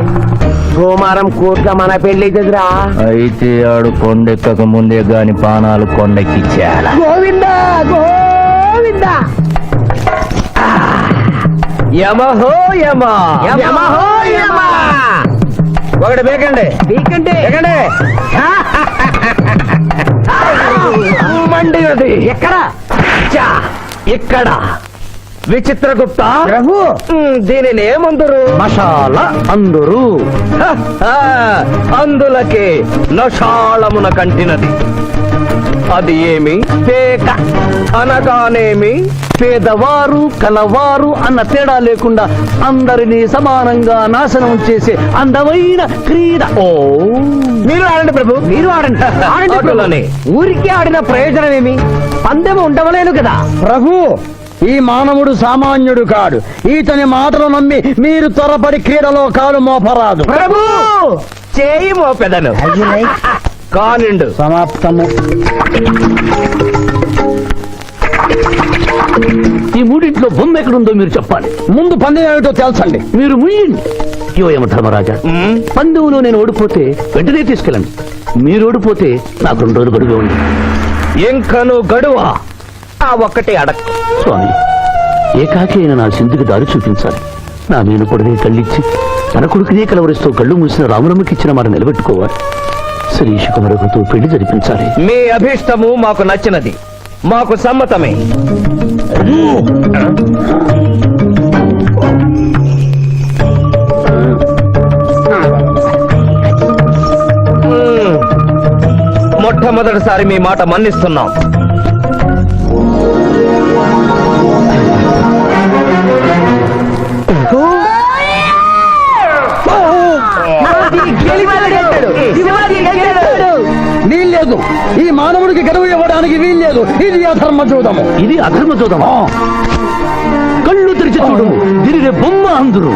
సోమవారం కోట్ల మన పెళ్ళైతుందిరా. అయితే ఆడు కొండెక్కక ముందే గాని పానాలు కొండెక్కిచ్చేయాల. గోవిందా గోవిందా. యమహో యమ యమహో యమ. ఒకటి బేకండి బేకండి మండినది ఎక్కడ ఇక్కడ విచిత్రగుప్త ప్రభు దీనిని ఏమందరు? మషాల అందురు. అందులకే నషాళమున కంటినది. అది ఏమి? పేక అనగానేమి పేదవారు కలవారు అన్న తేడా లేకుండా అందరినీ సమానంగా నాశనం చేసే అందమైన క్రీడ. ఓ మీరు ఆడండి ప్రభు, మీరు ఆడండి. ఆడండి. ఊరికి ఆడిన ప్రయోజనం ఏమి? పందెం ఉండవలేను కదా ప్రభు. ఈ మానవుడు సామాన్యుడు కాడు. ఈతని మాటలు నమ్మి మీరు త్వరపడి క్రీడలో కాలు మోపరాదు. ప్రభు చేయి మోపెదను కానిండు. సమాప్తము. ఈ మూడింట్లో బొమ్మ ఎక్కడుందో మీరు చెప్పాలి. ముందు పందెం ఏమిటో తెలుసండి. మీరు ముయ్యండి. యోయమ ధర్మరాజా, పందెంలో నేను ఓడిపోతే వెంటనే తీసుకెళ్ళండి. మీరు ఓడిపోతే నాకు 2 రోజులు గడువు ఉంది. ఇంకను గడువా? ఆ ఒక్కటే అడక్ స్వామి. ఏకాకి అయిన నా సింధుకి దారి చూపించాలి. నా నేను కొడనే కళ్ళిచ్చి తన కొడుకునే కలవరిస్తూ కళ్ళు మూసిన రాములమ్మకి ఇచ్చిన మాట నిలబెట్టుకోవాలి. శ్రీషు కుమరకుతో పెళ్లి జరిపించాలి. మీ అభీష్టము మాకు నచ్చినది, మాకు సమ్మతమే. మొట్టమొదటిసారి మీ మాట మన్నిస్తున్నాం. వీల్లేదు. ఈ మానవుడికి గడువు ఇవ్వడానికి వీల్లేదు. ఇది అధర్మ జూదము. ఇది అధర్మ జూదమా? కళ్ళు తెరిచి చూడు, దీనిని బొమ్మ అందురు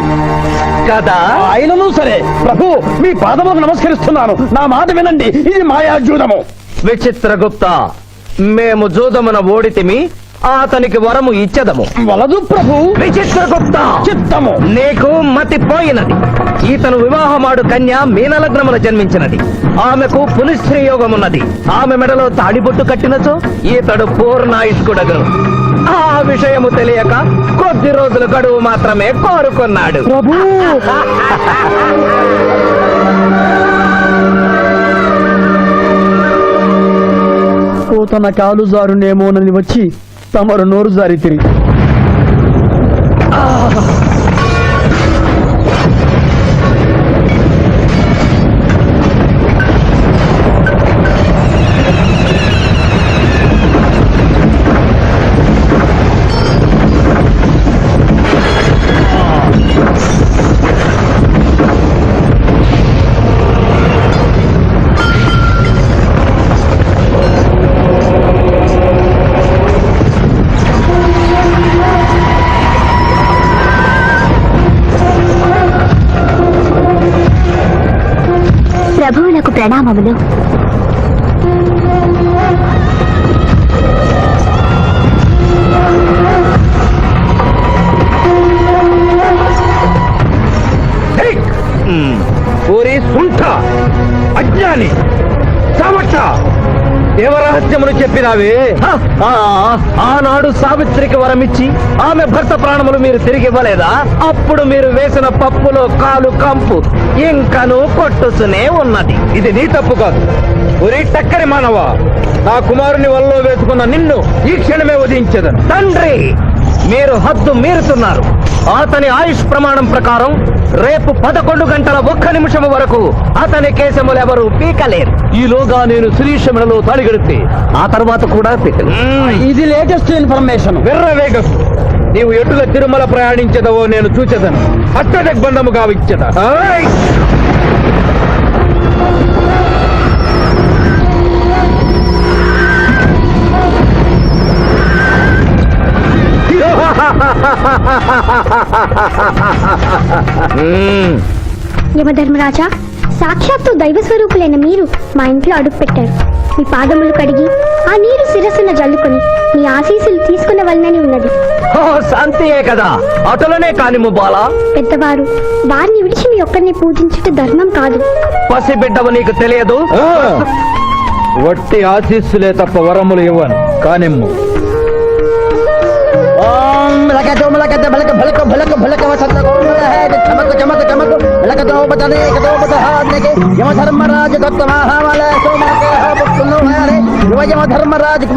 కదా. అయినను సరే ప్రభు, మీ పాదములకు నమస్కరిస్తున్నాను. నా మాట వినండి. ఇది మాయా జూదము. విచిత్రగుప్త, మేము జూదమున ఓడితిమి, అతనికి వరము ఇచ్చదము. వలదు ప్రభు. విచిత్రగుప్త చిత్తము. నీకు మతి పోయినది. ఈతను వివాహమాడు కన్య మీనలగ్నమున జన్మించినది. ఆమెకు పునిస్త్రీ యోగమున్నది. ఆమె మెడలో తాడిబొట్టు కట్టినచో ఈతడు పూర్ణాయుష్కుడగను. ఆ విషయము తెలియక కొద్ది రోజుల గడువు మాత్రమే కోరుకున్నాడు. ప్రభు తన కాలు జారునేమోనని వచ్చి తమరు నోరు జారి తిరిగి ప్రభువులకు ప్రణామములు. ఊరి సుంఠ అజ్ఞాని సమక్ష దేవరహస్యమును చెప్పినావే. ఆనాడు సావిత్రికి వరమిచ్చి ఆమె భర్త ప్రాణములు మీరు తిరిగి ఇవ్వలేదా? అప్పుడు మీరు వేసిన పప్పులో కాలు కంపు ఇంకను కొట్టుసునే ఉన్నది. ఇది నీ తప్పు కాదు. ఒరే టక్కరి మానవ, నా కుమారుని వల్ల వేసుకున్న నిన్ను ఈ క్షణమే వధించదను. తండ్రి, మీరు హద్దు మీరుతున్నారు. అతని ఆయుష్ ప్రమాణం ప్రకారం రేపు 11 గంటల 1 నిమిషం వరకు అతని కేశములు ఎవరు పీకలేరు. ఈలోగా నేను శ్రీశమణలో తాడిగడితే ఆ తర్వాత కూడా పీకలు. ఇది లేటెస్ట్ ఇన్ఫర్మేషన్. వెర్రవేగం. నీవు ఎటుల తిరుమల ప్రయాణించదవో నేను చూచెదను. అష్టదిగ్బంధము గావించద. యమధర్మరాజా, సాక్షాత్తు దైవ స్వరూపులైన మీరు మా ఇంట్లో అడుగు పెట్టారు. మీ పాదములు కడిగి ఆ నీరు శిరస్సున జల్లుకొని నీ ఆశీస్సులు తీసుకున్న వలనని ఉన్నది. ఓ శాంతియే కదా, అటులనే కానిము బాలా. పెద్దవారు వారిని విడిచి మీ ఒక్కరిని పూజించుట ధర్మం కాదు. పసిబిడ్డవు నీకు తెలియదు. వట్టి ఆశీస్సులే తప్ప వరములు ఇవ్వను కానిమ్ము. యమధర్మరాజు ధర్మరాజు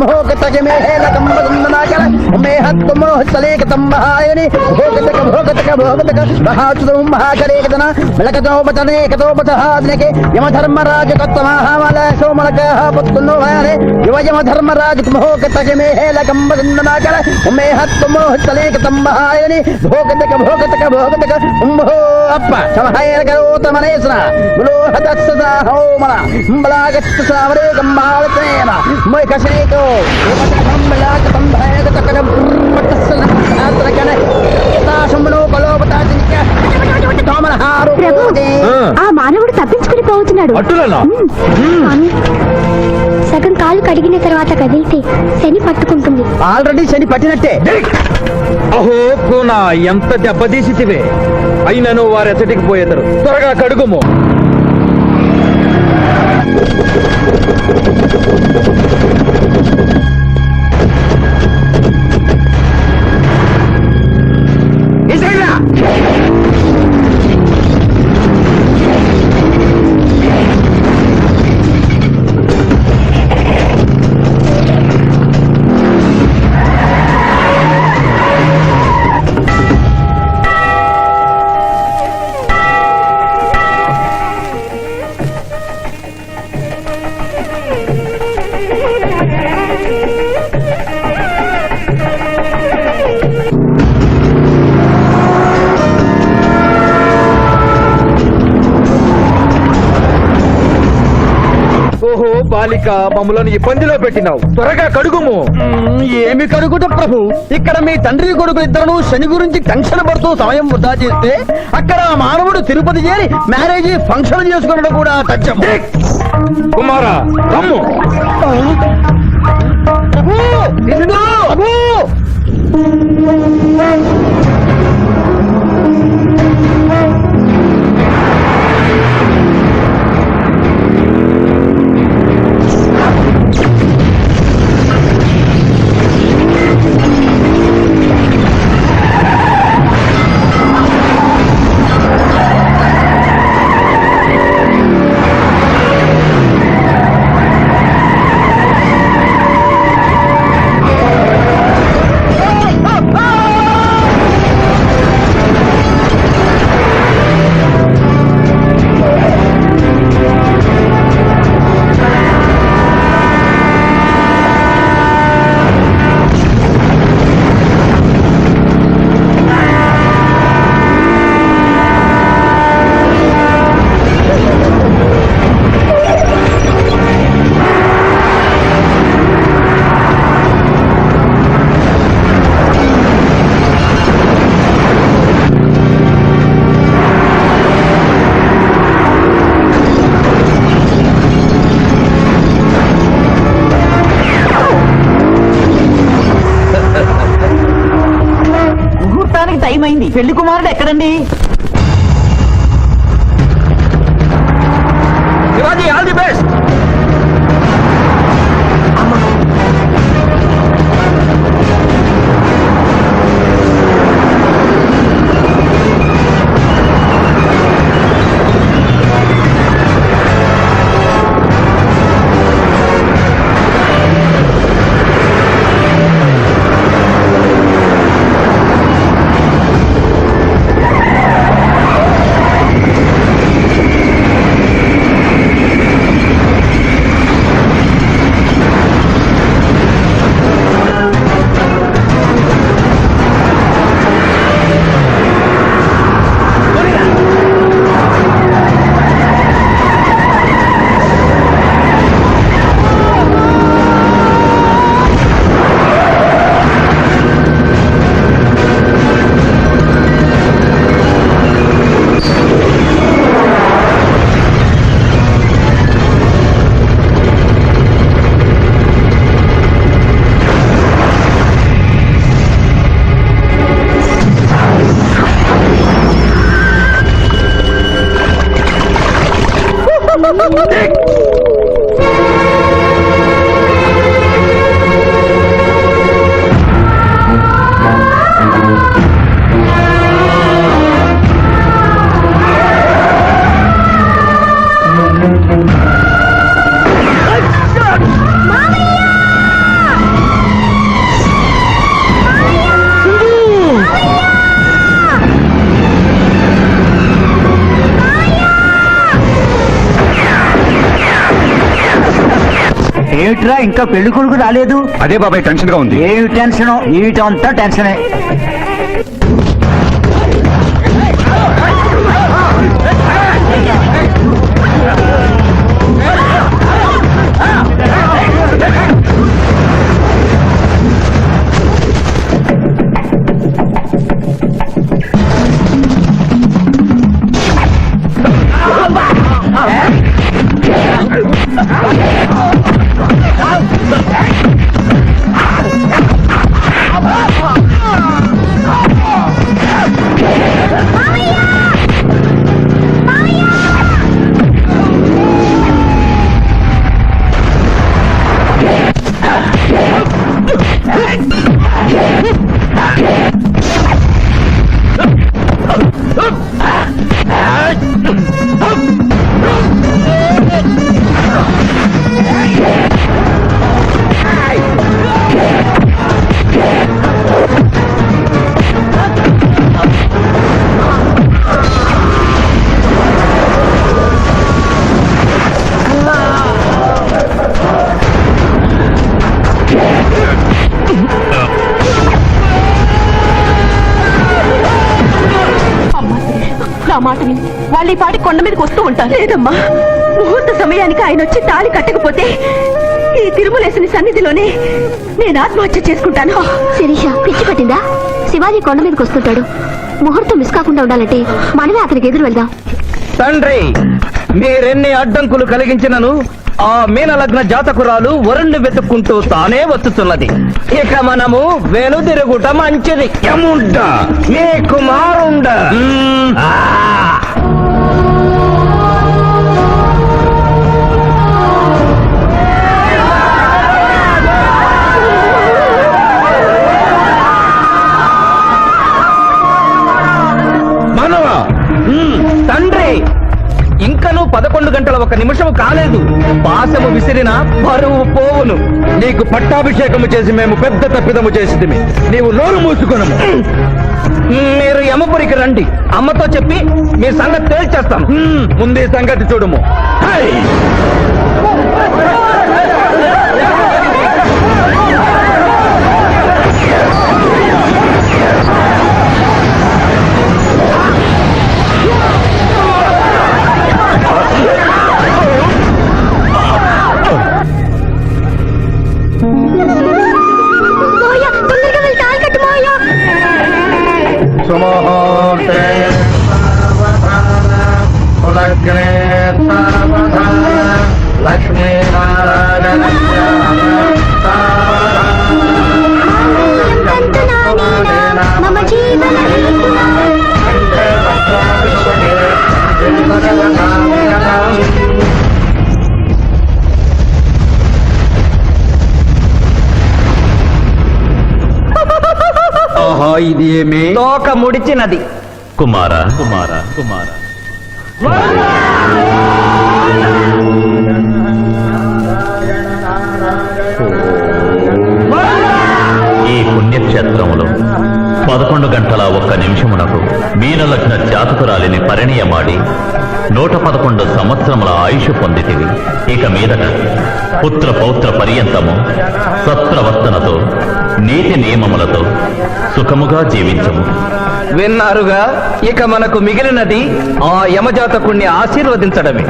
అప్ప సమహాయ గౌతమనేశ్వర ఆ మానవుడు తప్పించుకుని పోతున్నాడు. స్వామి, సగం కాలు కడిగిన తర్వాత కదిలితే శని పట్టుకుంటుంది. ఆల్రెడీ శని పట్టినట్టే. అహో కూనా, ఎంత దెబ్బతీసితివే. అయినను వారెచ్చటికి పోయేదరు. త్వరగా కడుగుము. ఓహో బాలిక, మమ్మలను ఇబ్బందిలో పెట్టినావు. త్వరగా కడుగుము. ఏమి కడుగుట ప్రభు, ఇక్కడ మీ తండ్రి కొడుకు ఇద్దరు శని గురించి టెన్షన్ పడుతూ సమయం వృధా చేస్తే అక్కడ మానవుడు తిరుపతి చేరి మ్యారేజ్ ఫంక్షన్ చేసుకున్నది కూడా తథ్యం. కుమారా రమ్ము. టైం అయింది. పెళ్లి కుమారుడు ఎక్కడండి? Shivaji, all the best. ఏమిట్రా ఇంకా పెళ్లి కొడుకు రాలేదు? అదే బాబాయ్ టెన్షన్ గా ఉంది. ఏమి టెన్షన్? ఏమిటంతా టెన్షనే. నా మాట విని వాళ్ళు ఈ పాటి కొండ మీదకి వస్తూ ఉంటారు. లేదమ్మా, ముహూర్త సమయానికి ఆయన వచ్చి తాళి కట్టకపోతే ఈ తిరుమలేసుని సన్నిధిలోనే నేను ఆత్మహత్య చేసుకుంటాను. శిరీష పిచ్చి పట్టిందా? శివాజీ కొండ మీదకి వస్తుంటాడు. ముహూర్తం మిస్ కాకుండా ఉండాలంటే మనమే అతనికి ఎదురు వెళ్దాం. తండ్రి, మీరెన్ని అడ్డంకులు కలిగించినను ఆ మీనలగ్న జాతకురాలు వరుణ్ణి వెతుక్కుంటూ తానే వస్తున్నది. ఇక మనము వెనుదిరుగుట మంచిది. యముండ మీ కుమారుండ. తండ్రి, ఇంకనూ 11 గంటల 1 నిమిషం కాలేదు. పాశము విసిరిన బరువు పోవును. నీకు పట్టాభిషేకము చేసి మేము పెద్ద తప్పిదము చేసిదిమి. నీవు నోరు మూసుకొనము. మీరు యమపురికి రండి. అమ్మతో చెప్పి మీ సంగతి తేల్చేస్తాం. ముందే సంగతి చూడము. ఇది ఏమి తోక ముడిచినది. కుమారా కుమారా కుమారా, ఈ పుణ్యక్షేత్రములో 11 గంటల 1 నిమిషమునకు మీనలగ్న జాతకురాలిని పరిణయమాడి 111 సంవత్సరముల ఆయుష్ పొందితివి. ఇక మీదట పుత్ర పౌత్ర పర్యంతము సత్రవర్తనతో నీతి నియమములతో సుఖముగా జీవించము. విన్నారుగా, ఇక మనకు మిగిలినది ఆ యమజాతకుణ్ణి ఆశీర్వదించడమే.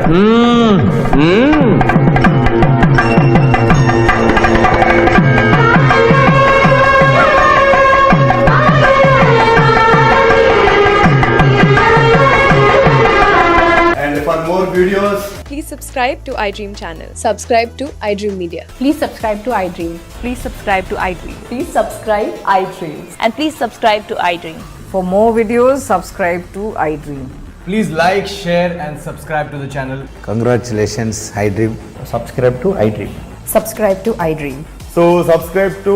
For more videos, please subscribe to iDream channel. Subscribe to iDream Media. Please subscribe to iDream. Please subscribe to iDream. Please subscribe iDream. And please subscribe to iDream. For more videos, subscribe to iDream. Please like, share and subscribe to the channel. Congratulations iDream. Subscribe to iDream. Subscribe to iDream. So subscribe to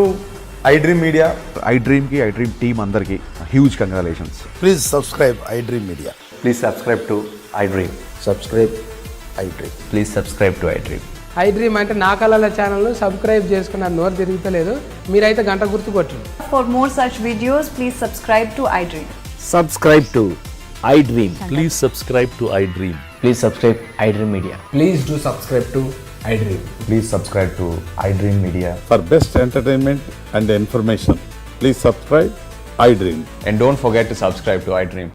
iDream Media. iDream team అందరికి huge congratulations. Please subscribe iDream media. Please subscribe to iDream. Subscribe iDream. Please subscribe to iDream. IDream అంటే నా కళల channel subscribe చేసుకున్న నోరు తిరుగుతలేదు. మీరైతే గంట గుర్తు కొట్టండి. For more such videos, please subscribe to iDream. Subscribe to I dream. Please subscribe to I dream. Please subscribe iDream Media. Please do subscribe to iDream. Please subscribe to iDream Media. For best entertainment and information, please subscribe iDream. And don't forget to subscribe to iDream.